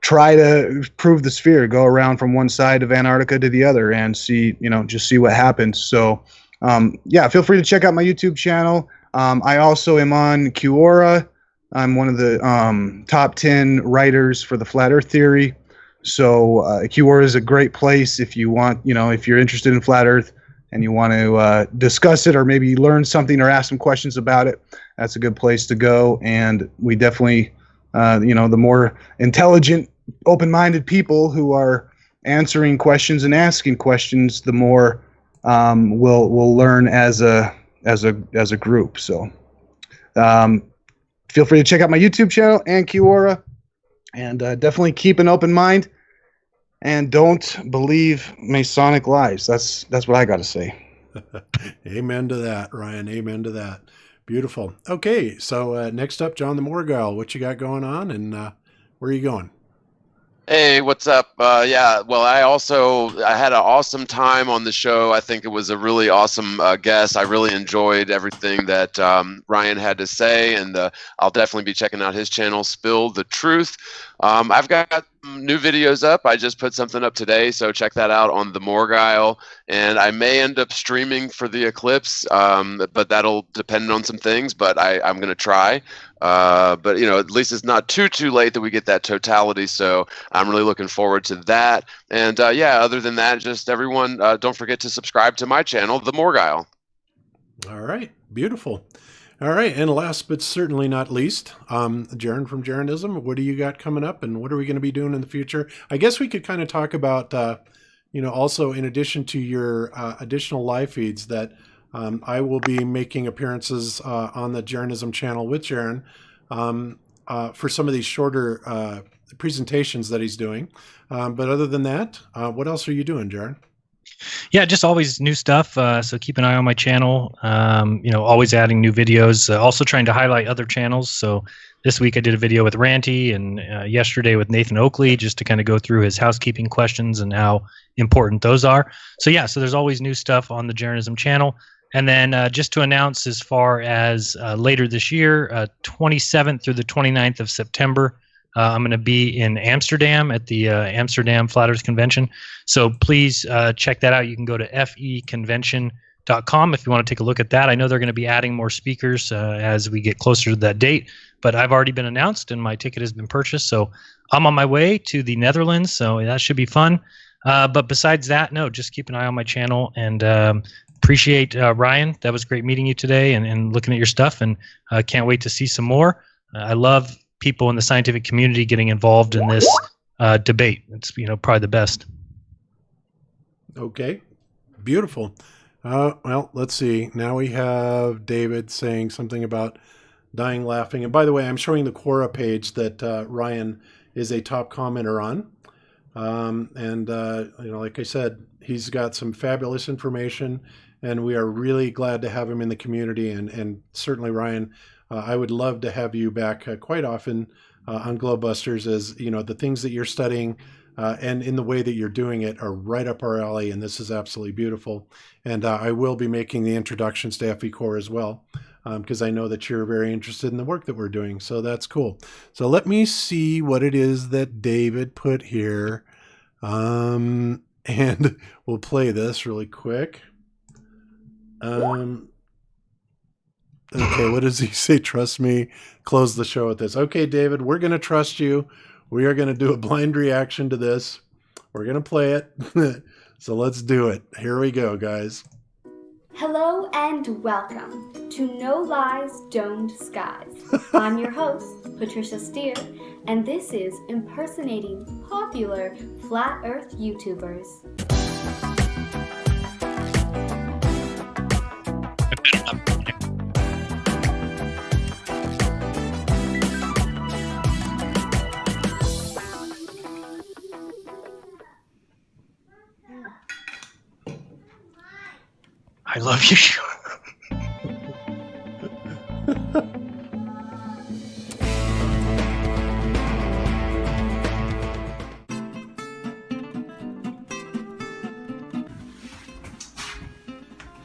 [SPEAKER 6] try to prove the sphere, go around from one side of Antarctica to the other and see, just see what happens. So, feel free to check out my YouTube channel. I also am on Quora. I'm one of the top 10 writers for the Flat Earth Theory. So Quora is a great place if you want, if you're interested in Flat Earth and you want to discuss it or maybe learn something or ask some questions about it. That's a good place to go. And we definitely... the more intelligent, open-minded people who are answering questions and asking questions, the more we'll learn as a group. So feel free to check out my YouTube channel and Quora, and definitely keep an open mind and don't believe Masonic lies. That's what I got to say.
[SPEAKER 3] Amen to that, Ryan. Amen to that. Beautiful. Okay, so next up, John the Morgile. What you got going on, and where are you going?
[SPEAKER 5] Hey, what's up? Well, I had an awesome time on the show. I think it was a really awesome guest. I really enjoyed everything that Ryan had to say, and I'll definitely be checking out his channel, Spill the Truth. I've got new videos up. I just put something up today, so check that out on the Morgile. And I may end up streaming for the eclipse, but that'll depend on some things. But I'm going to try. But at least it's not too late that we get that totality. So I'm really looking forward to that. And other than that, just everyone, don't forget to subscribe to my channel, the Morgile.
[SPEAKER 3] All right. Beautiful. All right. And last but certainly not least, Jeran from Jeranism, what do you got coming up and what are we going to be doing in the future? I guess we could kind of talk about, also in addition to your additional live feeds that I will be making appearances on the Jeranism channel with Jeran for some of these shorter presentations that he's doing. But other than that, what else are you doing, Jeran?
[SPEAKER 4] Yeah, just always new stuff. So keep an eye on my channel. Always adding new videos. Also trying to highlight other channels. So this week I did a video with Ranty, and yesterday with Nathan Oakley, just to kind of go through his housekeeping questions and how important those are. So so there's always new stuff on the Jeranism channel. And then just to announce, as far as later this year, 27th through the 29th of September, I'm going to be in Amsterdam at the Amsterdam Flat Earth Convention. So please check that out. You can go to feconvention.com if you want to take a look at that. I know they're going to be adding more speakers as we get closer to that date, but I've already been announced and my ticket has been purchased. So I'm on my way to the Netherlands, so that should be fun. But besides that, no, just keep an eye on my channel, and appreciate Ryan. That was great meeting you today and looking at your stuff, and can't wait to see some more. I love people in the scientific community getting involved in this debate. It's probably the best.
[SPEAKER 3] Okay, beautiful. Well, let's see. Now we have David saying something about dying laughing. And by the way, I'm showing the Quora page that Ryan is a top commenter on. Like I said, he's got some fabulous information, and we are really glad to have him in the community. And certainly, Ryan, I would love to have you back quite often on Globebusters, as the things that you're studying and in the way that you're doing it are right up our alley, and this is absolutely beautiful. And I will be making the introductions to FE Core as well, because I know that you're very interested in the work that we're doing, so that's cool. So let me see what it is that David put here, and we'll play this really quick. Okay, what does he say? Trust me. Close the show with this. Okay, David, we're going to trust you. We are going to do a blind reaction to this. We're going to play it. So let's do it. Here we go, guys.
[SPEAKER 9] Hello and welcome to No Lies, Domed Skies. I'm your host, Patricia Steer, and this is impersonating popular flat earth YouTubers.
[SPEAKER 4] I love you.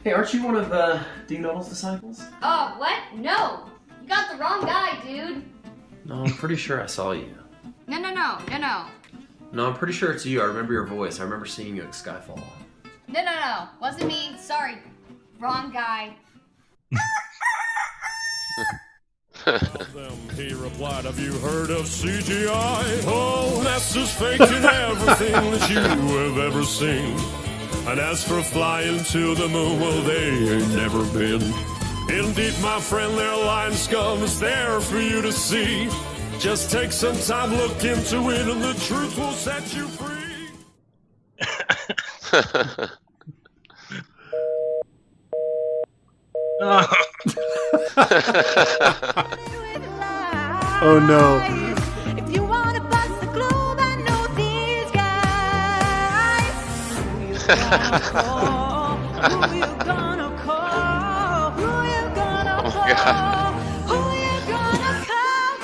[SPEAKER 10] Hey, aren't you one of Dean Nodel's disciples?
[SPEAKER 9] Oh, what? No! You got the wrong guy, dude!
[SPEAKER 10] No, I'm pretty sure I saw you.
[SPEAKER 9] No.
[SPEAKER 10] No, I'm pretty sure it's you. I remember your voice. I remember seeing you at Skyfall.
[SPEAKER 9] No. Wasn't me. Sorry. Wrong guy.
[SPEAKER 11] He replied, have you heard of CGI? Oh, NASA's faking everything that you have ever seen. And as for flying to the moon, well, they ain't never been. Indeed, my friend, their line scum is there for you to see. Just take some time, look into it, and the truth will set you free.
[SPEAKER 3] Oh no.
[SPEAKER 1] If you wanna bust the globe, I know these guys. Who you gonna call? Who you gonna call? Who you gonna call? Who you gonna call?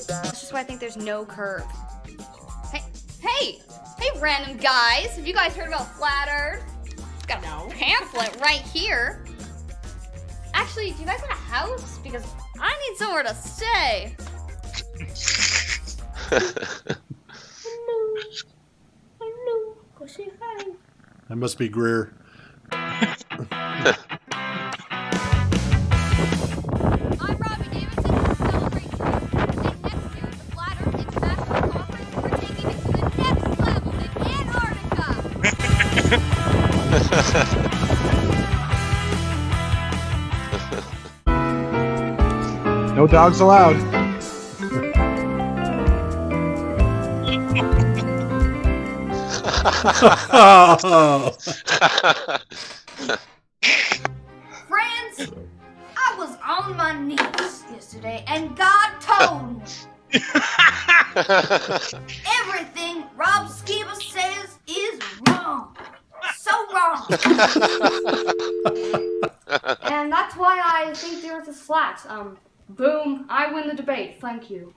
[SPEAKER 9] That's just why I think there's no curve. Hey, random guys! Have you guys heard about Flat Earth?
[SPEAKER 12] Got a pamphlet right here. Actually, do you guys have a house? Because I need somewhere to stay.
[SPEAKER 9] Hello. Go say hi.
[SPEAKER 3] That must be Greer.
[SPEAKER 12] I'm Robbie Davidson to celebrate you. And next year at the Flat Earth International Conference, we're taking it to the next level in Antarctica.
[SPEAKER 6] No dogs allowed.
[SPEAKER 12] Friends, I was on my knees yesterday and God told me everything Rob Skiba says is wrong. So wrong.
[SPEAKER 9] And that's why I think the Earth is flat. Boom, I win the debate. Thank you.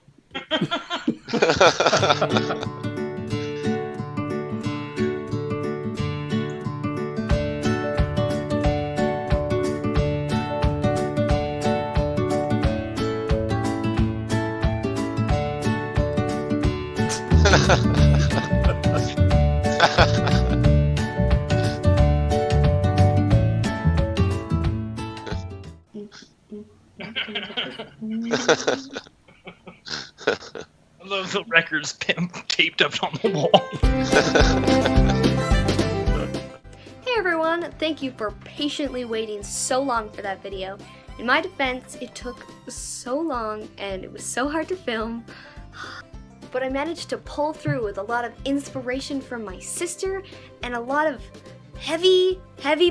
[SPEAKER 4] I love the records taped up on the wall.
[SPEAKER 9] Hey everyone, thank you for patiently waiting so long for that video. In my defense, it took so long and it was so hard to film. But I managed to pull through with a lot of inspiration from my sister and a lot of heavy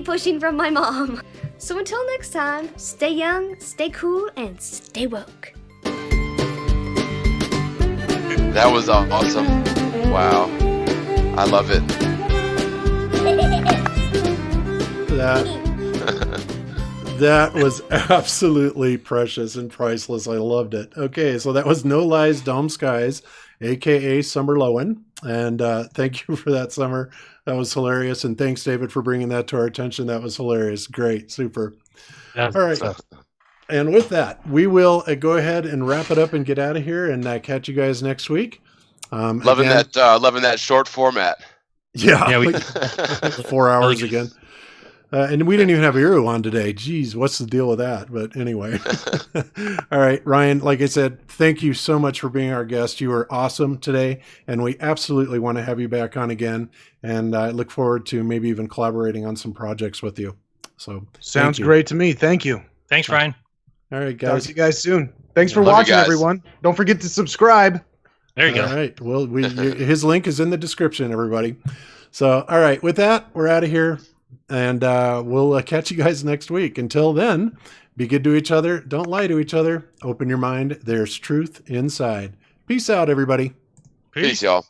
[SPEAKER 9] pushing from my mom. So until next time, stay young, stay cool, and stay woke.
[SPEAKER 5] That was awesome. Wow. I love it.
[SPEAKER 3] That was absolutely precious and priceless. I loved it. Okay, so that was No Lies, Dome Skies, aka Summer Lowen. And thank you for that, Summer. That was hilarious. And thanks, David, for bringing that to our attention. That was hilarious. Great. Super. All right. And with that, we will go ahead and wrap it up and get out of here and catch you guys next week.
[SPEAKER 5] Loving that short format.
[SPEAKER 3] Yeah, 4 hours again. And we didn't even have Iru on today. Geez, what's the deal with that? But anyway. All right, Ryan, like I said, thank you so much for being our guest. You were awesome today, and we absolutely want to have you back on again. And I look forward to maybe even collaborating on some projects with you. So
[SPEAKER 6] sounds great to me. Thank you.
[SPEAKER 4] Thanks, Ryan.
[SPEAKER 3] All right, guys.
[SPEAKER 6] Talk to you guys soon. Thanks for
[SPEAKER 5] Love you
[SPEAKER 6] watching,
[SPEAKER 5] guys.
[SPEAKER 6] everyone. Don't forget to subscribe.
[SPEAKER 4] There you go.
[SPEAKER 3] All right. Well, his link is in the description, everybody. So, all right. With that, we're out of here. And we'll catch you guys next week. Until then, be good to each other. Don't lie to each other. Open your mind. There's truth inside. Peace out, everybody.
[SPEAKER 5] Peace, y'all.